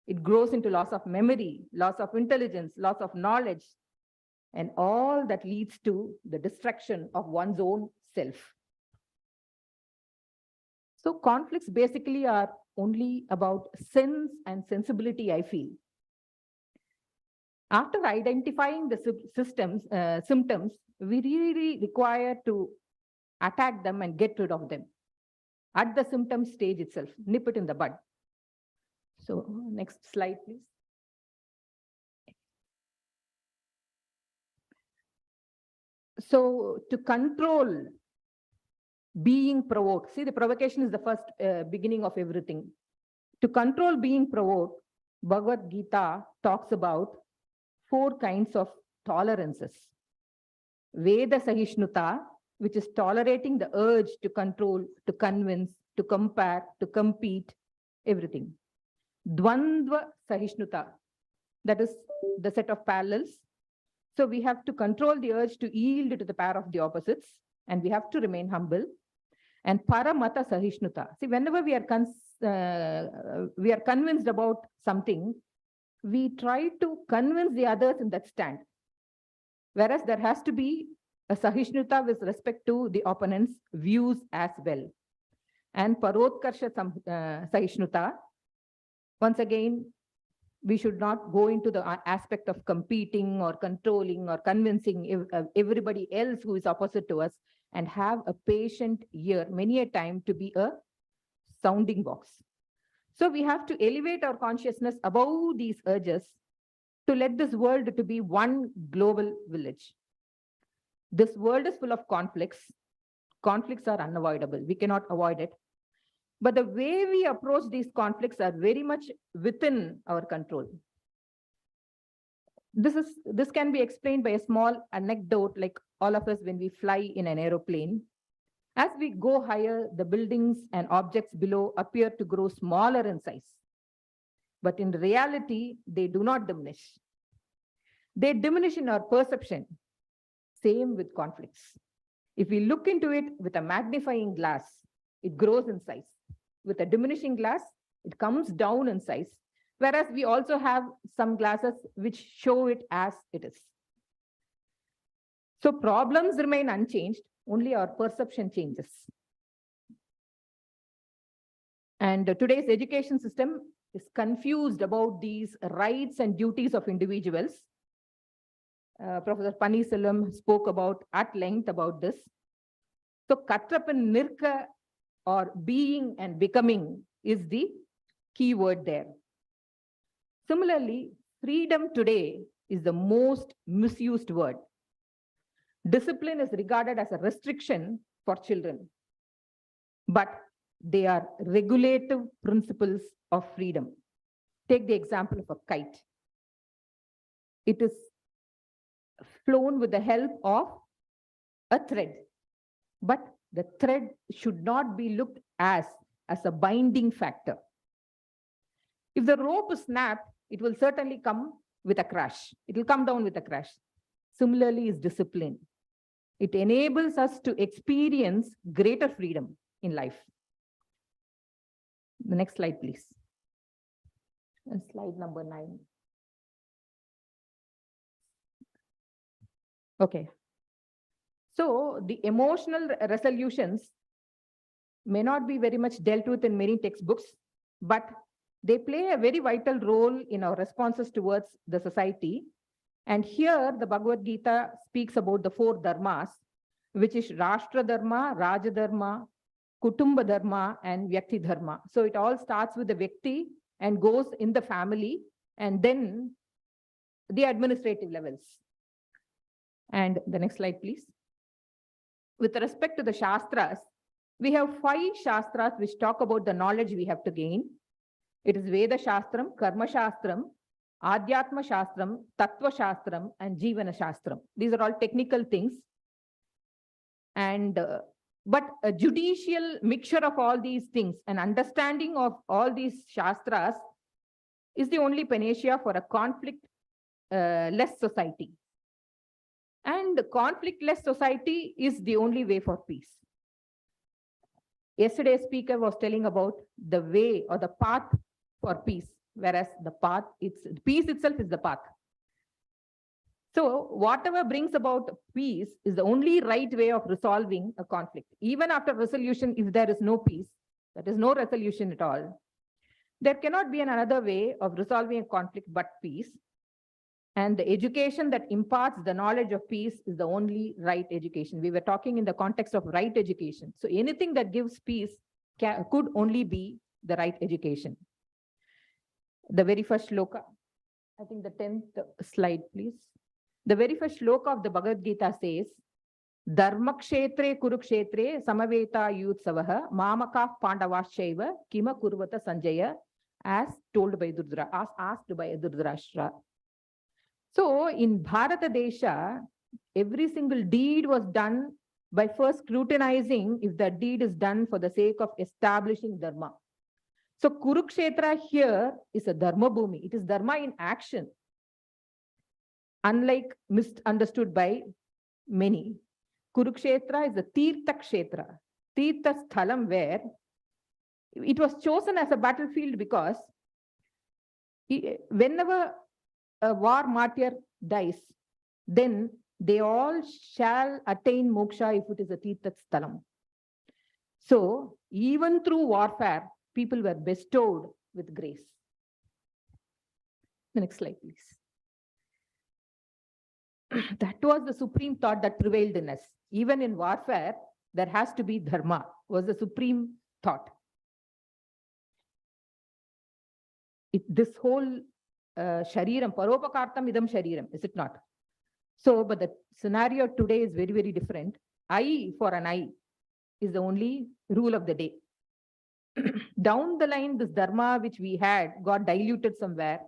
It grows into loss of memory, loss of intelligence, loss of knowledge, and all that leads to the destruction of one's own self. So conflicts basically are only about sense and sensibility, I feel. After identifying the symptoms, we really require to attack them and get rid of them at the symptom stage itself, nip it in the bud. So next slide, please. So to control being provoked, see, the provocation is the first beginning of everything. To control being provoked, Bhagavad Gita talks about 4 kinds of tolerances. Veda Sahishnuta, which is tolerating the urge to control, to convince, to compare, to compete, everything. Dvandva Sahishnuta, that is the set of parallels. So we have to control the urge to yield to the pair of the opposites, and we have to remain humble. And Paramata Sahishnuta. See, whenever we are convinced about something, we try to convince the others in that stand. Whereas there has to be a Sahishnuta with respect to the opponent's views as well. And Parotkarsha Sahishnuta, once again, we should not go into the aspect of competing or controlling or convincing everybody else who is opposite to us, and have a patient ear many a time to be a sounding box. So we have to elevate our consciousness above these urges to let this world to be one global village. This world is full of conflicts. Conflicts are unavoidable. We cannot avoid it. But the way we approach these conflicts are very much within our control. This can be explained by a small anecdote, like all of us when we fly in an aeroplane. As we go higher, the buildings and objects below appear to grow smaller in size. But in reality, they do not diminish. They diminish in our perception. Same with conflicts. If we look into it with a magnifying glass, it grows in size. With a diminishing glass, it comes down in size. Whereas we also have some glasses which show it as it is. So problems remain unchanged, only our perception changes. And today's education system is confused about these rights and duties of individuals. Professor Pannisalam spoke at length about this. So Katrapan Nirka, or being and becoming, is the key word there. Similarly, freedom today is the most misused word. Discipline is regarded as a restriction for children, but they are regulative principles of freedom. Take the example of a kite. It is flown with the help of a thread, but the thread should not be looked as a binding factor. If the rope is snapped, it will certainly come with a crash. It will come down with a crash. Similarly is discipline. It enables us to experience greater freedom in life. The next slide, please. And slide number 9. Okay. So the emotional resolutions may not be very much dealt with in many textbooks, but they play a very vital role in our responses towards the society. And here the Bhagavad Gita speaks about the 4 dharmas, which is Rashtra Dharma, Raja Dharma, Kutumba Dharma, and Vyakti Dharma. So it all starts with the Vyakti and goes in the family, and then the administrative levels. And the next slide, please. With respect to the Shastras, we have 5 Shastras which talk about the knowledge we have to gain. It is Veda Shastram, Karma Shastram, Adhyatma Shastram, Tattva Shastram, and Jivana Shastram. These are all technical things. And but a judicial mixture of all these things, an understanding of all these Shastras, is the only panacea for a conflict-less society. And conflict-less society is the only way for peace. Yesterday's speaker was telling about the way or the path for peace, whereas peace itself is the path. So whatever brings about peace is the only right way of resolving a conflict. Even after resolution, if there is no peace, there is no resolution at all, there cannot be another way of resolving a conflict but peace. And the education that imparts the knowledge of peace is the only right education. We were talking in the context of right education. So anything that gives peace could only be the right education. The very first shloka, I think the 10th slide, please. The very first shloka of the Bhagavad Gita says, Dharmakshetre Kurukshetre Samaveta Yutsavaha Mamaka Pandavaschaiva Kima Kurvata Sanjaya, as told by as asked by Dhritarashtra. So in Bharata Desha, every single deed was done by first scrutinizing if that deed is done for the sake of establishing dharma. So Kurukshetra here is a dharma bhumi. It is dharma in action. Unlike misunderstood by many, Kurukshetra is a Tirtha Kshetra, Tirtha Sthalam, where it was chosen as a battlefield because whenever a war martyr dies, then they all shall attain moksha if it is a Tirtha Sthalam. So even through warfare, people were bestowed with grace. The next slide, please. That was the supreme thought that prevailed in us. Even in warfare, there has to be dharma, was the supreme thought. This whole shariram, paropakartam idam shariram, is it not? So, but the scenario today is very, very different. Eye for an eye is the only rule of the day. Down the line, this dharma which we had got diluted somewhere.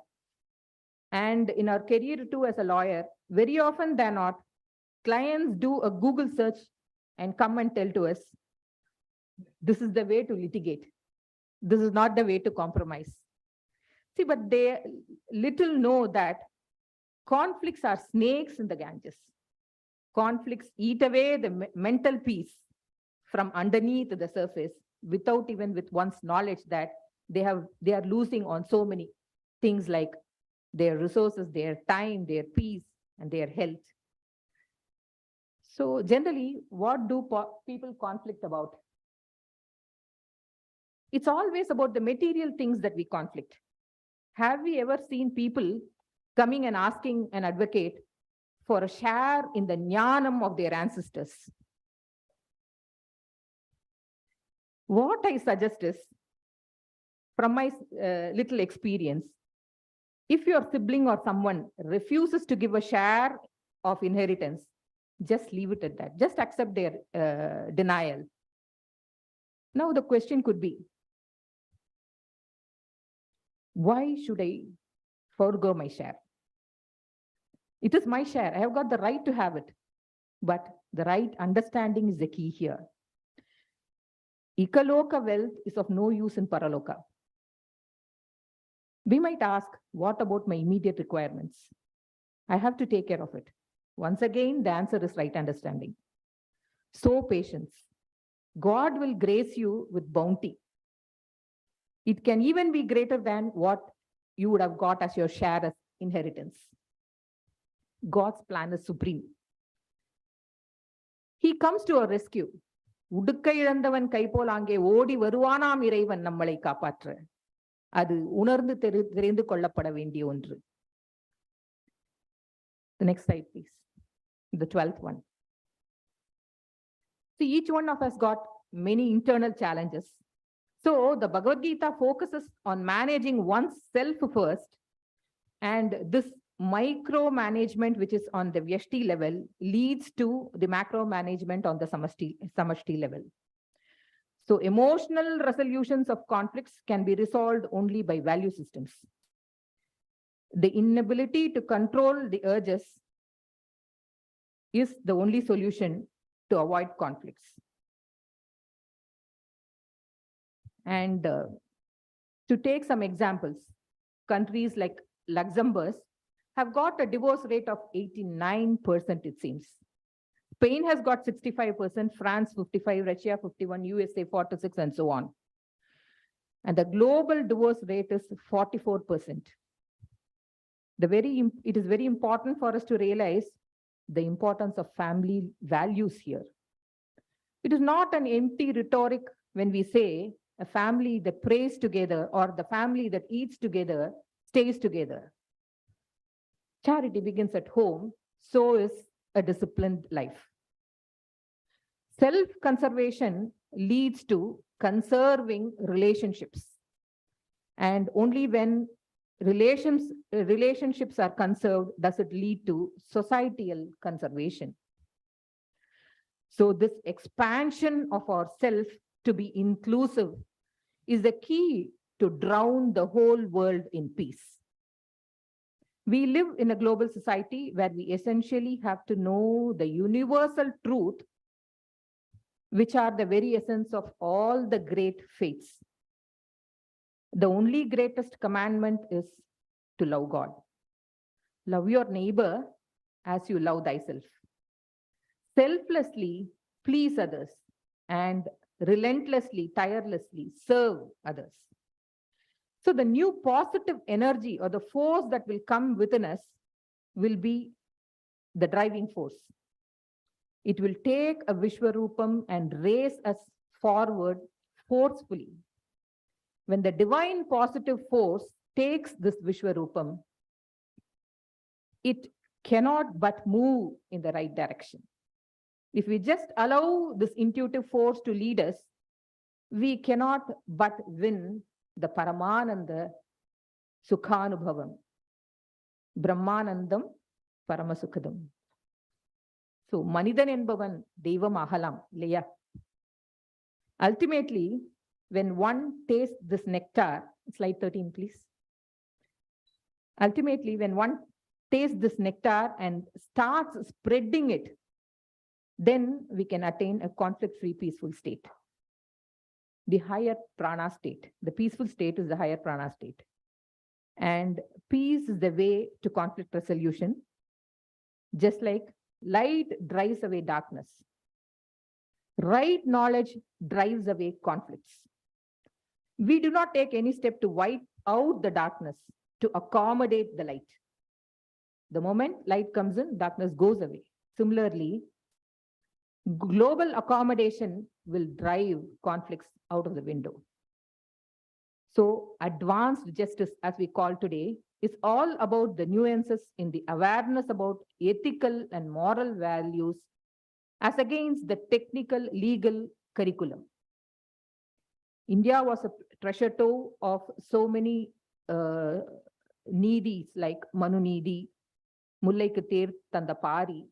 And in our career too as a lawyer, very often than not, clients do a Google search and come and tell to us, this is the way to litigate. This is not the way to compromise. See, but they little know that conflicts are snakes in the Ganges. Conflicts eat away the mental peace from underneath the surface without even with one's knowledge that they are losing on so many things like their resources, their time, their peace, and their health. So generally, what do people conflict about? It's always about the material things that we conflict. Have we ever seen people coming and asking an advocate for a share in the Gnanam of their ancestors? What I suggest is, from my little experience, if your sibling or someone refuses to give a share of inheritance, just leave it at that. Just accept their denial. Now the question could be, why should I forego my share? It is my share. I have got the right to have it. But the right understanding is the key here. Ikaloka wealth is of no use in Paraloka. We might ask, what about my immediate requirements? I have to take care of it. Once again, the answer is right understanding. So patience. God will grace you with bounty. It can even be greater than what you would have got as your share as inheritance. God's plan is supreme. He comes to our rescue. உடுக்கை இழந்தவன் கைபோல் அங்கே ஓடி வருவானாம் இறைவன் நம்மளை காப்பாற்ற. அது உணர்ந்து தெரிந்து கொள்ளப்பட வேண்டிய ஒன்று. The next slide, please. The 12th one. See, each one of us got many internal challenges. So the Bhagavad Gita focuses on managing oneself first, and this micro-management, which is on the Vyashti level, leads to the macro-management on the Samashti level. So emotional resolutions of conflicts can be resolved only by value systems. The inability to control the urges is the only solution to avoid conflicts. And to take some examples, countries like Luxembourg have got a divorce rate of 89%, it seems. Spain has got 65%, France 55%, Russia 51%, USA 46%, and so on. And the global divorce rate is 44%. It is very important for us to realize the importance of family values here. It is not an empty rhetoric when we say a family that prays together or the family that eats together stays together. charity begins at home, so is a disciplined life. Self-conservation leads to conserving relationships. And only when relationships are conserved does it lead to societal conservation. So this expansion of ourself to be inclusive is the key to drown the whole world in peace. We live in a global society where we essentially have to know the universal truth, which are the very essence of all the great faiths. The only greatest commandment is to love God. Love your neighbor as you love thyself. Selflessly please others and relentlessly, tirelessly serve others. So the new positive energy or the force that will come within us will be the driving force. It will take a Vishwarupam and raise us forward forcefully. When the divine positive force takes this Vishwarupam, it cannot but move in the right direction. If we just allow this intuitive force to lead us, we cannot but win the Paramananda Sukhanubhavam, Brahmanandam Paramasukhadam. So, Manidan enbavan Devam Ahalam, Leya. Ultimately, when one tastes this nectar, slide 13, please. Ultimately, when one tastes this nectar and starts spreading it, then we can attain a conflict-free, peaceful state. The higher prana state. The peaceful state is the higher prana state. And peace is the way to conflict resolution. Just like light drives away darkness, right knowledge drives away conflicts. We do not take any step to wipe out the darkness, to accommodate the light. The moment light comes in, darkness goes away. Similarly, global accommodation will drive conflicts out of the window. So advanced justice, as we call today, is all about the nuances in the awareness about ethical and moral values as against the technical legal curriculum. India was a treasure trove of so many needies like Manu Needi, Mullaikku Ther Tanda Pari,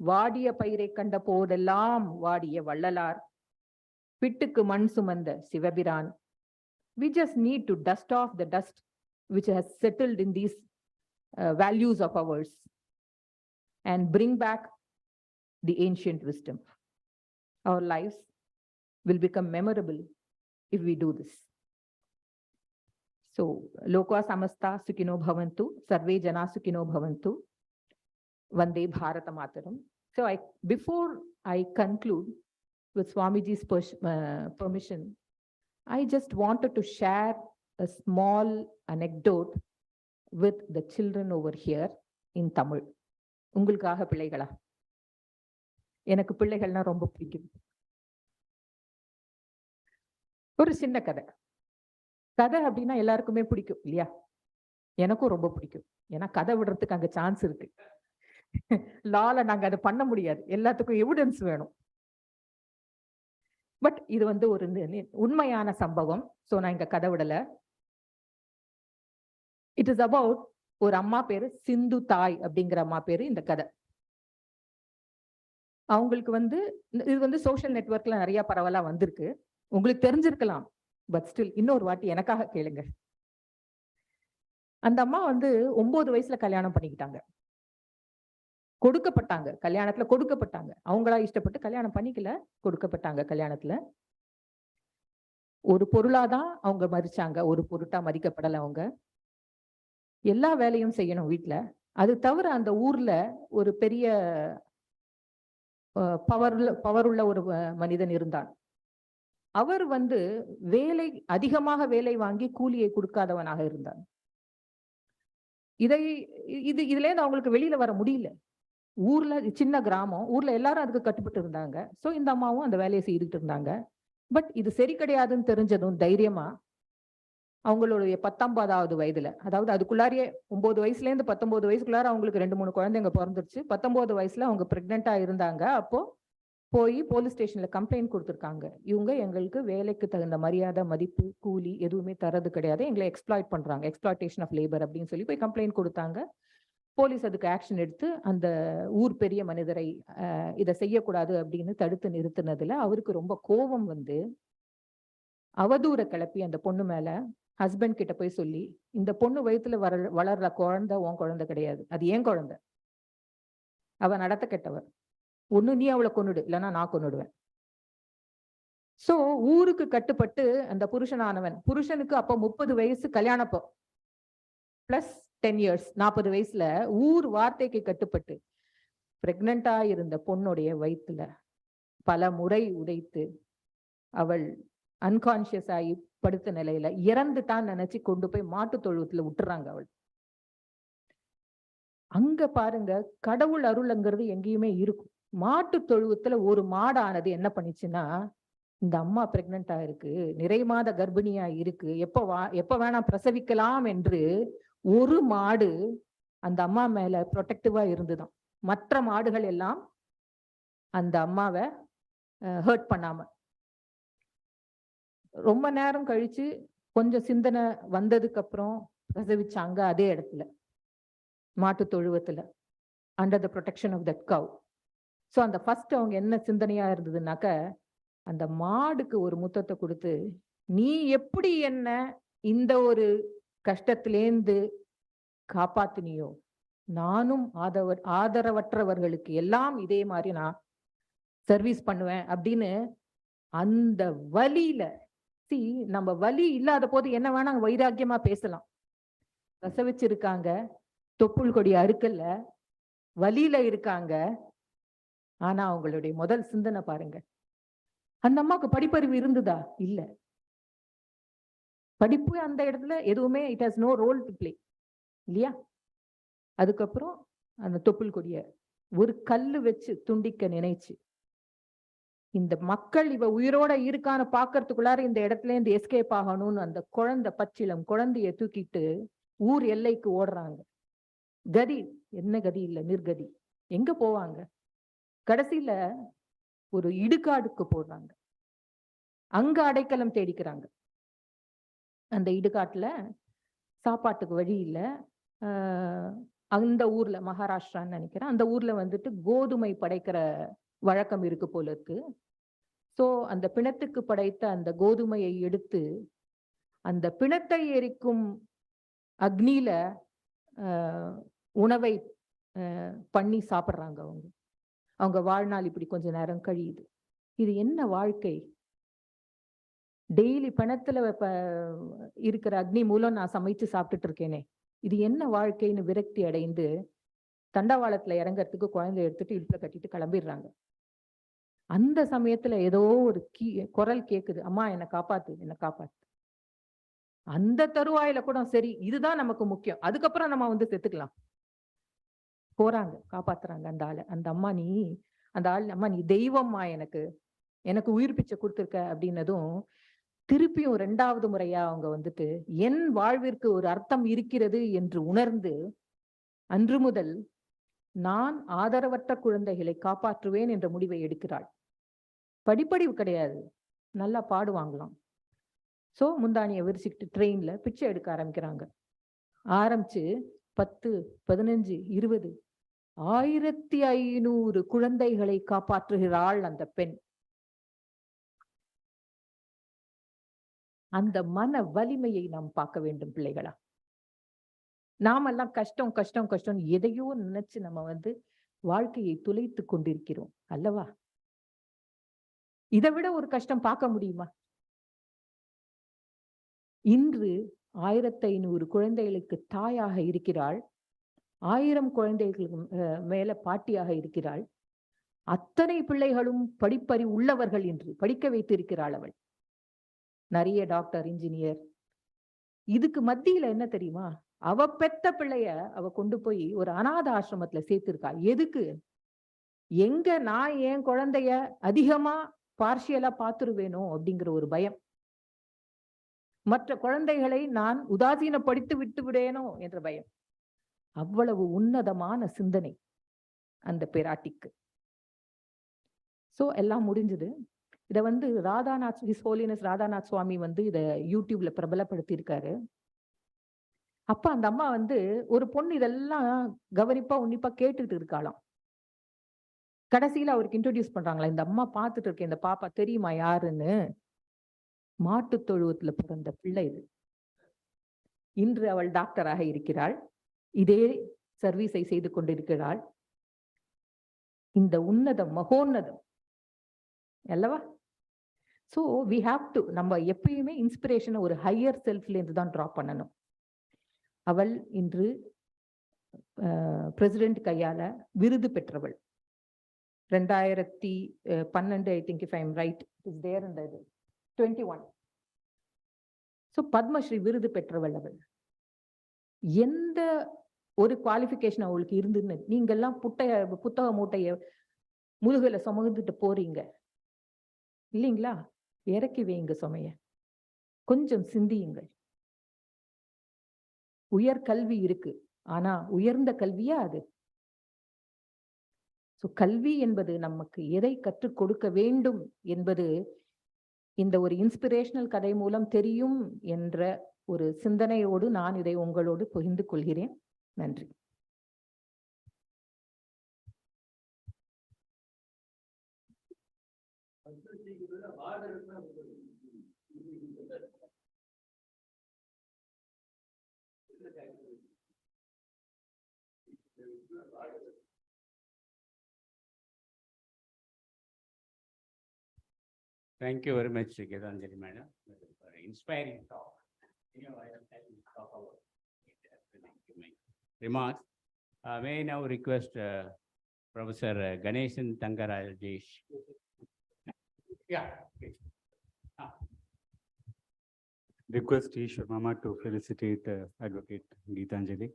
Vaadiya Paire Kanda Podellam Vaadiya Vallalar, Pittukku Mann Sumanda Sivabiran. We just need to dust off the dust which has settled in these values of ours and bring back the ancient wisdom. Our lives will become memorable if we do this. So, Loka Samasta Sukhino Bhavantu, Sarve Jana Sukhino Bhavantu, Vande Bharata Mataram. So, before I conclude with Swamiji's permission, I just wanted to share a small anecdote with the children over here in Tamil. Ungalkaga pillaigala. Enakku pillaigalna romba pidikum. ஒரு சின்ன கதை. கதை அப்படின்னா எல்லாருக்குமே பிடிக்கும் இல்லையா? எனக்கும் ரொம்ப பிடிக்கும். ஏன்னா கதை விடுறதுக்கு அங்க சான்ஸ் இருக்கு. லால நாங்க அதை பண்ண முடியாது. எல்லாத்துக்கும் எவிடன்ஸ் வேணும். பட் இது வந்து ஒரு உண்மையான சம்பவம். சோ நான் இங்க கதை விடல. இட் இஸ் அபவுட் ஒரு அம்மா பேரு சிந்து தாய் அப்படிங்கிற அம்மா பேரு இந்த கதை. அவங்களுக்கு வந்து இது வந்து சோஷியல் நெட்வொர்க்ல நிறைய பரவலா வந்திருக்கு. உங்களுக்கு தெரிஞ்சிருக்கலாம். பட் ஸ்டில் இன்னொரு வாட்டி எனக்காக கேளுங்க. அந்த அம்மா வந்து 9 வயசுல கல்யாணம் பண்ணிக்கிட்டாங்க. கொடுக்கப்பட்டாங்க. கல்யாணத்துல கொடுக்கப்பட்டாங்க. அவங்களா இஷ்டப்பட்டு கல்யாணம் பண்ணிக்கல, கொடுக்கப்பட்டாங்க கல்யாணத்துல. ஒரு பொருளாதான் அவங்க மதிச்சாங்க, ஒரு பொருட்டா மதிக்கப்படல அவங்க. எல்லா வேலையும் செய்யணும் வீட்டுல. அது தவிர அந்த ஊர்ல ஒரு பெரிய பவருள்ள ஒரு மனிதன் இருந்தான். அவர் வந்து அதிகமாக வேலை வாங்கி கூலியை கொடுக்காதவனாக இருந்தார். இதுல இருந்து அவங்களுக்கு வெளியில வர முடியல. ஊர்ல சின்ன கிராமம், ஊர்ல எல்லாரும் அதுக்கு கட்டுப்பட்டு இருந்தாங்க. சோ இந்த அம்மாவும் அந்த வேலையை செய்துட்டு இருந்தாங்க. பட் இது சரி கிடையாதுன்னு தெரிஞ்சதும் தைரியமா அவங்களுடைய 19வது வயதுல, அதாவது அதுக்குள்ளாரியே 9 வயசுல இருந்து 19 வயசுக்குள்ளார அவங்களுக்கு 2-3 குழந்தைங்க பிறந்துருச்சு. 19 வயசுல அவங்க பிரெக்னெண்டா இருந்தாங்க. அப்போ போய் போலீஸ் ஸ்டேஷன்ல கம்ப்ளைண்ட் கொடுத்துருக்காங்க. இவங்க எங்களுக்கு வேலைக்கு தகுந்த மரியாதை, மதிப்பு, கூலி எதுவுமே தரது கிடையாது, எங்களை எக்ஸ்ப்ளாய்ட் பண்றாங்க, எக்ஸ்ப்ளாய்டேஷன் ஆஃப் லேபர் அப்படின்னு சொல்லி போய் கம்ப்ளைண்ட் கொடுத்தாங்க. போலீஸ் அதுக்கு ஆக்ஷன் எடுத்து அந்த ஊர் பெரிய மனிதரை இதை செய்யக்கூடாது அப்படின்னு தடுத்து நிறுத்தினதுல அவருக்கு ரொம்ப கோபம் வந்து அவதூற கிளப்பி அந்த பொண்ணு மேல ஹஸ்பண்ட் கிட்ட போய் சொல்லி, இந்த பொண்ணு வயித்துல வளர்ற குழந்தை உன் குழந்தை கிடையாது, அது ஏன் குழந்தை, அவ நடத்த கெட்டவர், ஒண்ணு நீ அவளை கொன்னுடு இல்லைன்னா நான் கொன்னுடுவேன். சோ ஊருக்கு கட்டுப்பட்டு அந்த புருஷனானவன், புருஷனுக்கு அப்போ 30 வயசு கல்யாணப்போ பிளஸ் 10 years 40 வயசுல ஊர் வார்த்தைக்கு கட்டுப்பட்டு பிரெக்னண்டா இருந்த பொண்ணுடைய வயிற்றுல பல முறை உதைத்து அவள் அன்கான்சியஸ் ஆகி படுத்த நிலையில இறந்துட்டான்னு நினைச்சு கொண்டு போய் மாட்டு தொழுவத்துல விட்டுறாங்க. அவள் அங்க பாருங்க, கடவுள் அருள்ங்கிறது எங்கேயுமே இருக்கும். மாட்டு தொழுவத்துல ஒரு மாடானது என்ன பண்ணிச்சுன்னா, இந்த அம்மா பிரெக்னண்டா இருக்கு, நிறை மாத கர்ப்பிணியா இருக்கு, எப்ப வேணா பிரசவிக்கலாம் என்று ஒரு மாடு அந்த அம்மா மேல ப்ரொடெக்டிவா இருந்துதான். மற்ற மாடுகள் எல்லாம் அந்த அம்மாவை ஹர்ட் பண்ணாம. ரொம்ப நேரம் கழிச்சு கொஞ்சம் சிந்தனை வந்ததுக்கு அப்புறம் பிரசவிச்சாங்க அதே இடத்துல, மாட்டு தொழுவத்துல, under the protection of that cow. So அந்த ஃபர்ஸ்ட் அவங்க என்ன சிந்தனையா இருந்ததுனாக்க, அந்த மாடுக்கு ஒரு முத்தத்தை கொடுத்து, நீ எப்படி என்ன இந்த ஒரு கஷ்டத்திலேந்து காப்பாத்தினியோ, நானும் ஆதரவற்றவர்களுக்கு எல்லாம் இதே மாதிரி நான் சர்வீஸ் பண்ணுவேன் அப்படின்னு அந்த வலியில, நம்ம வலி இல்லாத போது என்ன வேணா வைராக்கியமா பேசலாம். பிரசவிச்சிருக்காங்க, தொப்புள் கொடி அறுக்கல்ல, வலியில இருக்காங்க. ஆனா அவங்களுடைய முதல் சிந்தனை பாருங்க, அந்த அம்மாவுக்கு படிப்பறிவு இருந்ததா? இல்ல. படிப்பு அந்த இடத்துல எதுவுமே, it has no role to play இல்லையா? அதுக்கப்புறம் அந்த தொப்புள் கொடிய ஒரு கல்லு வச்சு துண்டிக்க நினைச்சு, இந்த மக்கள் இவ உயிரோட இருக்கான்னு பாக்குறதுக்குள்ளார இந்த இடத்துல இருந்து எஸ்கேப் ஆகணும்னு அந்த குழந்தை, பச்சிலம் குழந்தைய தூக்கிட்டு ஊர் எல்லைக்கு ஓடுறாங்க. கதி என்ன கதி இல்ல, நிர்கதி. எங்க போவாங்க? கடைசியில ஒரு இடுகாடுக்கு போடுறாங்க. அங்க அடைக்கலம் தேடிக்கிறாங்க. அந்த இடுகாட்டுல சாப்பாட்டுக்கு வழி இல்லை. அந்த ஊர்ல, மகாராஷ்டிரான்னு நினைக்கிறேன், அந்த ஊர்ல வந்துட்டு கோதுமை படைக்கிற வழக்கம் இருக்கு போல இருக்கு. சோ அந்த பிணத்துக்கு படைத்த அந்த கோதுமையை எடுத்து அந்த பிணத்தை எரிக்கும் அக்னியில உணவை பண்ணி சாப்பிட்றாங்க. அவங்க வாழ்நாள் இப்படி கொஞ்ச நேரம் கழியுது. இது என்ன வாழ்க்கை? டெய்லி பிணத்துல இருக்கிற அக்னி மூலம் நான் சமைச்சு சாப்பிட்டுட்டு இருக்கேனே, இது என்ன வாழ்க்கைன்னு விரக்தி அடைந்து தண்டவாளத்துல இறங்கறதுக்கு குழந்தை எடுத்துட்டு இடுப்புல கட்டிட்டு கிளம்பிடுறாங்க. அந்த சமயத்துல ஏதோ ஒரு குரல் கேக்குது, அம்மா என்னை காப்பாத்து, என்னை காப்பாத்து. அந்த தருவாயில கூட சரி, இதுதான் நமக்கு முக்கியம், அதுக்கப்புறம் நம்ம செத்துக்கலாம். போறாங்க, காப்பாத்துறாங்க அந்த ஆளை. அந்த அம்மா, நீ அந்த ஆள், அம்மா நீ தெய்வம்மா, எனக்கு உயிர் பிச்சை கொடுத்துருக்க அப்படின்னதும் திருப்பியும் 2வது முறையா அவங்க என் வாழ்விற்கு ஒரு அர்த்தம் இருக்கிறது என்று உணர்ந்து அன்று முதல் நான் ஆதரவற்ற குழந்தைகளை காப்பாற்றுவேன் என்ற முடிவை எடுக்கிறாள். படிப்படிவு கிடையாது, நல்லா பாடுவாங்களாம். சோ முந்தானியை விரிச்சுக்கிட்டு ட்ரெயின்ல பிச்சை எடுக்க ஆரம்பிக்கிறாங்க. ஆரம்பிச்சு 10, 15, 20, 1500 குழந்தைகளை காப்பாற்றுகிறாள் அந்த பெண். அந்த மன வலிமையை நாம் பார்க்க வேண்டும் பிள்ளைகளா. நாமெல்லாம் கஷ்டம் கஷ்டம் கஷ்டம் எதையோ நினைச்சு நம்ம வாழ்க்கையை துளைத்து கொண்டிருக்கிறோம் அல்லவா? இதை விட ஒரு கஷ்டம் பார்க்க முடியுமா? இன்று 1500 குழந்தைகளுக்கு தாயாக இருக்கிறாள், 1000 குழந்தைகளுக்கு மேல பாட்டியாக இருக்கிறாள். அத்தனை பிள்ளைகளும் படிப்பறிவு உள்ளவர்கள் என்று படிக்க வைத்திருக்கிறாள் அவள். நிறைய டாக்டர், இன்ஜினியர். இதுக்கு மத்தியில என்ன தெரியுமா, அவ பெத்த பிள்ளைய அவ கொண்டு போய் ஒரு அநாத ஆசிரமத்துல சேர்த்திருக்கா. எதுக்கு? எங்க நான் என் குழந்தைய அதிகமா பார்ஷியலா பாத்துருவேனோ அப்படிங்கிற ஒரு பயம். மற்ற குழந்தைகளை நான் உதாசீனப்படுத்தி விட்டு விடேனோ என்ற பயம். அவ்வளவு உன்னதமான சிந்தனை அந்த பிராட்டிக்கு. சோ எல்லாம் முடிஞ்சது. இதை ராதாநாத், ஹிஸ் ஹோலினஸ் ராதாநாத் சுவாமி இதை யூடியூப்ல பிரபலப்படுத்தி இருக்காரு. அப்ப அந்த அம்மா ஒரு பொண்ணு இதெல்லாம் கவனிப்பா உன்னிப்பா கேட்டுட்டு இருக்காளாம். கடைசியில அவருக்கு இன்ட்ரோடியூஸ் பண்றாங்களா, இந்த அம்மா பார்த்துட்டு இருக்கேன், இந்த பாப்பா தெரியுமா யாருன்னு? மாட்டு தொழுவத்துல பிறந்த பிள்ளை இது. இன்று அவள் டாக்டராக இருக்கிறாள். இதே சர்வீஸை செய்து கொண்டிருக்கிறாள். இந்த உன்னதம் மகோன்னதம் அல்லவா? சோ வி ஹாவ் டு, நம்ம எப்பயுமே இன்ஸ்பிரேஷனை ஒரு ஹையர் செல்ஃப்ல இருந்து தான் டிரா பண்ணணும். அவள் இன்று பிரசிடென்ட் கையால விருது பெற்றவள். 2012, I think, if I am right, is there in the 21. So Padmashri விருது பெற்றவள் அவள். எந்த ஒரு குவாலிஃபிகேஷன் அவளுக்கு இருந்துன்னு நீங்கெல்லாம் புத்தக மூட்டைய முதுகுல சுமந்துட்டு போறீங்க இல்லைங்களா? இறக்கி வைங்க சுமைய, கொஞ்சம் சிந்தியுங்கள். உயர் கல்வி இருக்கு, ஆனா உயர்ந்த கல்வியா அது? கல்வி என்பது நமக்கு எதை கற்றுக் கொடுக்க வேண்டும் என்பது இந்த ஒரு இன்ஸ்பிரேஷனல் கதை மூலம் தெரியும் என்ற ஒரு சிந்தனையோடு நான் இதை உங்களோடு பகிர்ந்து கொள்கிறேன். நன்றி. Thank you very much, Gitanjali madam, for an inspiring talk. I will talk about my remarks. May I now request Professor Ganeshan Tangarajesh? Yeah. Please. Request Ishwar Mama to felicitate Advocate Gitanjali.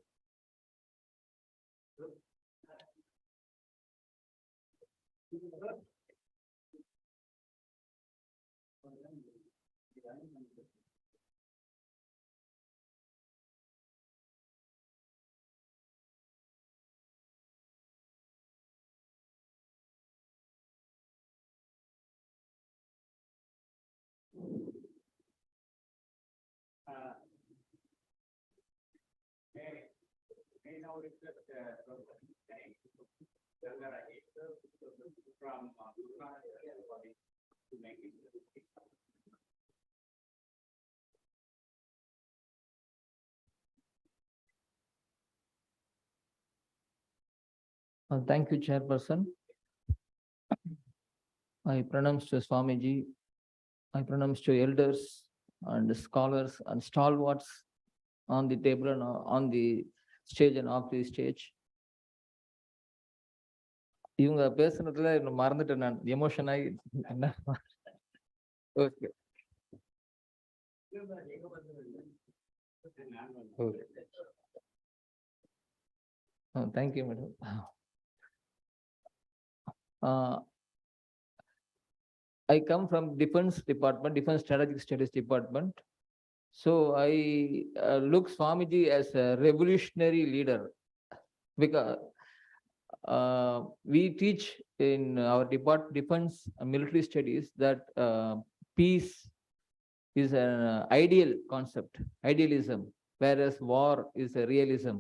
May now request Professor Tangarajesh from to make it. Thank you, Chairperson. I pronounce to Swamiji, I pronounce to elders and scholars and stalwarts on the table and on the stage and off the stage. இவங்க பேசுனதுல மறந்துட்டேன் நான், emotion ஆகி. Okay thank you madam. I come from Defense Department, Defense Strategic Studies Department. So I look Swamiji as a revolutionary leader, because we teach in our Defense and Military Studies that peace is an ideal concept, idealism, whereas war is a realism.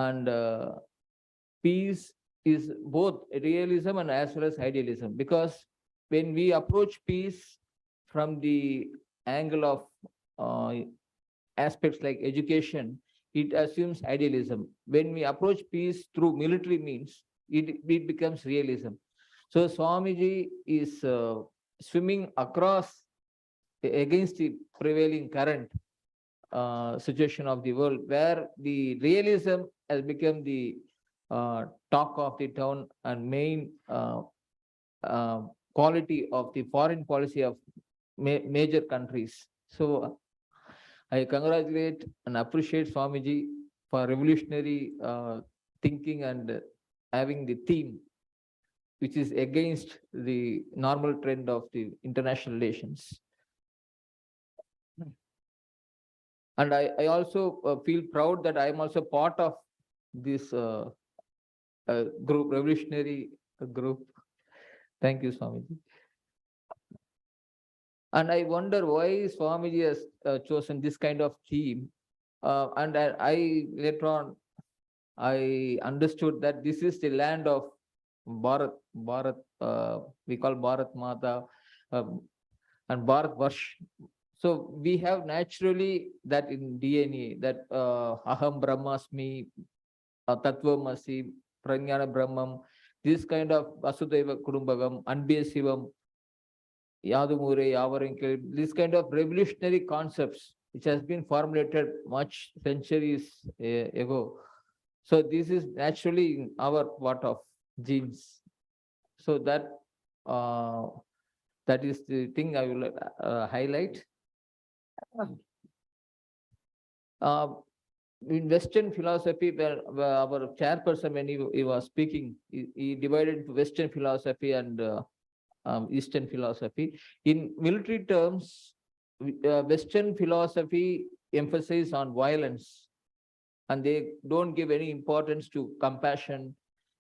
And peace is both realism and as well as idealism, because when we approach peace from the angle of aspects like education, it assumes idealism. When we approach peace through military means, it becomes realism. So Swamiji is swimming across against the prevailing current situation of the world, where the realism has become the talk of the town and main quality of the foreign policy of major countries. So I congratulate and appreciate Swamiji for revolutionary thinking and having the theme which is against the normal trend of the international relations. And I also feel proud that I am also part of this group, revolutionary group. Thank you, Swamiji. And I wonder why Swamiji has chosen this kind of theme. And I later on, I understood that this is the land of Bharat, we call Bharat Mata, and Bharat Varsh. So we have naturally that in DNA, that Aham Brahmasmi, Tattvamasi, Prajnana Brahmam, this kind of Vasudeva Kudumbagam, Anbe Sivam, Yadumure, Yavarinkel, this kind of revolutionary concepts which has been formulated much centuries ago. So this is naturally in our part of genes. So that that is the thing I will highlight. In Western philosophy, where our chairperson, when he was speaking, he divided into Western philosophy and Eastern philosophy. In military terms, Western philosophy emphasizes on violence, and they don't give any importance to compassion,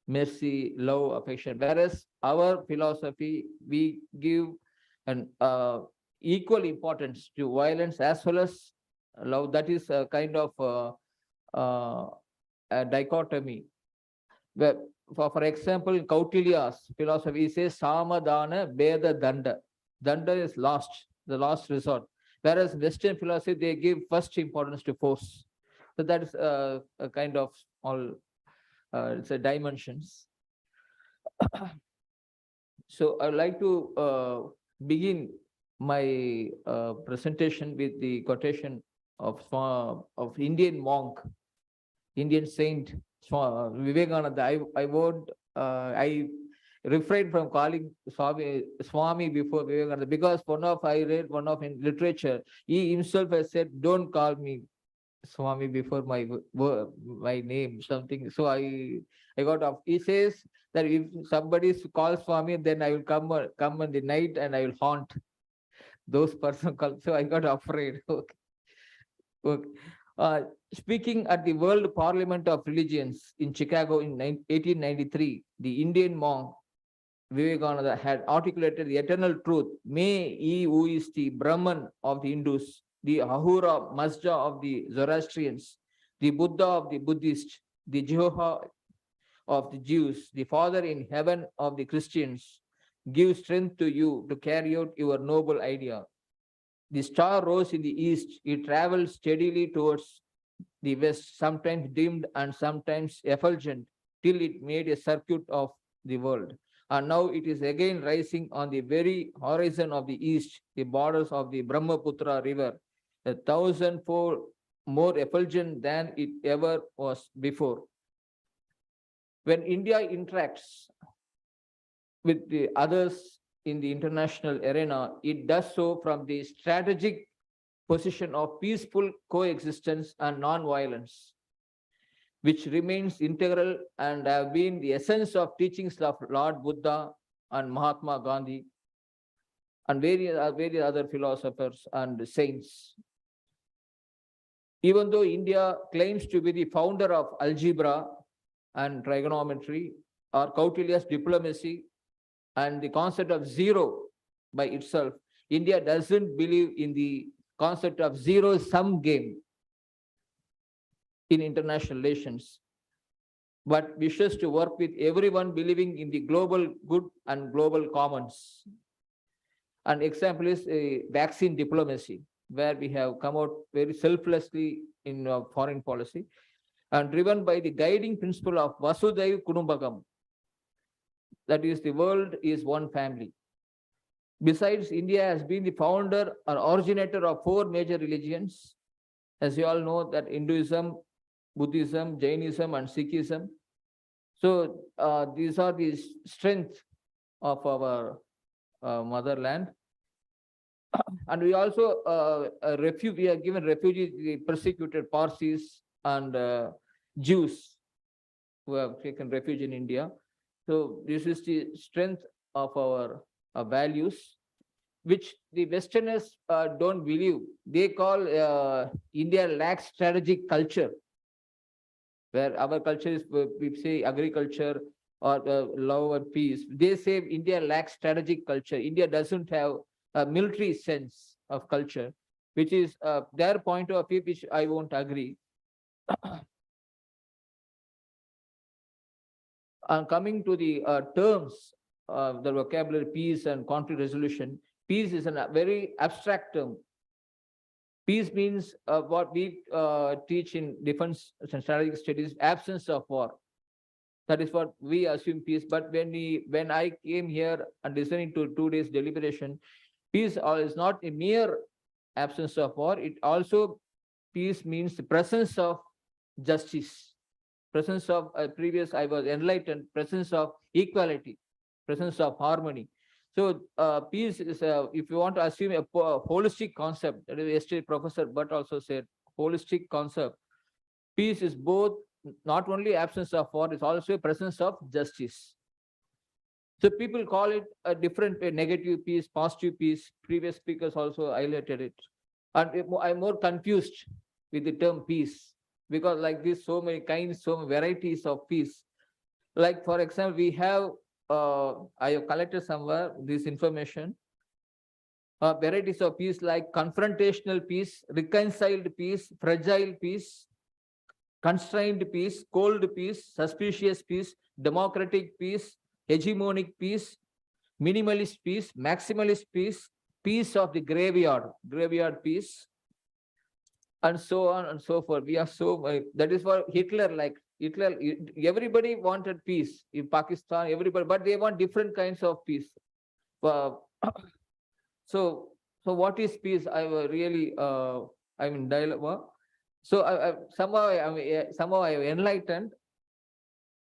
mercy, love, affection. Whereas our philosophy, we give an equal importance to violence as well as love. That is a kind of a dichotomy. Where, for example, in Kautilya's philosophy, he says Samadana, Beda, Danda. Danda is the last resort. Whereas Western philosophy, they give first importance to force. So that is a kind of all it's a dimensions. So I would like to begin my presentation with the quotation of Indian monk, Indian saint Vivekananda. I refrain from calling Swami before Vivekananda because I read one of in literature. He himself has said, "Don't call me Swami before my name," something. So I got off. He says that if somebody calls Swami, then I will come in the night and I will haunt those person called. So I got afraid. Okay. Okay. Speaking at the World Parliament of Religions in Chicago in 1893, the Indian monk Vivekananda had articulated the eternal truth. May he who is the Brahman of the Hindus, the Ahura Mazda of the Zoroastrians, the Buddha of the Buddhists, the Jehovah of the Jews, the Father in heaven of the Christians, give strength to you to carry out your noble idea. The star rose in the east. It traveled steadily towards the west, sometimes dimmed and sometimes effulgent, till it made a circuit of the world. And now it is again rising on the very horizon of the east, the borders of the Brahmaputra river, 1,000-fold more effulgent than it ever was before. When India interacts with the others in the international arena, it does so from the strategic position of peaceful coexistence and non-violence, which remains integral and have been the essence of teachings of Lord Buddha and Mahatma Gandhi and various other philosophers and saints. Even though India claims to be the founder of algebra and trigonometry, or Kautilya's diplomacy, and the concept of zero by itself, India doesn't believe in the concept of zero-sum game in international relations, but wishes to work with everyone believing in the global good and global commons. An example is a vaccine diplomacy, where we have come out very selflessly in foreign policy and driven by the guiding principle of Vasudhaiva Kudumbakam, that is, the world is one family. Besides, India has been the founder or originator of 4 major religions. As you all know, that Hinduism, Buddhism, Jainism, and Sikhism. So these are the strength of our motherland. And we also we are given refugees, the persecuted Parsis and Jews who have taken refuge in India. So this is the strength of our values. which the Westerners don't believe. They call India lacks strategic culture, where our culture is, we say agriculture or love and peace. They say India lacks strategic culture. India doesn't have a military sense of culture, which is their point of view, which I won't agree. Coming to the terms, the vocabulary peace and conflict resolution, peace is a very abstract term. Peace means what we teach in defense and strategic studies, absence of war. That is what we assume peace. But when I came here and listening to 2 days deliberation, peace is not a mere absence of war. It also, peace means the presence of justice, presence of previous, I was enlightened, presence of equality, presence of harmony. So peace is, if you want to assume a holistic concept, that is yesterday Professor Butt also said, holistic concept. Peace is both not only absence of war, it's also a presence of justice. So people call it a different way, negative peace, positive peace. Previous speakers also highlighted it. And I'm more confused with the term peace, because like this, so many kinds, so many varieties of peace. Like for example, we have, I have collected somewhere this information. Varieties of peace like confrontational peace, reconciled peace, fragile peace, constrained peace, cold peace, suspicious peace, democratic peace, hegemonic peace, minimalist peace, maximalist peace, peace of the graveyard, graveyard peace, and so on and so forth. We are so, that is what Hitler, like Hitler, everybody wanted peace in Pakistan, everybody, but they want different kinds of peace. So what is peace? I really, I'm in dilemma. So somehow I am enlightened,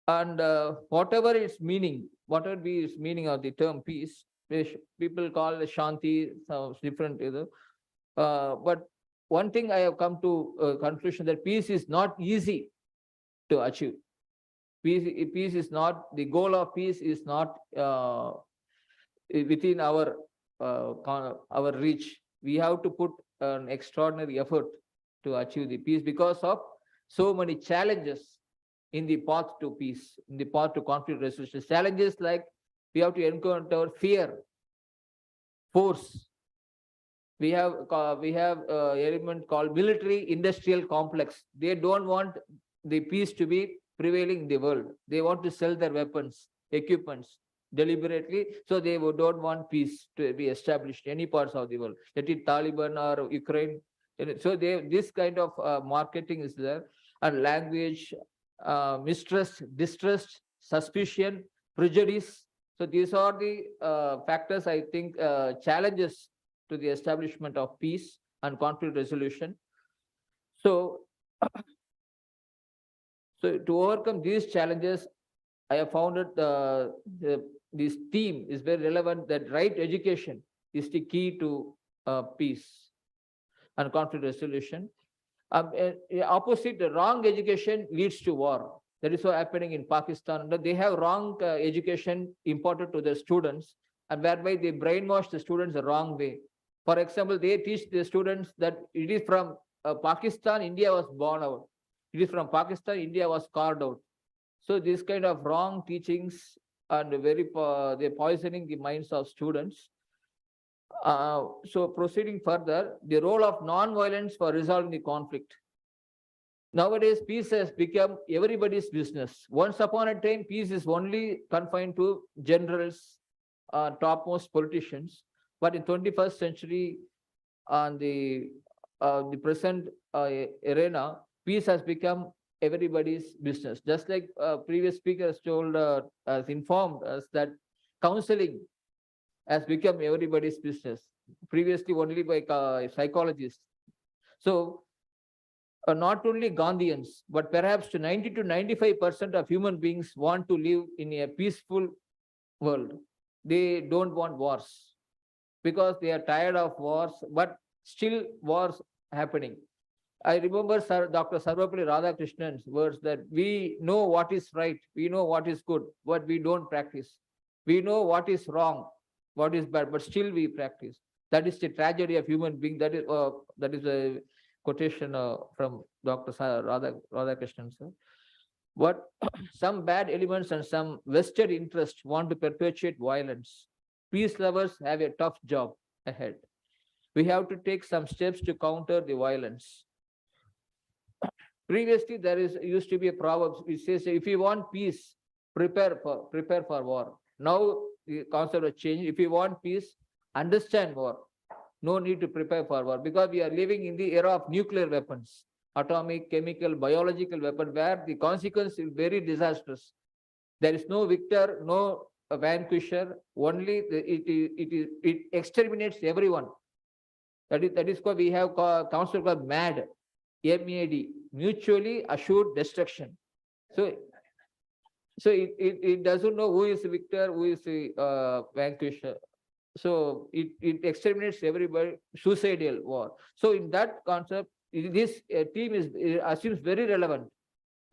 and whatever its meaning, whatever be its meaning of the term peace, which people call Shanti, some different either. But one thing I have come to a conclusion that peace is not easy to achieve. Peace is not, the goal of peace is not within our reach. We have to put an extraordinary effort to achieve the peace because of so many challenges in the path to peace, in the path to conflict resolution. Challenges like we have to encounter fear, force. We have element called military industrial complex. They don't want the peace to be prevailing in the world. They want to sell their weapons, equipments deliberately, so they don't want peace to be established in any parts of the world, let it Taliban or Ukraine. So this kind of marketing is there, and language, mistrust, distrust, suspicion, prejudice. So these are the factors, I think, challenges to the establishment of peace and conflict resolution. So to overcome these challenges, I have found that this theme is very relevant, that right education is the key to peace and conflict resolution. Opposite, the wrong education leads to war. That is what's happening in Pakistan. They have wrong education imparted to the students, and whereby they brainwash the students the wrong way. For example, they teach the students that it is from Pakistan, India was born out. It is from Pakistan, India was carved out. So this kind of wrong teachings and they're poisoning the minds of students. So proceeding further, the role of non-violence for resolving the conflict. Nowadays, peace has become everybody's business. Once upon a time, peace is only confined to generals, topmost politicians. But in 21st century, on the present arena, peace has become everybody's business. Just like previous speakers told, has informed us that counseling has become everybody's business. Previously, only by psychologists. So, not only Gandhians, but perhaps to 90 to 95% of human beings want to live in a peaceful world. They don't want wars because they are tired of wars, but still wars happening. I remember Dr. Sarvapalli Radhakrishnan's words that we know what is right, we know what is good, but we don't practice. We know what is wrong, what is bad, but still we practice. That is the tragedy of human being. That is a quotation from Dr. Radhakrishnan, sir. But some bad elements and some vested interests want to perpetuate violence. Peace lovers have a tough job ahead. We have to take some steps to counter the violence. Previously, there used to be a proverb which says, if you want peace, prepare for war. Now the concept has changed. If you want peace, understand war. No need to prepare for war, because we are living in the era of nuclear weapons, atomic, chemical, biological weapon, where the consequence is very disastrous. There is no victor, no vanquisher. Only it exterminates everyone. That is why we have concept called MAD, M-A-D, mutually assured destruction. So it doesn't know who is the victor, who is the vanquisher. So it exterminates everybody, suicidal war. So in that concept, this team assumes very relevant.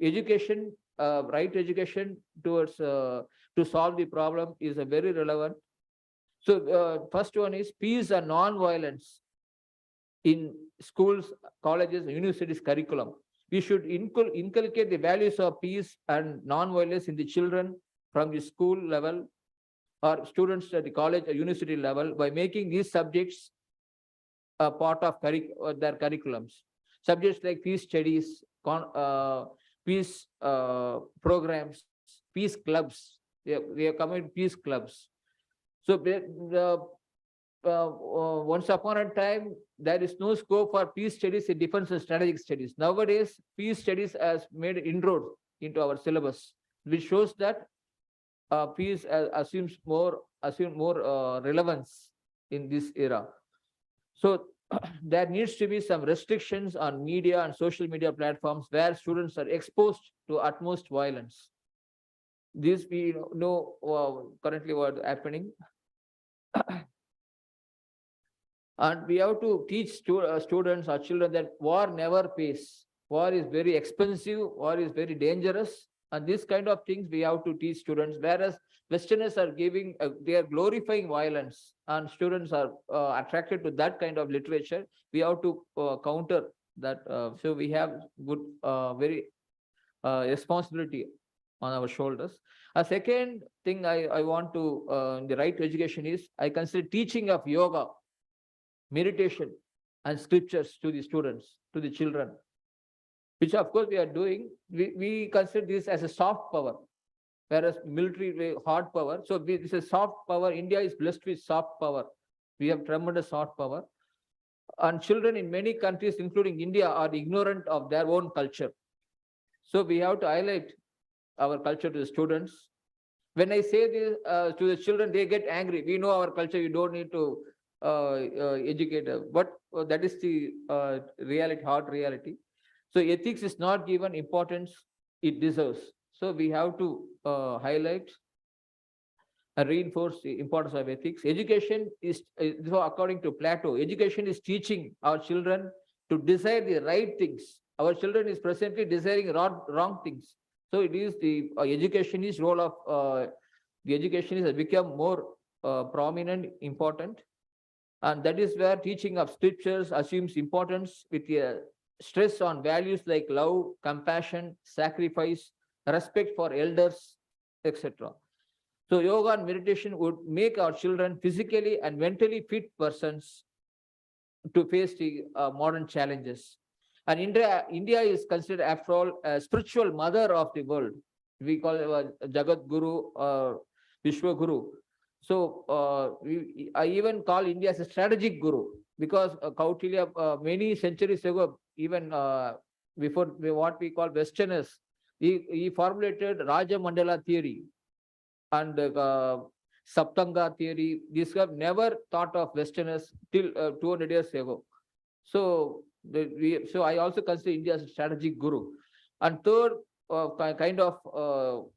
Education, right education towards to solve the problem is a very relevant. So first one is peace and non-violence in schools, colleges, universities curriculum. We should inculcate the values of peace and non-violence in the children from the school level or students at the college or university level by making these subjects a part of their curriculums. Subjects like peace studies, peace programs, peace clubs. They are coming peace clubs. So once upon a time, there is no scope for peace studies in defense and strategic studies. Nowadays, peace studies has made inroads into our syllabus, which shows that peace assumes more relevance in this era. So there needs to be some restrictions on media and social media platforms where students are exposed to utmost violence. This we know currently what is happening. And we have to teach students or children that war never pays. War is very expensive, war is very dangerous. And this kind of things we have to teach students, whereas Westerners are giving, they are glorifying violence, and students are attracted to that kind of literature. We have to counter that. So we have good, very responsibility on our shoulders. A second thing I want to, the right to education is, I consider teaching of yoga, meditation, and scriptures to the students, to the children, which of course we are doing. We consider this as a soft power, whereas military hard power. So this is soft power. India is blessed with soft power. We have tremendous soft power. And children in many countries, including India, are ignorant of their own culture. So we have to highlight our culture to the students. When I say this to the children, they get angry. We know our culture, you don't need to educate. But that is the reality, hard reality. So ethics is not given importance it deserves. So we have to highlight and reinforce the importance of ethics. Education is, according to Plato, education is teaching our children to desire the right things. Our children is presently desiring wrong things. So it is the education is role of the education has become more prominent, important. And that is where teaching of scriptures assumes importance, with a stress on values like love, compassion, sacrifice, respect for elders, etc. So yoga and meditation would make our children physically and mentally fit persons to face the modern challenges. And India is considered, after all, a spiritual mother of the world. We call it Jagat Guru or Vishwa Guru. So I even call India as a strategic guru, because Kautilya, many centuries ago, even before what we call Westerners, he formulated Raja Mandala theory and Saptanga theory. These were never thought of Westerners till 200 years ago. So I also consider India as a strategic guru. And third kind of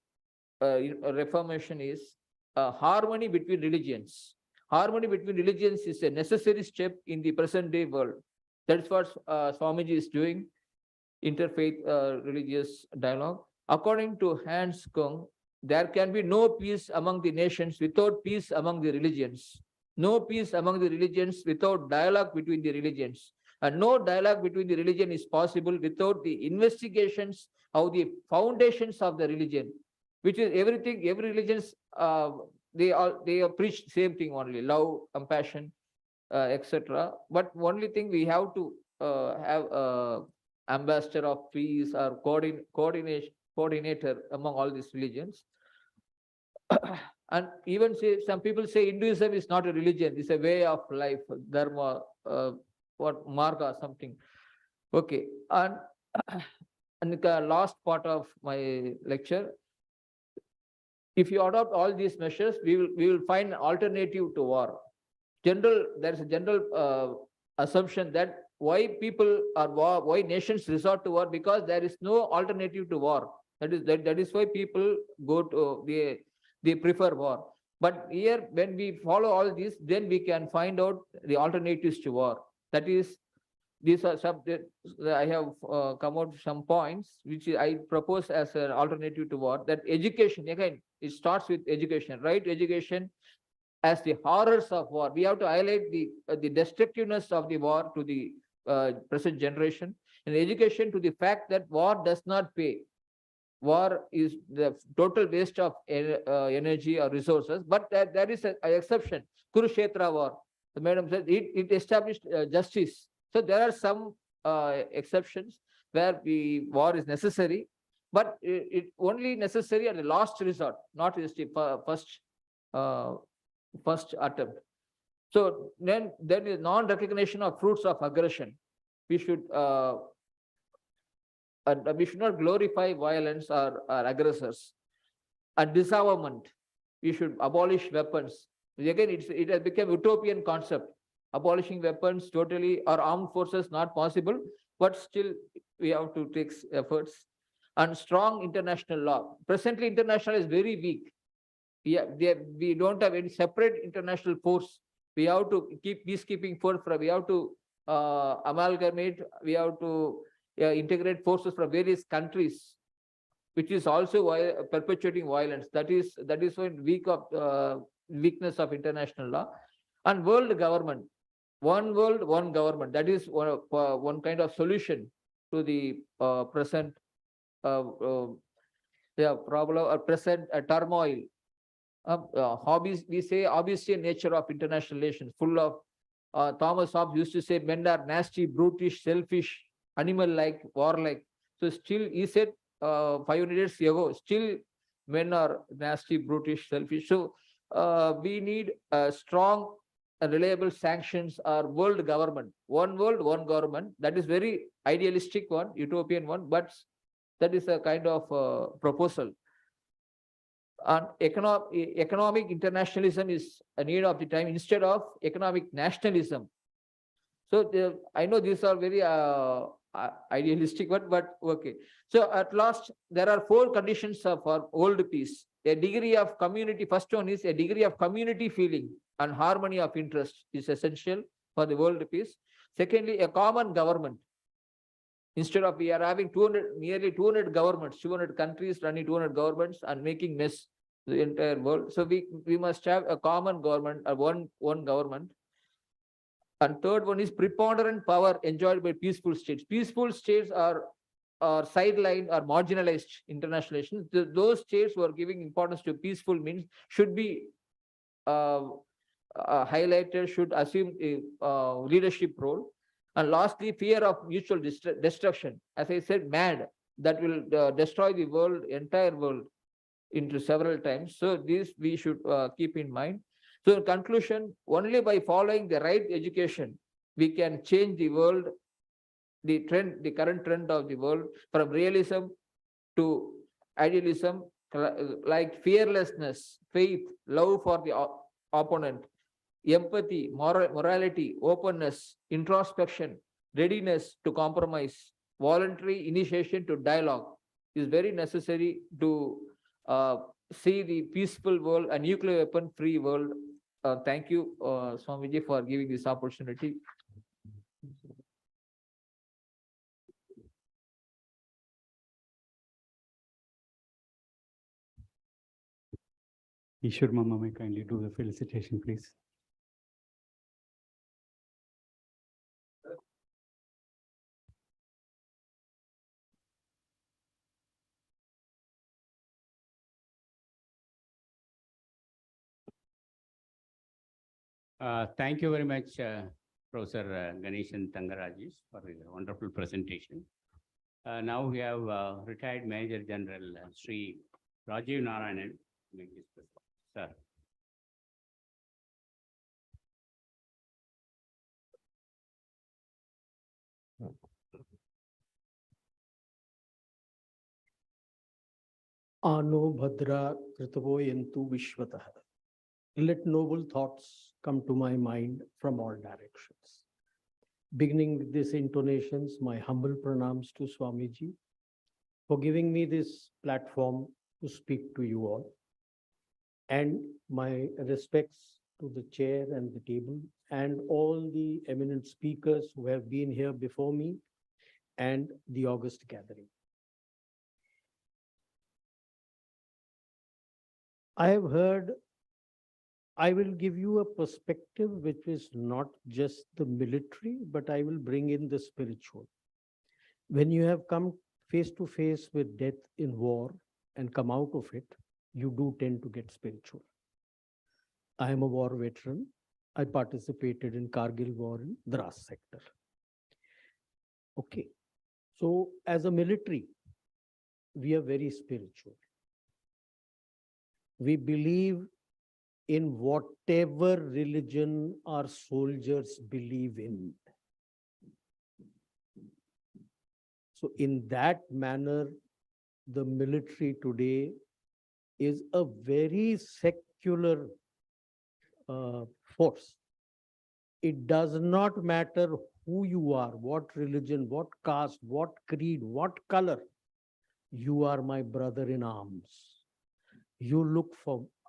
reformation is harmony between religions. Harmony between religions is a necessary step in the present day world. That's what Swamiji is doing, interfaith religious dialogue. According to Hans Kung, there can be no peace among the nations without peace among the religions. No peace among the religions without dialogue between the religions. And no dialogue between the religion is possible without the investigations of the foundations of the religion, which is everything, every religions, they preach same thing only, love, compassion, etc. But only thing we have to have ambassador of peace or coordinator among all these religions. And even say some people say Hinduism is not a religion, it's a way of life, dharma, what marga, something. Okay, and and the last part of my lecture, if you adopt all these measures, we will find an alternative to war. There is a general assumption that why people are war, why nations resort to war, because there is no alternative to war. That is why people go to they prefer war. But here, when we follow all this, then we can find out the alternatives to war. That is, these are some, I have come out some points which I propose as an alternative to war. That education, again, it starts with education, right? Education as the horrors of war. We have to highlight the destructiveness of the war to the present generation, and education to the fact that war does not pay. War is the total waste of energy or resources, but there is an exception. Kurukshetra war, the madam said, it established justice. So there are some exceptions where the war is necessary, but it only necessary at the last resort, not just the first attempt. So then is non-recognition of fruits of aggression. We should not glorify violence or aggressors. And disarmament, we should abolish weapons. Again, it has become utopian concept. Abolishing weapons totally, or armed forces, not possible, but still we have to take efforts. And strong international law. Presently, international is very weak. We don't have any separate international force. We have to keep peacekeeping force. We have to amalgamate. We have to integrate forces from various countries, which is also perpetuating violence. That is one weakness of international law. And world government, one world, one government. That is one kind of solution to the present problem or present turmoil. Hobbies, we say Augustine nature of international relations, full of Thomas Hobbes used to say men are nasty, brutish, selfish, animal-like, warlike. So still, he said 500 years ago, still men are nasty, brutish, selfish. So we need strong and reliable sanctions or world government. One world, one government. That is very idealistic one, utopian one, but that is a kind of proposal. And economic internationalism is a need of the time instead of economic nationalism. So I know these are very idealistic, but okay. So at last, there are 4 conditions for world peace. A degree of community, first one is a degree of community feeling and harmony of interest is essential for the world peace. Secondly, a common government. Instead of we are having nearly 200 governments, 200 countries running 200 governments and making mess the entire world. So we must have a common government, one government. And third one is preponderant power enjoyed by peaceful states. Peaceful states are sidelined or marginalized international relations. Those states who are giving importance to peaceful means should be highlighted, should assume a leadership role. And lastly, fear of mutual destruction. As I said, MAD, that will destroy the world, entire world into several times. So this we should keep in mind. So in conclusion, only by following the right education, we can change the world, the current trend of the world from realism to idealism, like fearlessness, faith, love for the opponent, empathy, morality, openness, introspection, readiness to compromise, voluntary initiation to dialogue is very necessary to see the peaceful world, a nuclear weapon-free world. Thank you, Swamiji, for giving this opportunity. Ishwar Mama may kindly do the felicitation, please. Thank you very much, Professor Ganeshan Tangarajas, for your wonderful presentation. Now we have retired Major General Sri Rajiv Narayanan. Make his presentation. Sir. Ano Bhadra Kritavo Yantu Vishwatah. Let noble thoughts come to my mind from all directions. Beginning with these intonations, my humble pranams to Swamiji for giving me this platform to speak to you all. And my respects to the chair and the table and all the eminent speakers who have been here before me and the august gathering. I have heard, I will give you a perspective which is not just the military, but I will bring in the spiritual. When you have come face to face with death in war and come out of it, you do tend to get spiritual. I am a war veteran. I participated in Kargil war in Dras sector. Okay. So as a military, we are very spiritual. We believe in whatever religion our soldiers believe in. So in that manner, the military today is a very secular force. It does not matter who you are, what religion, what caste, what creed, what color. You are my brother in arms. You look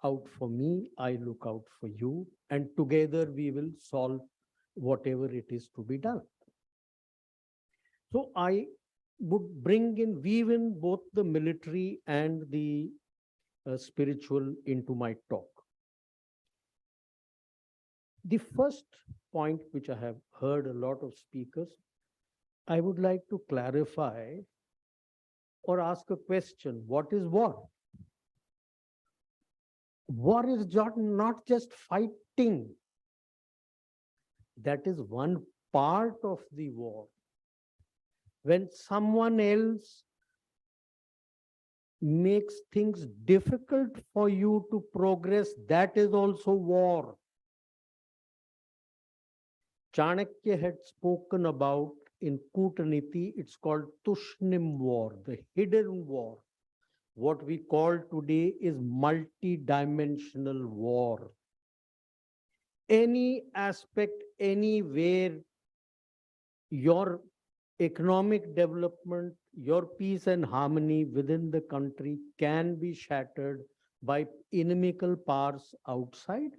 out for me, I look out for you, and together we will solve whatever it is to be done. So I would weave in both the military and the spiritual into my talk. The first point which I have heard a lot of speakers, I would like to clarify or ask a question. What is war? War is not just fighting. That is one part of the war. When someone else makes things difficult for you to progress, that is also war. Chanakya had spoken about in Kootaniti, it's called Tushnim war, the hidden war. What we call today is multi-dimensional war. Any aspect, anywhere, your economic development, your peace and harmony within the country can be shattered by inimical powers outside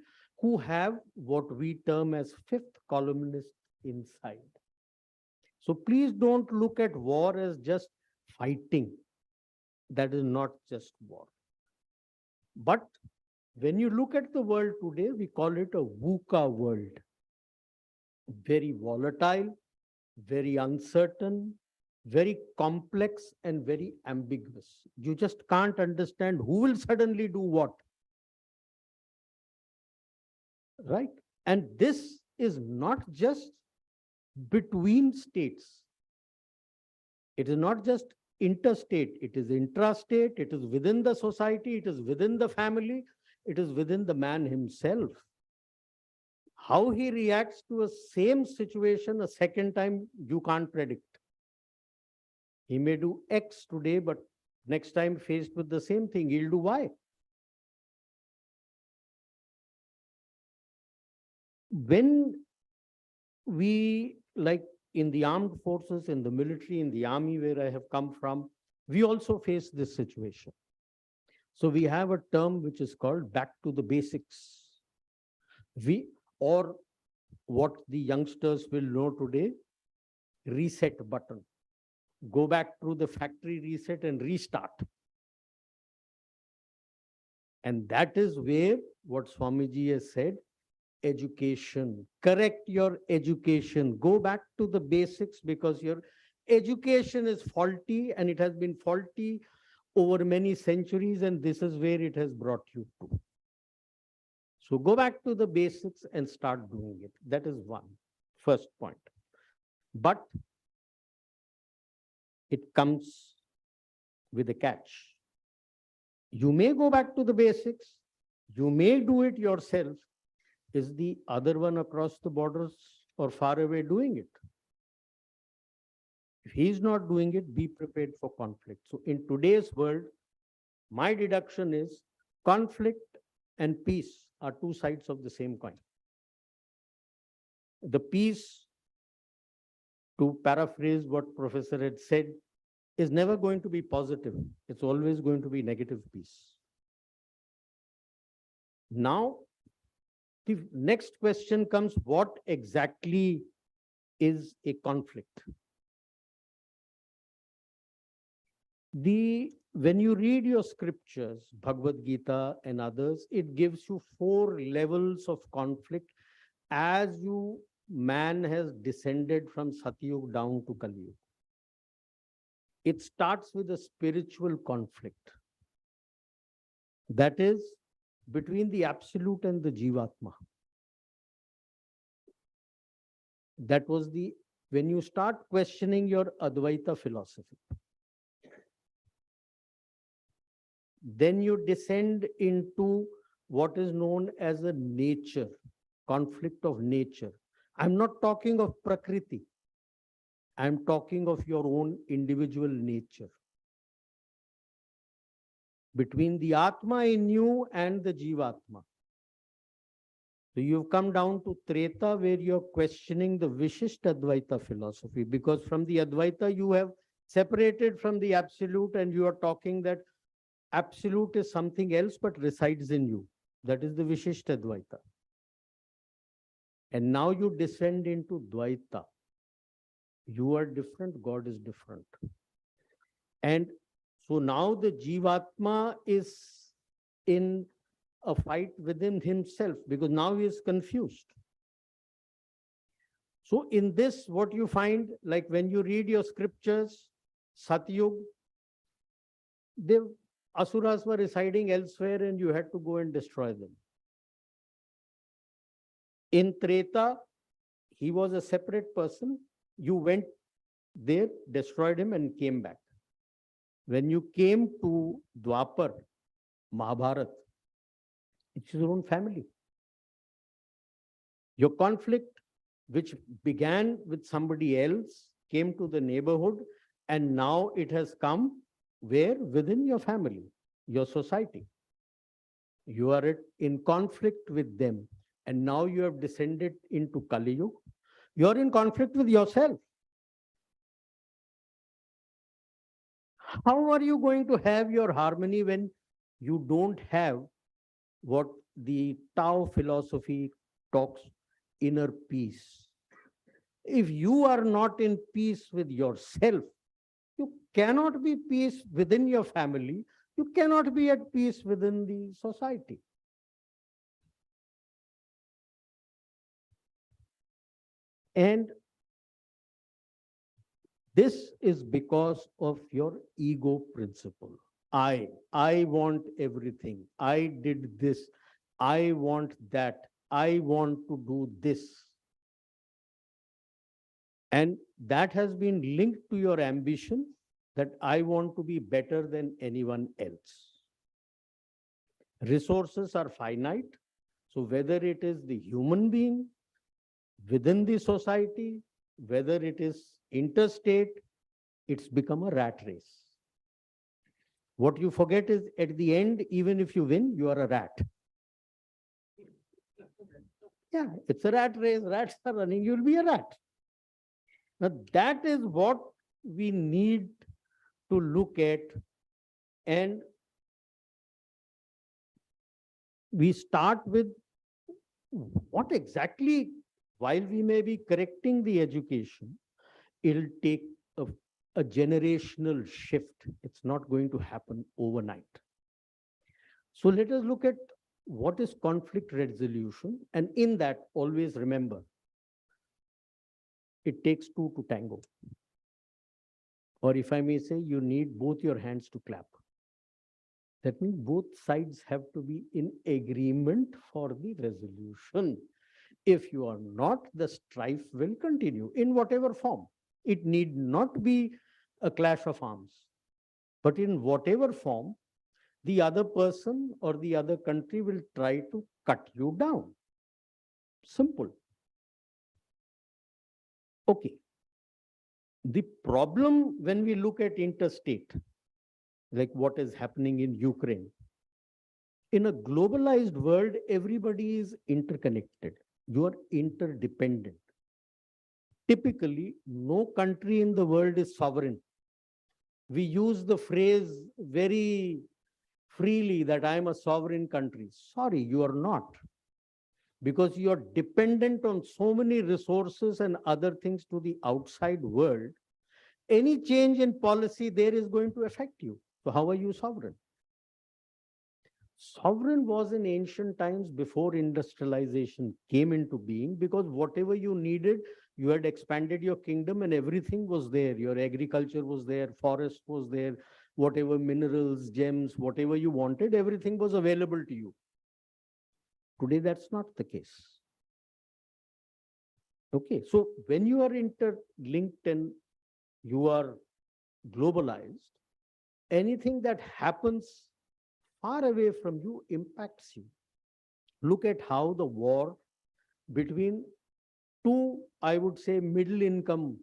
who have what we term as fifth columnists inside. So please don't look at war as just fighting. That is not just war. But when you look at the world today, we call it a VUCA world. Very volatile, very uncertain, very complex, and very ambiguous. You just can't understand who will suddenly do what. Right? And this is not just between states. It is not just interstate, it is intrastate, it is within the society, it is within the family, it is within the man himself. How he reacts to a same situation a second time, you can't predict. He may do X today, but next time faced with the same thing, he'll do Y. When we, like in the armed forces, in the military, in the army where I have come from, we also face this situation. So we have a term which is called back to the basics. Or what the youngsters will know today, reset button. Go back to the factory reset and restart. And that is where what Swamiji has said, education, correct your education, go back to the basics because your education is faulty and it has been faulty over many centuries and this is where it has brought you to. So go back to the basics and start doing it. That is first point. But it comes with a catch. You may go back to the basics. You may do it yourself. Is the other one across the borders or far away doing it? If he's not doing it, be prepared for conflict. So in today's world, my deduction is conflict and peace are two sides of the same coin. The peace, to paraphrase what Professor had said, is never going to be positive. It's always going to be negative peace. Now, the next question comes, what exactly is a conflict? When you read your scriptures, Bhagavad Gita and others, it gives you 4 levels of conflict as man has descended from Satyug down to Kali Yuga. It starts with a spiritual conflict. That is between the Absolute and the Jivatma. That was when you start questioning your Advaitha philosophy. Then you descend into what is known as a nature, conflict of nature. I'm not talking of Prakriti. I'm talking of your own individual nature. Between the Atma in you and the Jivatma. So you've come down to Treta, where you're questioning the Vishishta Advaita philosophy, because from the Advaita you have separated from the Absolute and you are talking that Absolute is something else but resides in you. That is the Vishishta Advaita. And now you descend into Dvaita. You are different, God is different. And so now the Jivatma is in a fight within himself because now he is confused. So in this, what you find, like when you read your scriptures, Satyug, the Asuras were residing elsewhere and you had to go and destroy them. In Treta, he was a separate person. You went there, destroyed him and came back. When you came to Dwapar, Mahabharat, it's your own family. Your conflict, which began with somebody else, came to the neighborhood, and now it has come where? Within your family, your society. You are in conflict with them, and now you have descended into Kali Yuga. You are in conflict with yourself. How are you going to have your harmony when you don't have what the Tao philosophy talks, inner peace? If you are not in peace with yourself, you cannot be peace within your family. You cannot be at peace within the society. And this is because of your ego principle. I want everything. I did this. I want that. I want to do this. And that has been linked to your ambition that I want to be better than anyone else. Resources are finite. So whether it is the human being within the society, whether it is interstate, it's become a rat race. What you forget is at the end, even if you win, you are a rat. Yeah, it's a rat race. Rats are running, you'll be a rat. Now that is what we need to look at, and we start with what exactly, while we may be correcting the education, it'll take a generational shift. It's not going to happen overnight. So let us look at what is conflict resolution. And in that, always remember, it takes 2 to tango. Or if I may say, you need both your hands to clap. That means both sides have to be in agreement for the resolution. If you are not, the strife will continue in whatever form. It need not be a clash of arms, but in whatever form, the other person or the other country will try to cut you down. Simple. Okay. The problem when we look at interstate, like what is happening in Ukraine, in a globalized world, everybody is interconnected. You are interdependent. Typically, no country in the world is sovereign. We use the phrase very freely that I am a sovereign country. Sorry, you are not. Because you are dependent on so many resources and other things to the outside world. Any change in policy there is going to affect you. So how are you sovereign? Sovereign was in ancient times before industrialization came into being, because whatever you needed, you had expanded your kingdom and everything was there. Your agriculture was there, forest was there, whatever minerals, gems, whatever you wanted, everything was available to you. Today, that's not the case. Okay, so when you are interlinked and you are globalized, anything that happens far away from you impacts you. Look at how the war between two, I would say, middle income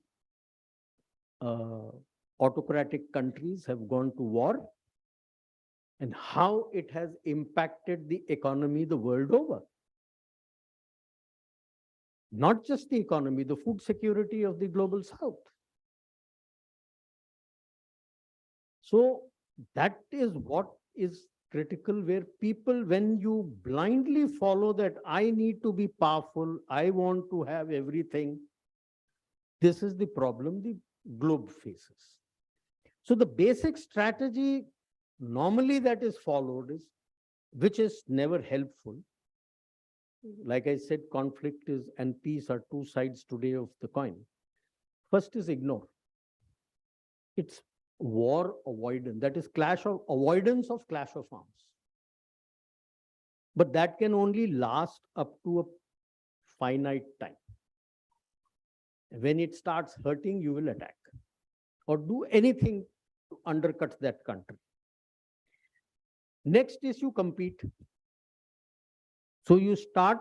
autocratic countries have gone to war, and how it has impacted the economy the world over. Not just the economy, the food security of the global south. So that is what is critical, where people, when you blindly follow that I need to be powerful, I want to have everything, this is the problem the globe faces. So the basic strategy normally that is followed is, which is never helpful. Like I said, conflict is and peace are two sides today of the coin. First is ignore. It's war avoidance. That is avoidance of clash of arms. But that can only last up to a finite time. When it starts hurting, you will attack or do anything to undercut that country. Next is you compete. So you start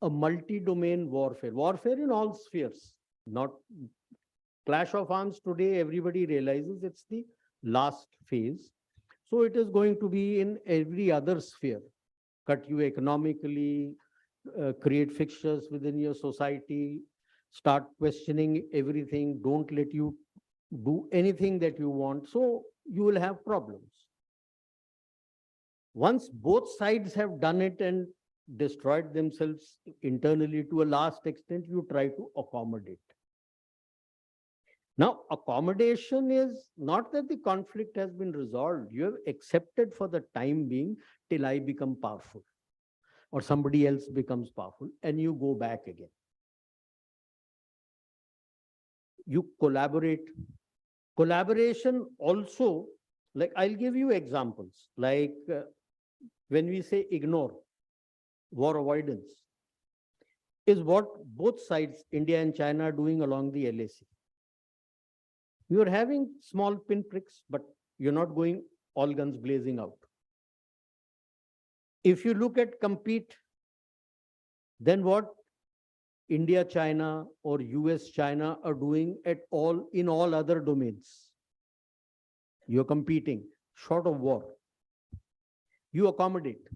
a multi-domain warfare. Warfare in all spheres, not clash of arms today, everybody realizes it's the last phase. So it is going to be in every other sphere. Cut you economically, create fixtures within your society, start questioning everything, don't let you do anything that you want. So you will have problems. Once both sides have done it and destroyed themselves internally to a last extent, you try to accommodate. Now, accommodation is not that the conflict has been resolved. You have accepted for the time being till I become powerful or somebody else becomes powerful, and you go back again. You collaborate. Collaboration also, like I'll give you examples, like when we say ignore, war avoidance, is what both sides, India and China, are doing along the LAC. You're having small pinpricks, but you're not going all guns blazing out. If you look at compete, then what India, China, or US, China are doing in all other domains. You're competing, short of war. You accommodate.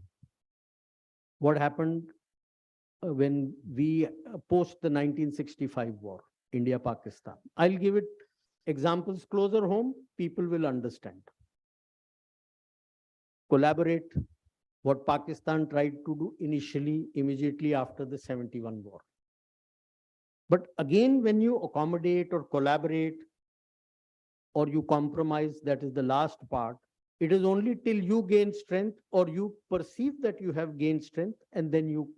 What happened when we post the 1965 war, India, Pakistan? I'll give it examples closer home, people will understand. Collaborate, what Pakistan tried to do initially, immediately after the 71 war. But again, when you accommodate or collaborate or you compromise, that is the last part, it is only till you gain strength or you perceive that you have gained strength, and then you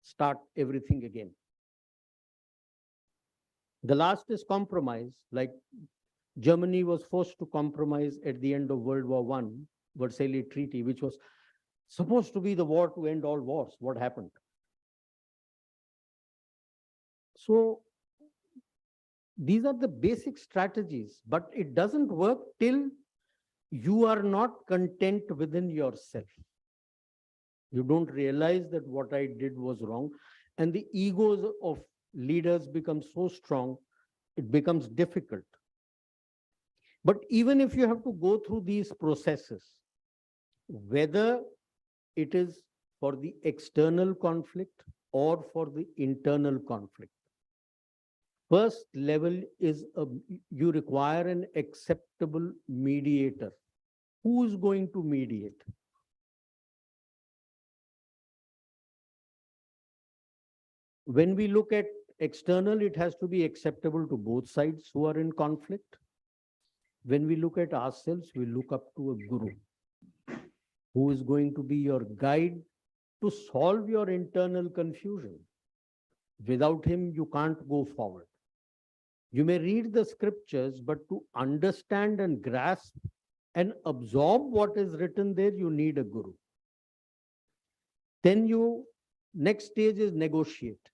start everything again. The last is compromise. Like Germany was forced to compromise at the end of World War I Versailles Treaty, which was supposed to be the war to end all wars. What happened? So these are the basic strategies, but it doesn't work till you are not content within yourself. You don't realize that what I did was wrong, and the egos of leaders become so strong, it becomes difficult. But even if you have to go through these processes, whether it is for the external conflict or for the internal conflict, first level is you require an acceptable mediator. Who is going to mediate? When we look at external, it has to be acceptable to both sides who are in conflict. When we look at ourselves, we look up to a guru who is going to be your guide to solve your internal confusion. Without him, you can't go forward. You may read the scriptures, but to understand and grasp and absorb what is written there, you need a guru. Then next stage is negotiate.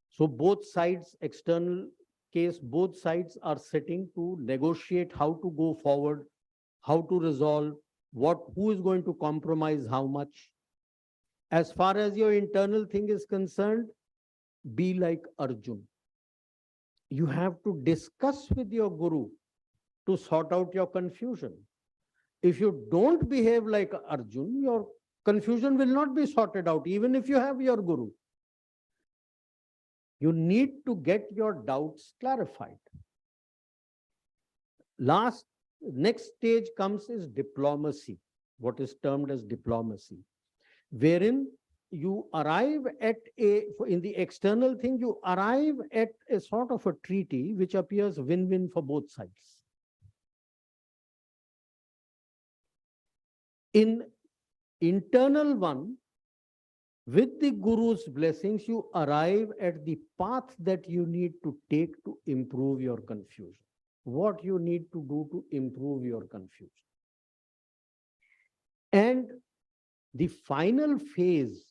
So both sides, external case, both sides are sitting to negotiate how to go forward, how to resolve, who is going to compromise how much. As far as your internal thing is concerned, be like Arjun. You have to discuss with your guru to sort out your confusion. If you don't behave like Arjun, your confusion will not be sorted out, even if you have your guru. You need to get your doubts clarified. Next stage comes is diplomacy, what is termed as diplomacy, wherein you arrive at in the external thing, you arrive at a sort of a treaty which appears win-win for both sides. In internal one, with the guru's blessings, you arrive at the path that you need to take to improve your confusion. What you need to do to improve your confusion. And the final phase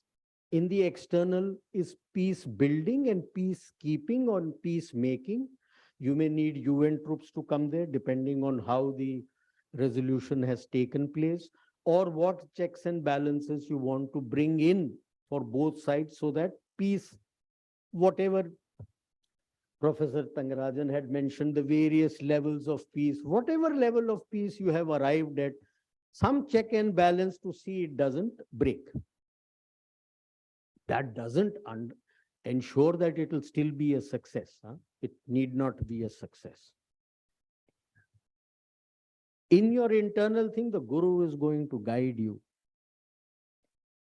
in the external is peace building and peacekeeping or peacemaking. You may need UN troops to come there, depending on how the resolution has taken place, or what checks and balances you want to bring in for both sides, so that peace, whatever Professor Tangarajan had mentioned, the various levels of peace, whatever level of peace you have arrived at, some check and balance to see it doesn't break. That doesn't ensure that it will still be a success. It need not be a success. In your internal thing, the guru is going to guide you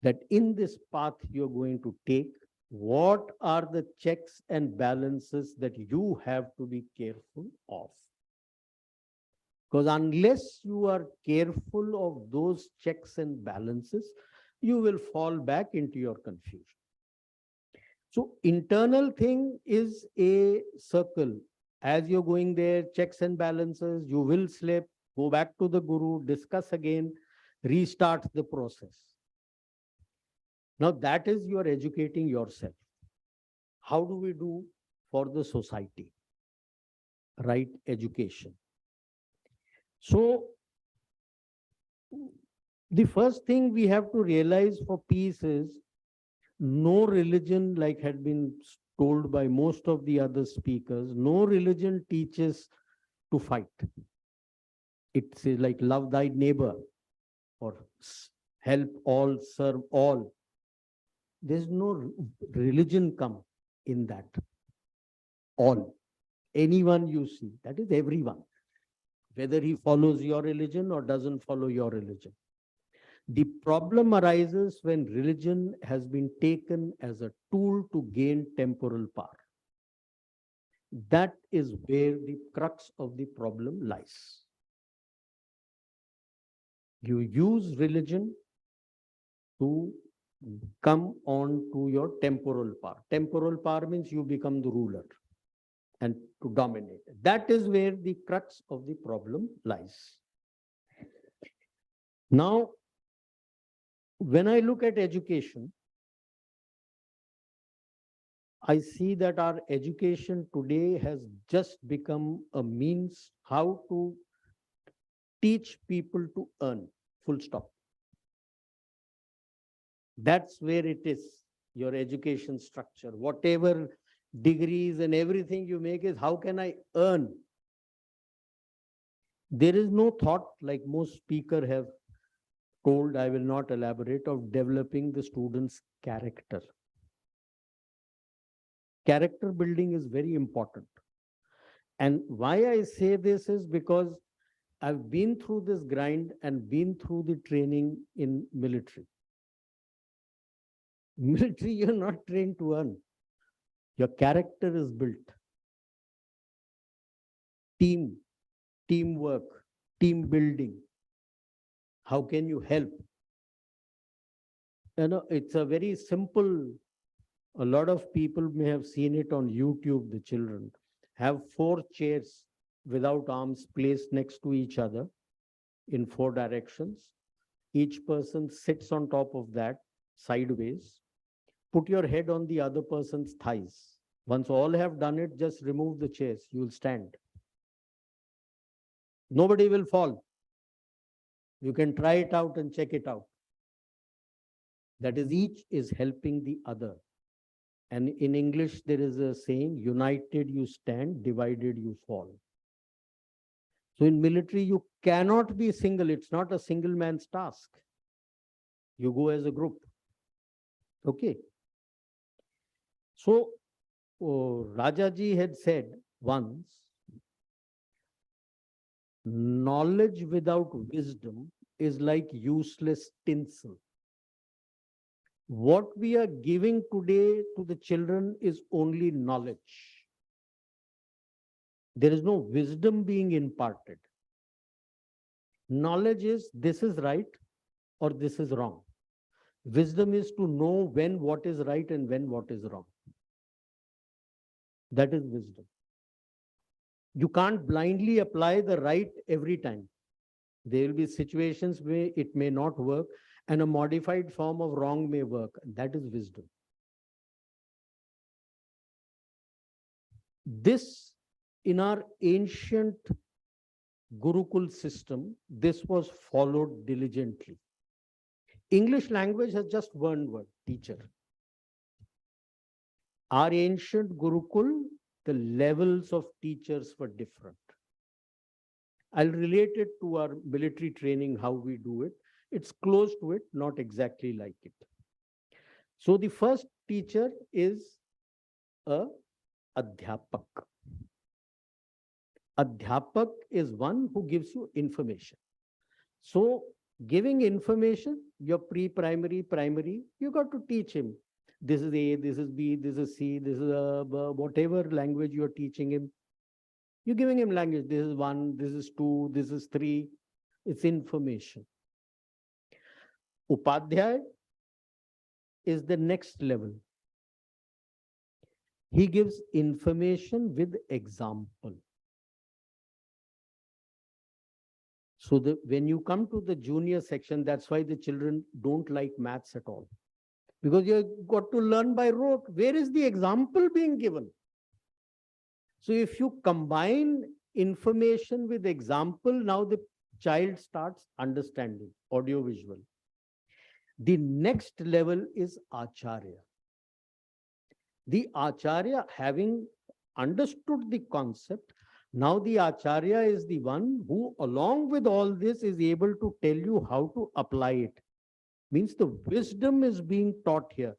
that in this path you're going to take, what are the checks and balances that you have to be careful of. Because unless you are careful of those checks and balances, you will fall back into your confusion. So internal thing is a circle. As you're going there, checks and balances, you will slip, go back to the guru, discuss again, restart the process. Now that is you are educating yourself. How do we do for the society? Right education. So the first thing we have to realize for peace is no religion, like had been told by most of the other speakers, no religion teaches to fight. It's like love thy neighbor or help all, serve all. There's no religion come in that. All. Anyone you see, that is everyone. Whether he follows your religion or doesn't follow your religion. The problem arises when religion has been taken as a tool to gain temporal power. That is where the crux of the problem lies. You use religion to come on to your temporal power. Temporal power means you become the ruler and to dominate. That is where the crux of the problem lies. Now, when I look at education, I see that our education today has just become a means how to teach people to earn, full stop. That's where it is, your education structure. Whatever degrees and everything you make is how can I earn? There is no thought, like most speakers have told, I will not elaborate, of developing the student's character. Character building is very important. And why I say this is because I've been through this grind and been through the training in military. Military, you're not trained to earn. Your character is built. Teamwork, team building. How can you help? You know, it's a very simple, a lot of people may have seen it on YouTube, the children have 4 chairs without arms placed next to each other in 4 directions. Each person sits on top of that sideways. Put your head on the other person's thighs. Once all have done it, just remove the chairs. You will stand. Nobody will fall. You can try it out and check it out. That is, each is helping the other. And in English, there is a saying, united you stand, divided you fall. So in military, you cannot be single. It's not a single man's task. You go as a group. Okay. So Rajaji had said once, knowledge without wisdom is like useless tinsel. What we are giving today to the children is only knowledge. There is no wisdom being imparted. Knowledge is this is right or this is wrong. Wisdom is to know when what is right and when what is wrong. That is wisdom. You can't blindly apply the right every time. There will be situations where it may not work and a modified form of wrong may work. That is wisdom. This, in our ancient Gurukul system, this was followed diligently. English language has just one word, teacher. Our ancient Gurukul, the levels of teachers were different. I'll relate it to our military training, how we do it. It's close to it, not exactly like it. So the first teacher is a Adhyapak. Adhyapak is one who gives you information. So giving information, your pre-primary, primary, you got to teach him. This is A, this is B, this is C, this is whatever language you're teaching him. You're giving him language. This is 1, this is 2, this is 3. It's information. Upadhyay is the next level. He gives information with example. So when you come to the junior section, that's why the children don't like maths at all. Because you've got to learn by rote. Where is the example being given? So if you combine information with example, now the child starts understanding, audio-visual. The next level is Acharya. The Acharya, having understood the concept, now the Acharya is the one who, along with all this, is able to tell you how to apply it. Means the wisdom is being taught here.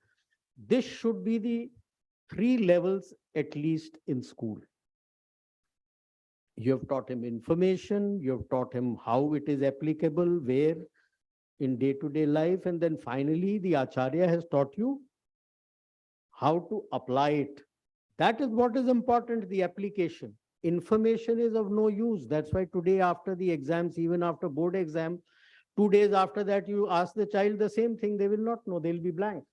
This should be the 3 levels at least in school. You have taught him information, you have taught him how it is applicable, where in day-to-day life, and then finally the Acharya has taught you how to apply it. That is what is important, the application. Information is of no use. That's why today after the exams, even after board exam, 2 days after that, you ask the child the same thing, they will not know, they'll be blank.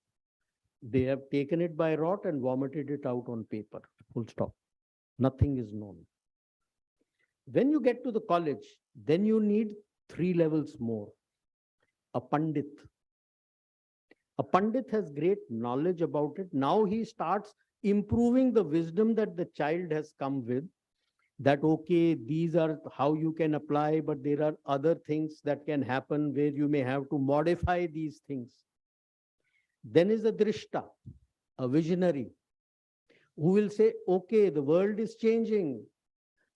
They have taken it by rote and vomited it out on paper, full stop. Nothing is known. When you get to the college, then you need 3 levels more. a Pandit. A Pandit has great knowledge about it. Now he starts improving the wisdom that the child has come with, that, okay, these are how you can apply, but there are other things that can happen where you may have to modify these things. Then is a Drishta, a visionary, who will say, okay, the world is changing.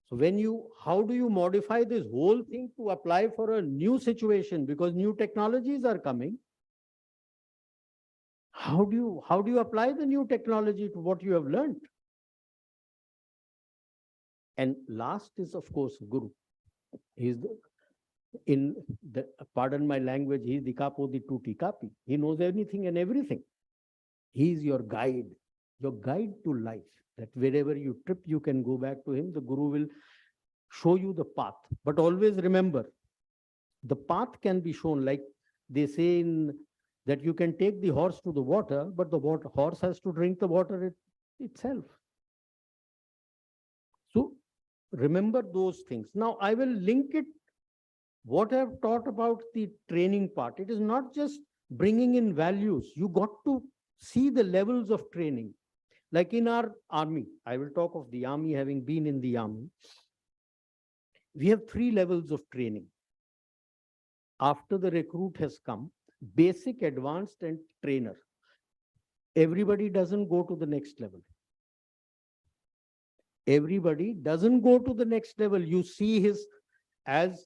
So how do you modify this whole thing to apply for a new situation? Because new technologies are coming. How do you apply the new technology to what you have learned? And last is, of course, Guru. Pardon my language, he's the capo di tutti capi. He knows anything and everything. He's your guide to life. That wherever you trip, you can go back to him. The Guru will show you the path. But always remember, the path can be shown, like they say that you can take the horse to the water, but the horse has to drink the water itself. So remember those things. Now I will link it, what I've taught about the training part. It is not just bringing in values. You got to see the levels of training. Like in our army, I will talk of the army, having been in the army. We have 3 levels of training. After the recruit has come, basic, advanced, and trainer. Everybody doesn't go to the next level. Everybody doesn't go to the next level. You see as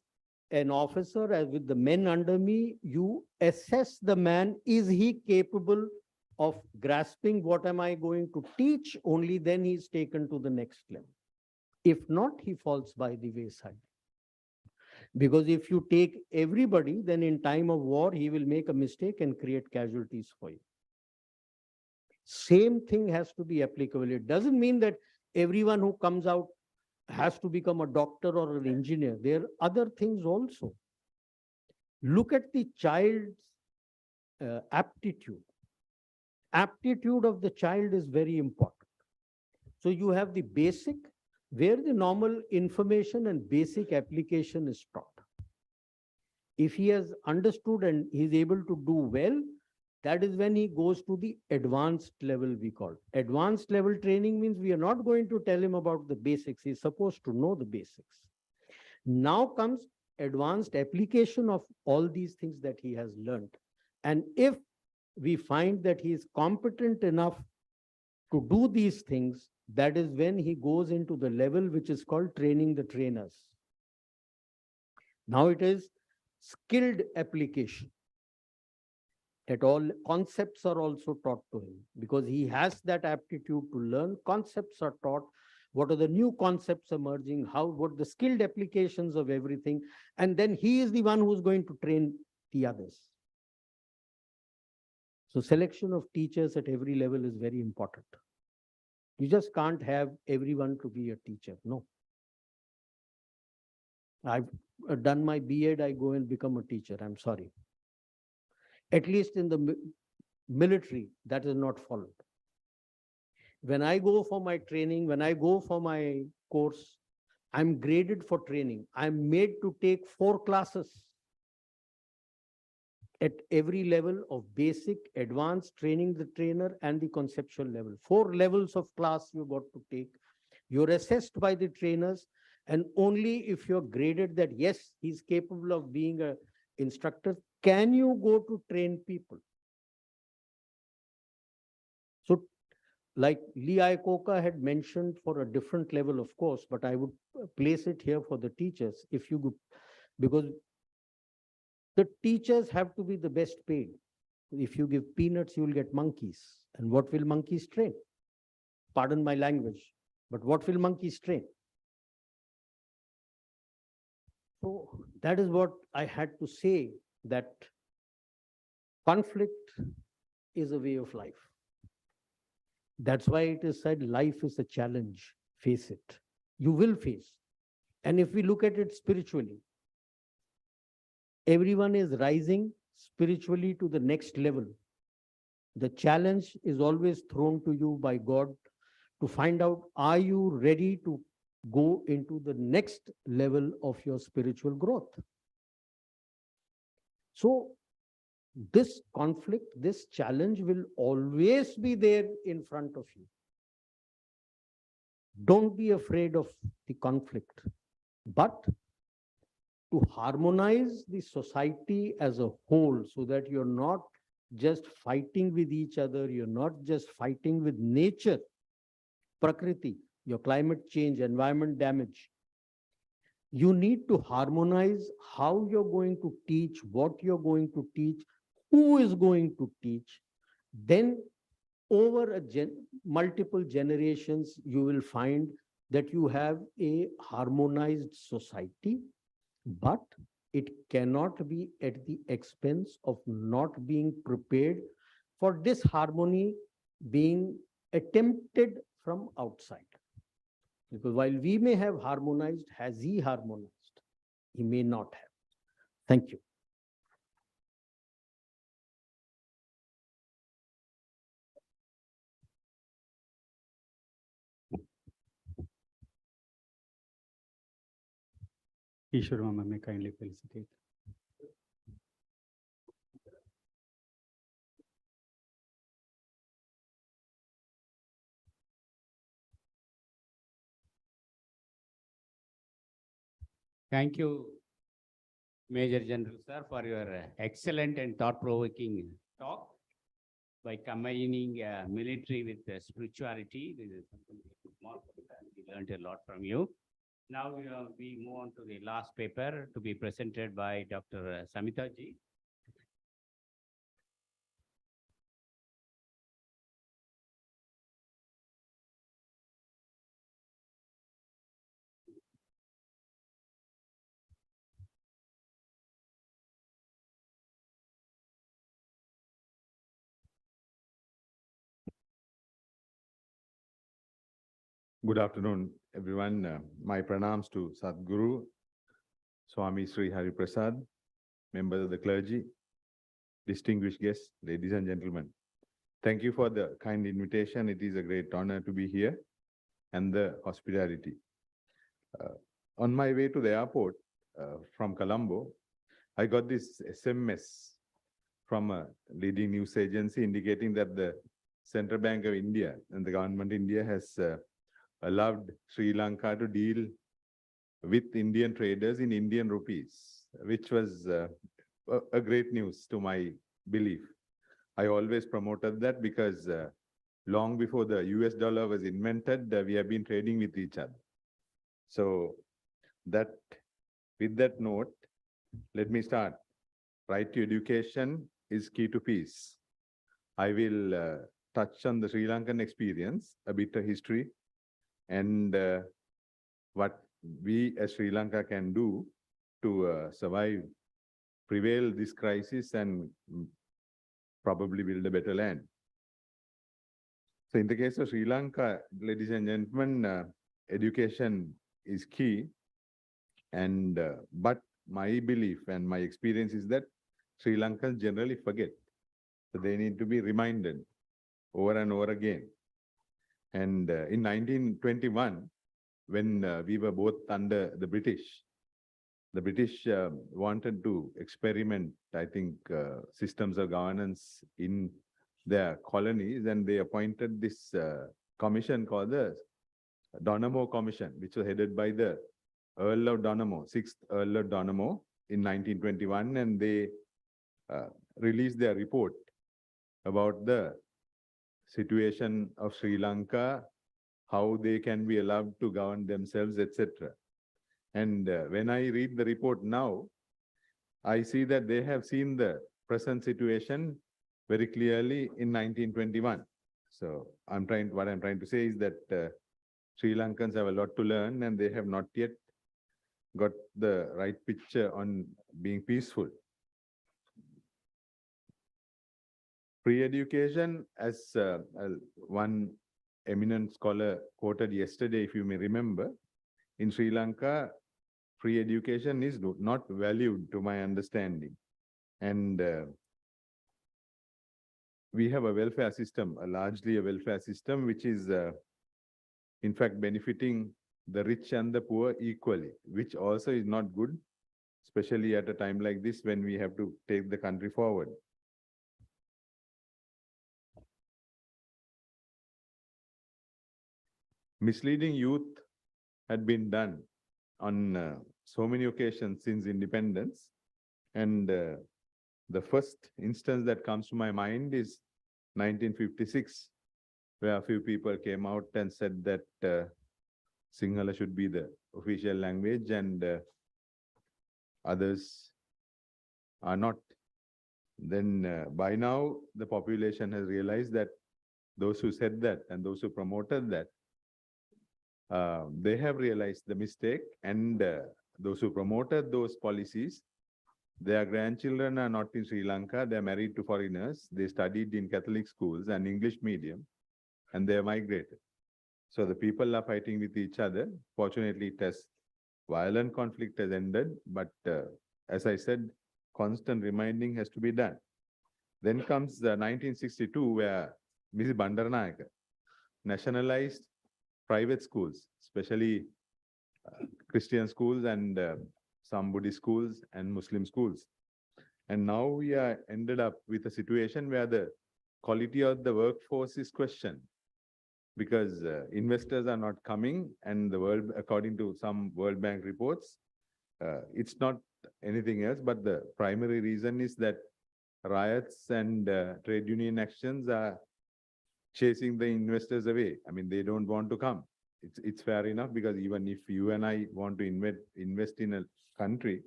an officer, as with the men under me, you assess the man, is he capable of grasping what am I going to teach? Only then he is taken to the next level. If not, he falls by the wayside. Because if you take everybody, then in time of war, he will make a mistake and create casualties for you. Same thing has to be applicable. It doesn't mean that everyone who comes out has to become a doctor or an engineer. There are other things also. Look at the child's aptitude. Aptitude of the child is very important. So you have the basic, where the normal information and basic application is taught. If he has understood and he is able to do well, that is when he goes to the advanced level, we call. Advanced level training means we are not going to tell him about the basics. He's supposed to know the basics. Now comes advanced application of all these things that he has learned. And if we find that he is competent enough to do these things, that is when he goes into the level which is called training the trainers. Now it is skilled application. That all concepts are also taught to him, because he has that aptitude to learn. Concepts are taught. What are the new concepts emerging? What the skilled applications of everything? And then he is the one who's going to train the others. So selection of teachers at every level is very important. You just can't have everyone to be a teacher. No. I've done my B.Ed, I go and become a teacher. I'm sorry. At least in the military, that is not followed. When I go for my training, when I go for my course, I'm graded for training. I'm made to take 4 classes at every level of basic, advanced, training the trainer, and the conceptual level. 4 levels of class you got to take. You're assessed by the trainers, and only if you're graded that, yes, he's capable of being an instructor, can you go to train people. So like Lee Iacocca had mentioned for a different level, of course, but I would place it here for the teachers. If you could, because the teachers have to be the best paid. If you give peanuts, you will get monkeys. And what will monkeys train? Pardon my language, but what will monkeys train? So that is what I had to say, that conflict is a way of life. That's why it is said life is a challenge. Face it. You will face. And if we look at it spiritually, everyone is rising spiritually to the next level. The challenge is always thrown to you by God to find out, are you ready to go into the next level of your spiritual growth? So this conflict, this challenge will always be there in front of you. Don't be afraid of the conflict, but to harmonize the society as a whole so that you're not just fighting with each other, you're not just fighting with nature, Prakriti, your climate change, environment damage. You need to harmonize how you're going to teach, what you're going to teach, who is going to teach. Then over multiple generations, you will find that you have a harmonized society, but it cannot be at the expense of not being prepared for disharmony being attempted from outside. Because while we may have harmonized, has he harmonized? He may not have. Thank you. Ishwar Mama may kindly felicitate. Thank you, Major General Sir, for your excellent and thought-provoking talk by combining military with spirituality. This is something more. We learned a lot from you. Now we move on to the last paper to be presented by Dr. Samita ji. Good afternoon, everyone. My pranams to Sadhguru, Swami Sri Hari Prasad, members of the clergy, distinguished guests, ladies and gentlemen. Thank you for the kind invitation. It is a great honor to be here and the hospitality. On my way to the airport from Colombo, I got this SMS from a leading news agency indicating that the Central Bank of India and the government of India has allowed Sri Lanka to deal with Indian traders in Indian rupees, which was a great news to my belief. I always promoted that because long before the US dollar was invented, we have been trading with each other. So with that note, let me start. Right to education is key to peace. I will touch on the Sri Lankan experience, a bit of history, and what we as Sri Lanka can do to survive, prevail this crisis, and probably build a better land. So in the case of Sri Lanka, ladies and gentlemen, education is key. And but my belief and my experience is that Sri Lankans generally forget. So they need to be reminded over and over again. And in 1921, when we were both under the British wanted to experiment, I think, systems of governance in their colonies, and they appointed this commission called the Donamo Commission, which was headed by the Earl of Donamo, 6th Earl of Donamo in 1921, and they released their report about the situation of Sri Lanka, how they can be allowed to govern themselves, etc. And when I read the report now, I see that they have seen the present situation very clearly in 1921. So what I'm trying to say is that Sri Lankans have a lot to learn, and they have not yet got the right picture on being peaceful. Free education, as one eminent scholar quoted yesterday, if you may remember, in Sri Lanka, free education is not valued to my understanding. And we have a welfare system, largely a welfare system, which is in fact benefiting the rich and the poor equally, which also is not good, especially at a time like this when we have to take the country forward. misleading youth had been done on so many occasions since independence. And the first instance that comes to my mind is 1956, where a few people came out and said that Sinhala should be the official language and others are not. Then by now, the population has realized that those who said that and those who promoted that, they have realized the mistake, and those who promoted those policies, their grandchildren are not in Sri Lanka, they are married to foreigners, they studied in Catholic schools and English medium, and they are migrated. So the people are fighting with each other. Fortunately, violent conflict has ended, but as I said, constant reminding has to be done. Then comes the 1962, where Mrs. Bandaranayake nationalized private schools, especially Christian schools and some Buddhist schools and Muslim schools. And now we are ended up with a situation where the quality of the workforce is questioned, because investors are not coming, and the world, according to some World Bank reports, it's not anything else, but the primary reason is that riots and trade union actions are chasing the investors away. I mean, they don't want to come. It's fair enough, because even if you and I want to invest in a country,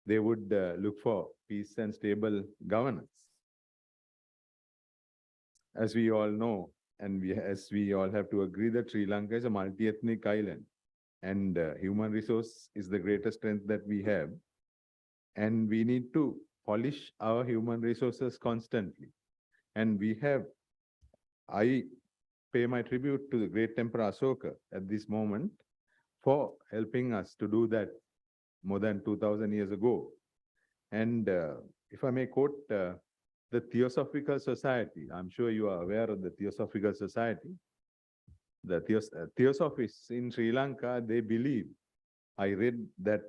they would look for peace and stable governance. As we all know, and as we all have to agree, that Sri Lanka is a multi-ethnic island, and human resource is the greatest strength that we have. And we need to polish our human resources constantly. And I pay my tribute to the great Emperor Asoka at this moment for helping us to do that more than 2000 years ago. And if I may quote the Theosophical Society, I'm sure you are aware of the Theosophical Society. The Theosophists in Sri Lanka, they believe, I read that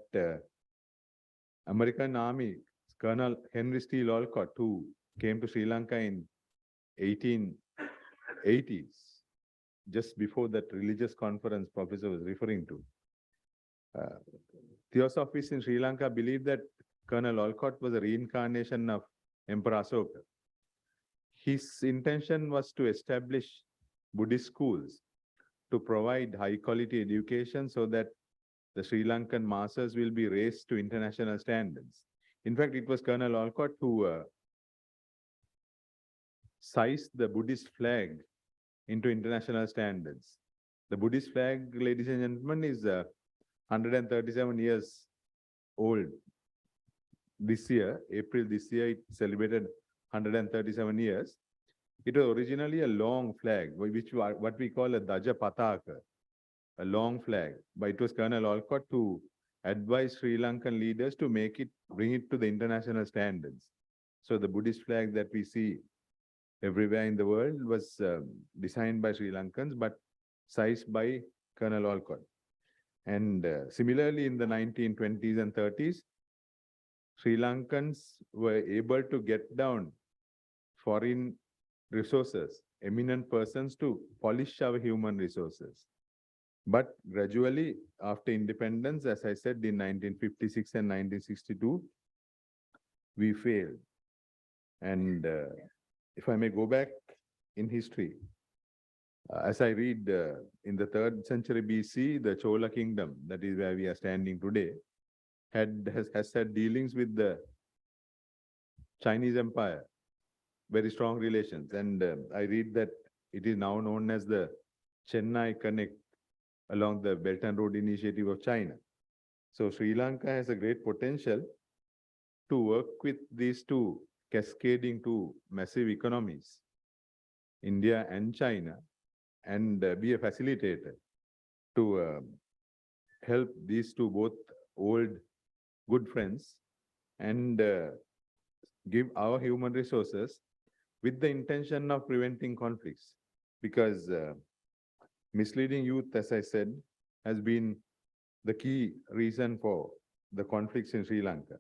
American Army Colonel Henry Steele Olcott, who came to Sri Lanka in 1880s, just before that religious conference professor was referring to. Theosophists in Sri Lanka believe that Colonel Olcott was a reincarnation of Emperor Asoka. His intention was to establish Buddhist schools to provide high quality education so that the Sri Lankan masses will be raised to international standards. In fact, it was Colonel Olcott who sized the Buddhist flag into international standards. The Buddhist flag, ladies and gentlemen, is 137 years old. This year, April this year, it celebrated 137 years. It was originally a long flag, which what we call a Daja Pataka, a long flag. But it was Colonel Olcott who advised Sri Lankan leaders to bring it to the international standards. So the Buddhist flag that we see everywhere in the world was designed by Sri Lankans, but sized by Colonel Olcott. And similarly, in the 1920s and 30s, Sri Lankans were able to get down foreign resources, eminent persons, to polish our human resources. But gradually, after independence, as I said, in 1956 and 1962, we failed. And if I may go back in history, as I read in the 3rd century BC, the Chola kingdom, that is where we are standing today, has had dealings with the Chinese Empire, very strong relations. And I read that it is now known as the Chennai Connect along the Belt and Road Initiative of China. So Sri Lanka has a great potential to work with these two cascading two massive economies, India and China, and be a facilitator to help these two both old good friends and give our human resources with the intention of preventing conflicts. Because misleading youth, as I said, has been the key reason for the conflicts in Sri Lanka.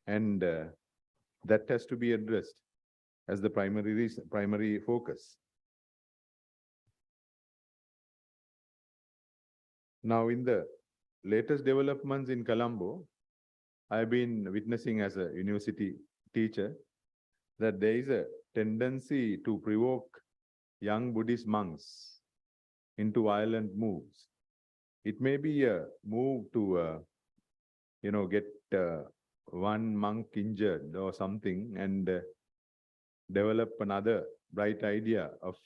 And that has to be addressed as the primary focus. Now, in the latest developments in Colombo, I've been witnessing as a university teacher that there is a tendency to provoke young Buddhist monks into violent moves. It may be a move to, get one monk injured or something and develop another bright idea of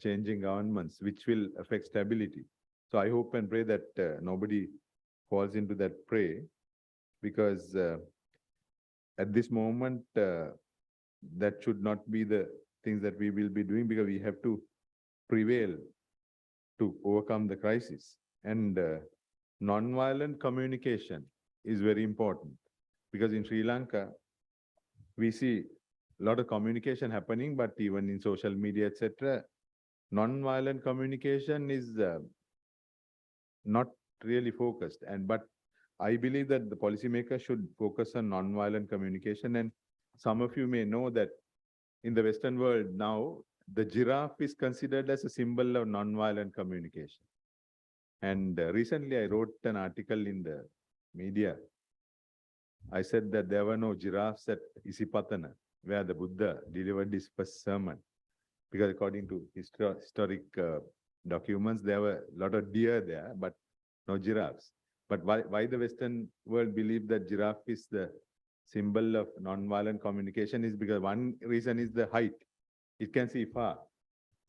changing governments, which will affect stability. So I hope and pray that nobody falls into that prey, because at this moment, that should not be the things that we will be doing, because we have to prevail to overcome the crisis. And non-violent communication is very important, because in Sri Lanka, we see a lot of communication happening, but even in social media, etc., non-violent communication is not really focused. But I believe that the policymakers should focus on non-violent communication. And some of you may know that in the Western world now, the giraffe is considered as a symbol of non-violent communication. And recently I wrote an article in the media. I said that there were no giraffes at Isipatana, where the Buddha delivered his first sermon, because according to historic documents, there were a lot of deer there, but no giraffes. But why the Western world believe that giraffe is the symbol of non-violent communication is because one reason is the height. It can see far.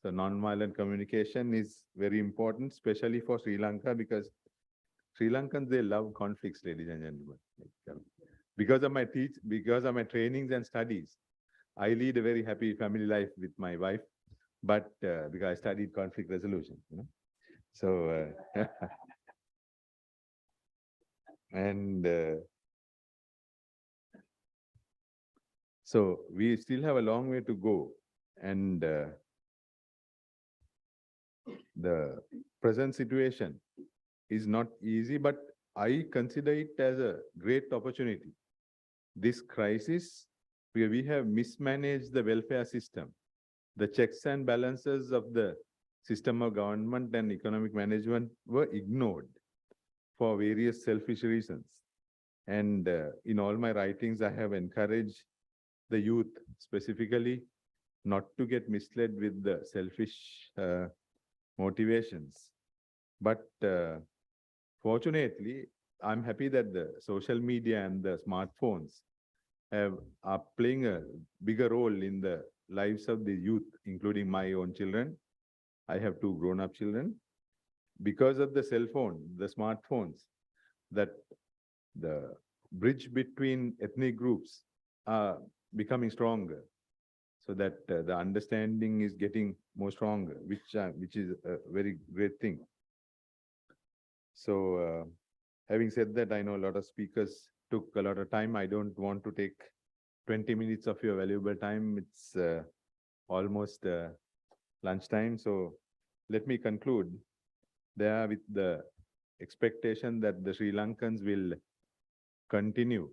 So non-violent communication is very important, especially for Sri Lanka, because Sri Lankans, they love conflicts, ladies and gentlemen. Because of my trainings and studies, I lead a very happy family life with my wife, but because I studied conflict resolution, So, and so we still have a long way to go. And the present situation is not easy, but I consider it as a great opportunity. This crisis, where we have mismanaged the welfare system, the checks and balances of the system of government and economic management were ignored for various selfish reasons. And in all my writings, I have encouraged the youth specifically not to get misled with the selfish motivations. But fortunately, I'm happy that the social media and the smartphones are playing a bigger role in the lives of the youth, including my own children. I have 2 grown-up children. Because of the cell phone, the smartphones, that the bridge between ethnic groups are becoming stronger, so that the understanding is getting more stronger, which is a very great thing. So having said that, I know a lot of speakers took a lot of time. I don't want to take 20 minutes of your valuable time. It's almost lunchtime. So let me conclude there with the expectation that the Sri Lankans will continue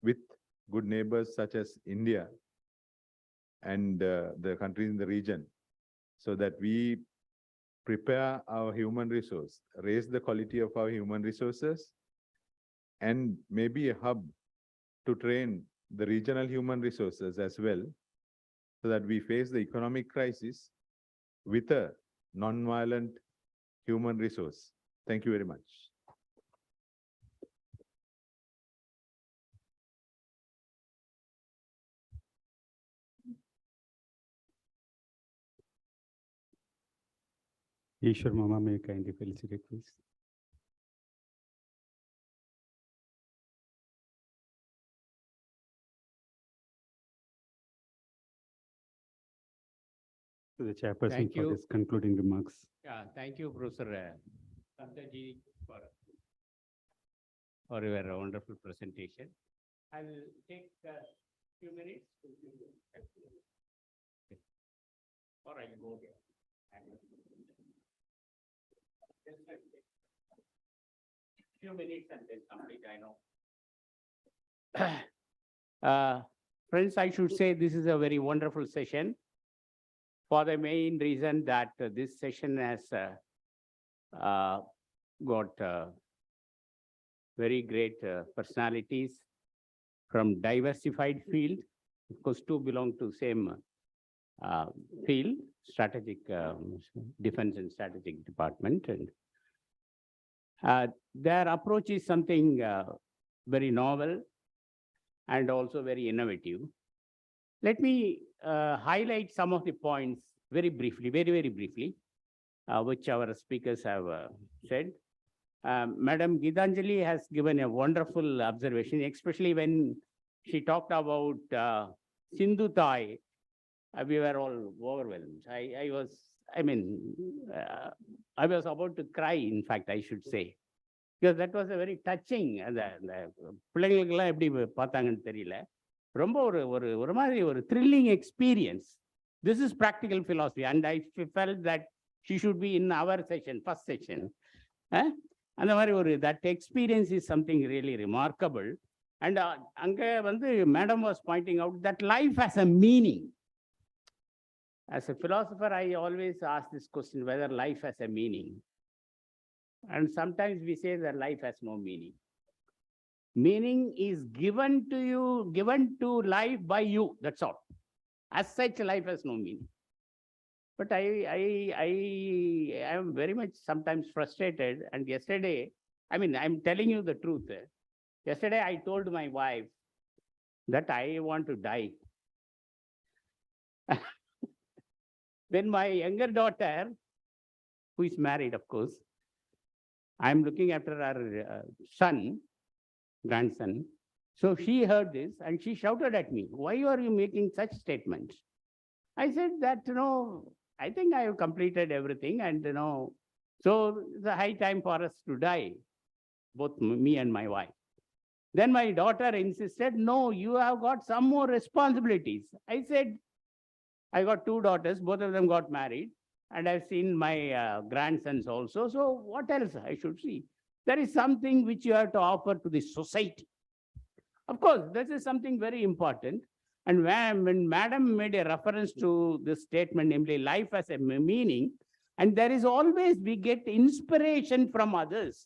with good neighbors such as India and the countries in the region, so that we prepare our human resource, raise the quality of our human resources, and maybe a hub to train the regional human resources as well, so that we face the economic crisis with a non-violent human resource. Thank you very much. Ishwar Mama, may you kindly felicitate, please. To the chairperson Thank for you. his concluding remarks. Yeah, thank you, Professor Santaji, for your wonderful presentation. I will take a few minutes. Or I will go there. Few minutes and then complete, I know. Friends, I should say this is a very wonderful session. for the main reason that this session has got very great personalities from diversified field. Of course, two belong to same field, strategic defense and strategic department, and their approach is something very novel and also very innovative. Let me highlight some of the points very briefly, very briefly, which our speakers have said. Madam Gitanjali has given a wonderful observation, especially when she talked about Sindhu Tai. We were all overwhelmed. I was about to cry, in fact, I should say, because that was a very touching. பிள்ளைங்களுக்கெல்லாம் எப்படி பார்த்தாங்கன்னு தெரியல. ரொம்ப ஒரு மாதிரி ஒரு thrilling experience. This is practical philosophy, and I felt that she should be in our session, first session. அந்த மாதிரி that experience is something really remarkable. And அங்க madam was pointing out that life has a meaning. As a philosopher, I always ask this question, whether life has a meaning. And sometimes we say that life has no meaning. Meaning is given to you, given to life by you, that's all. As such, life has no meaning. But I am very much sometimes frustrated. And yesterday, I'm telling you the truth. Yesterday, I told my wife that I want to die. When my younger daughter, who is married, of course, I'm looking after her grandson. So she heard this and she shouted at me, "Why are you making such statements?" I said that, I think I have completed everything, and so it's a high time for us to die, both me and my wife. Then my daughter insisted, "No, you have got some more responsibilities." I said, I got two daughters, both of them got married, and I've seen my grandsons also. So what else I should see? There is something which you have to offer to the society. Of course, this is something very important. And when madam made a reference to this statement, namely life has a meaning, and there is always, we get inspiration from others.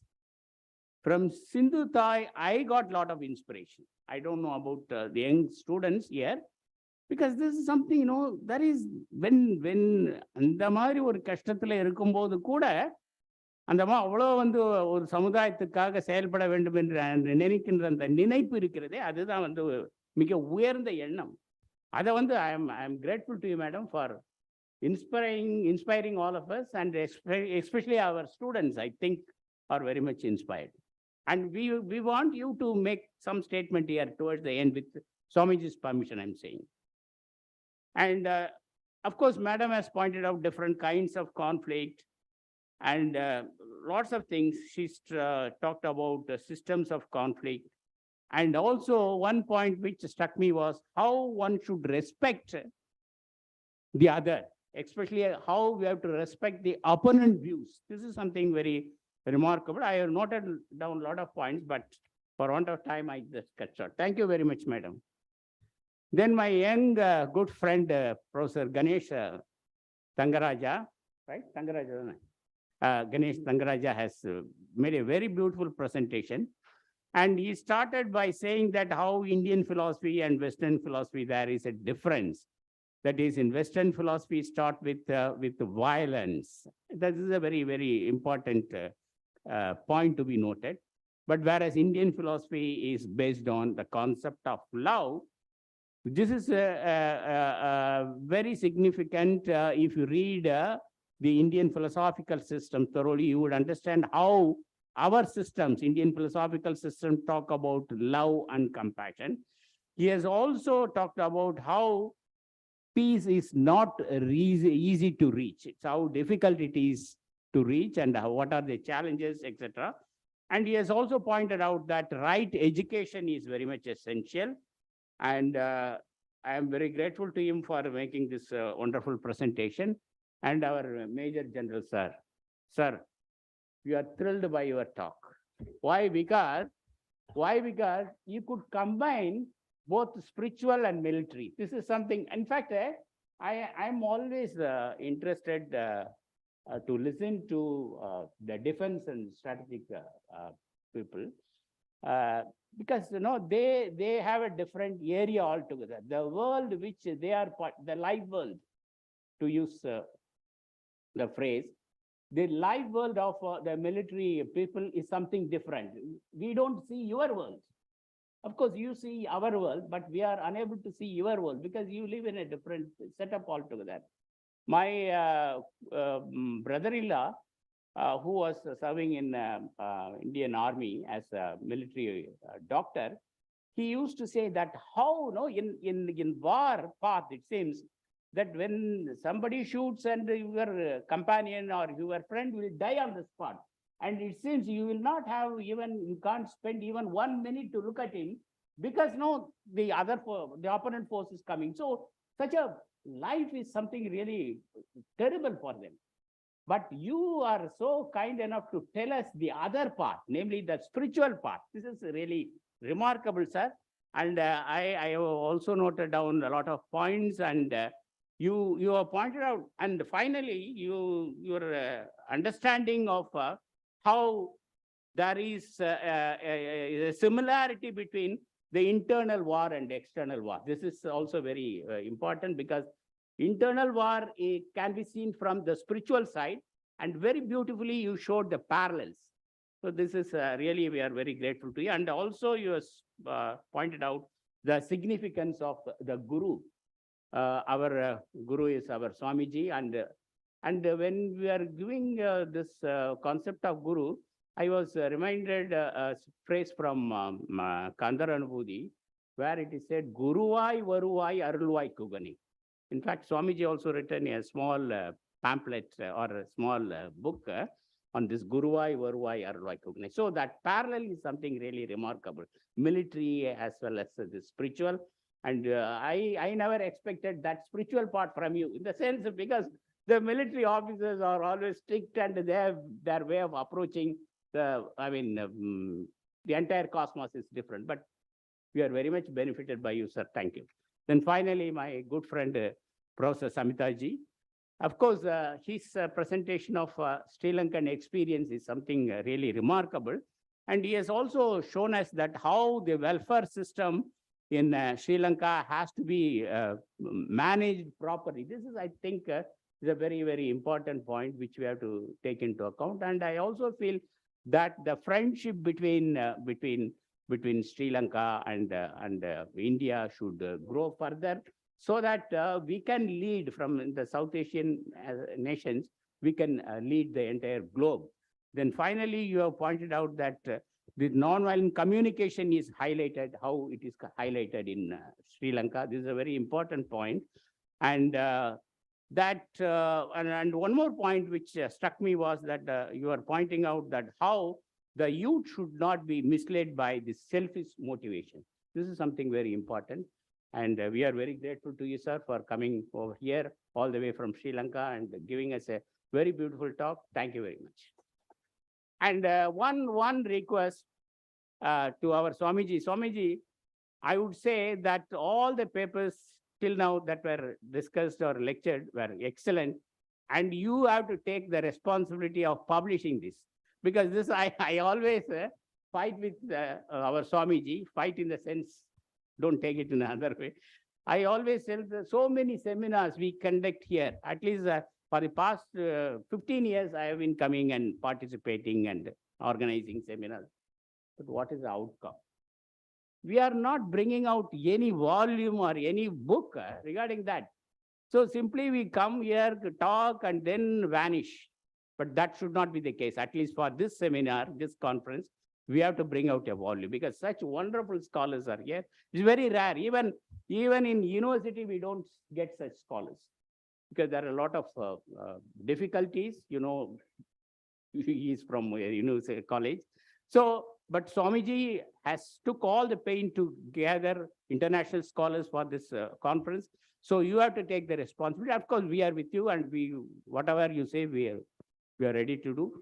From Sindhu Tai, I got a lot of inspiration. I don't know about the young students here, because this is something, there is, when அந்த மாதிரி ஒரு கஷ்டத்துல இருக்கும்போது கூட அந்த அவ்வளோ ஒரு சமுதாயத்துக்காக செயல்பட வேண்டும் என்று நினைக்கின்ற அந்த நினைப்பு இருக்கிறதே, அதுதான் மிக உயர்ந்த எண்ணம். அதை I am grateful to you, madam, for inspiring all of us, and especially our students, I think, are very much inspired. And we want you to make some statement here towards the end, with Swamiji's permission, I'm saying. And of course, madam has pointed out different kinds of conflict and lots of things. She's talked about the systems of conflict. And also one point which struck me was how one should respect the other, especially how we have to respect the opponent views. This is something very remarkable. I have noted down a lot of points, but for want of time, I just cut short. Thank you very much, madam. Then my young good friend, Professor Ganesh Tangaraja, right? Ganesh Tangaraja has made a very beautiful presentation. And he started by saying that how Indian philosophy and Western philosophy, there is a difference. That is, in Western philosophy, start with violence. That is a very important point to be noted. But whereas Indian philosophy is based on the concept of love, this is very significant. If you read the Indian philosophical system thoroughly, you would understand how our systems, Indian philosophical system, talk about love and compassion. He has also talked about how peace is not easy to reach. It's how difficult it is to reach, and what are the challenges, etc. And he has also pointed out that right education is very much essential. And I am very grateful to him for making this wonderful presentation. And our Major General, sir, we are thrilled by your talk. Why? Because you could combine both spiritual and military. This is something, in fact, I'm always interested to listen to the defense and strategic people because they have a different area altogether. The world which they are the live world, to use the phrase, the live world of the military people is something different. We don't see your world. Of course, you see our world, but we are unable to see your world because you live in a different setup altogether. My brother-in-law, who was serving in Indian Army as a military doctor, he used to say that how in war path it seems that when somebody shoots and your companion or your friend will die on the spot, and it seems you will not have you can't spend even 1 minute to look at him because the opponent force is coming. So such a life is something really terrible for them. But you are so kind enough to tell us the other part, namely the spiritual part. This is really remarkable, sir. And I have also noted down a lot of points, and you have pointed out, and finally your understanding of how there is a similarity between the internal war and external war. This is also very important because internal war can be seen from the spiritual side, and very beautifully you showed the parallels. So this is really, we are very grateful to you. And also you pointed out the significance of the Guru. Our Guru is our Swamiji, and when we are giving this concept of Guru, I was reminded a phrase from Kandaranubhuti, where it is said, Guruvai Varuvai Arulvai Kugani. In fact, Swamiji also written a small pamphlet or a small book on this Guruvai Varuvai Arulvai Kugani. So that parallel is something really remarkable, military as well as the spiritual. And I never expected that spiritual part from you, in the sense because the military officers are always strict and they have their way of approaching the entire cosmos is different. But we are very much benefited by you, sir. Thank you. Then finally, my good friend, Professor Samitaji. Of course, his presentation of Sri Lankan experience is something really remarkable. And he has also shown us that how the welfare system in Sri Lanka has to be managed properly. This is, I think, is a very, very important point which we have to take into account. And I also feel that the friendship between Sri Lanka and India should grow further, so that we can lead from the South Asian nations, we can lead the entire globe. Then finally, you have pointed out that the nonviolent communication is highlighted, how it is highlighted in Sri Lanka. This is a very important point. And and one more point which struck me was that you are pointing out that how the youth should not be misled by this selfish motivation. This is something very important. And we are very grateful to you, sir, for coming over here all the way from Sri Lanka and giving us a very beautiful talk. Thank you very much. And one request to our Swamiji. Swamiji, I would say that all the papers till now that were discussed or lectured were excellent. And you have to take the responsibility of publishing this. Because this, I always fight with our Swamiji, fight in the sense, don't take it in another way. I always tell so many seminars we conduct here, at least for the past 15 years, I have been coming and participating and organizing seminars. But what is the outcome? We are not bringing out any volume or any book regarding that. So simply we come here to talk and then vanish. But that should not be the case. At least for this seminar, this conference, we have to bring out a volume because such wonderful scholars are here. It's very rare. Even in university, we don't get such scholars because there are a lot of difficulties. You know, he is from a university college. So, but Swamiji has took all the pain to gather international scholars for this conference. So you have to take the responsibility. Of course, we are with you, and whatever you say, we are ready to do.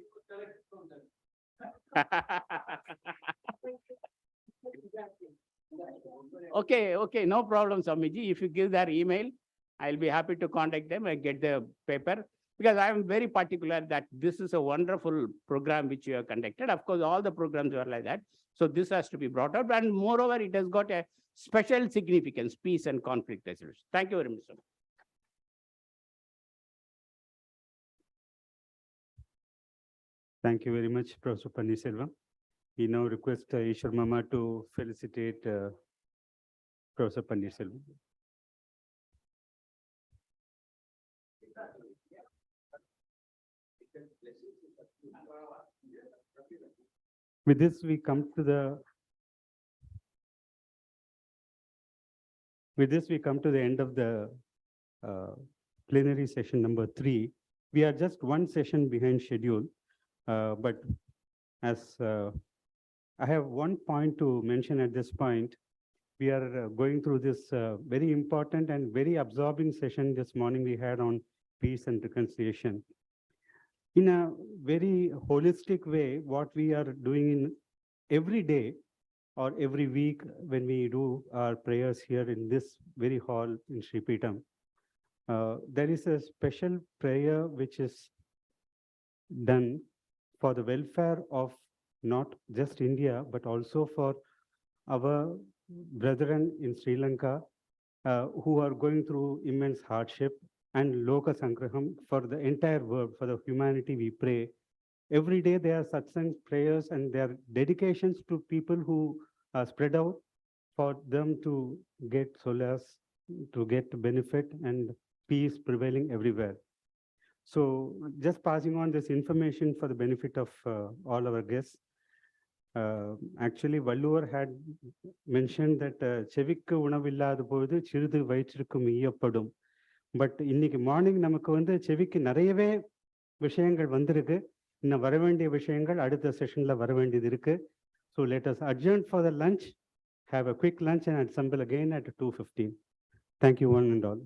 Okay, no problem, Swamiji. If you give their email, I'll be happy to contact them and get the paper, because I am very particular that this is a wonderful program which you have conducted. Of course, all the programs are like that. So this has to be brought up, and moreover, it has got a special significance, peace and conflict resolution. Thank you very much, sir. Thank you very much, Professor Panniselvam. We now request Ishwar Mama to felicitate Professor Panniselvam. With this, we come to the end of the plenary session number 3. We are just one session behind schedule, but as I have one point to mention at this point. We are going through this very important and very absorbing session this morning we had on peace and reconciliation. In a very holistic way, what we are doing in every day or every week when we do our prayers here in this very hall in Sri Peetam, there is a special prayer which is done for the welfare of not just India, but also for our brethren in Sri Lanka who are going through immense hardship, and Loka Sangraham for the entire world, for the humanity we pray. Every day there are satsang prayers and there are dedications to people who are spread out for them to get solace, to get benefit and peace prevailing everywhere. So just passing on this information for the benefit of all our guests. Actually, Valluvar had mentioned that செவிக்கு உணவில்லாத பொழுது சிறிது வயிற்றிற்கும் ஈயப்படும். But இன்னைக்கு morning நமக்கு வந்து செவிக்கு நிறையவே விஷயங்கள் வந்திருக்கு. இன்னும் வர வேண்டிய விஷயங்கள் அடுத்த செஷன்ல வர வேண்டியது இருக்கு. So let us adjourn for the lunch, have a quick lunch and assemble again at 2:15. Thank you one and all.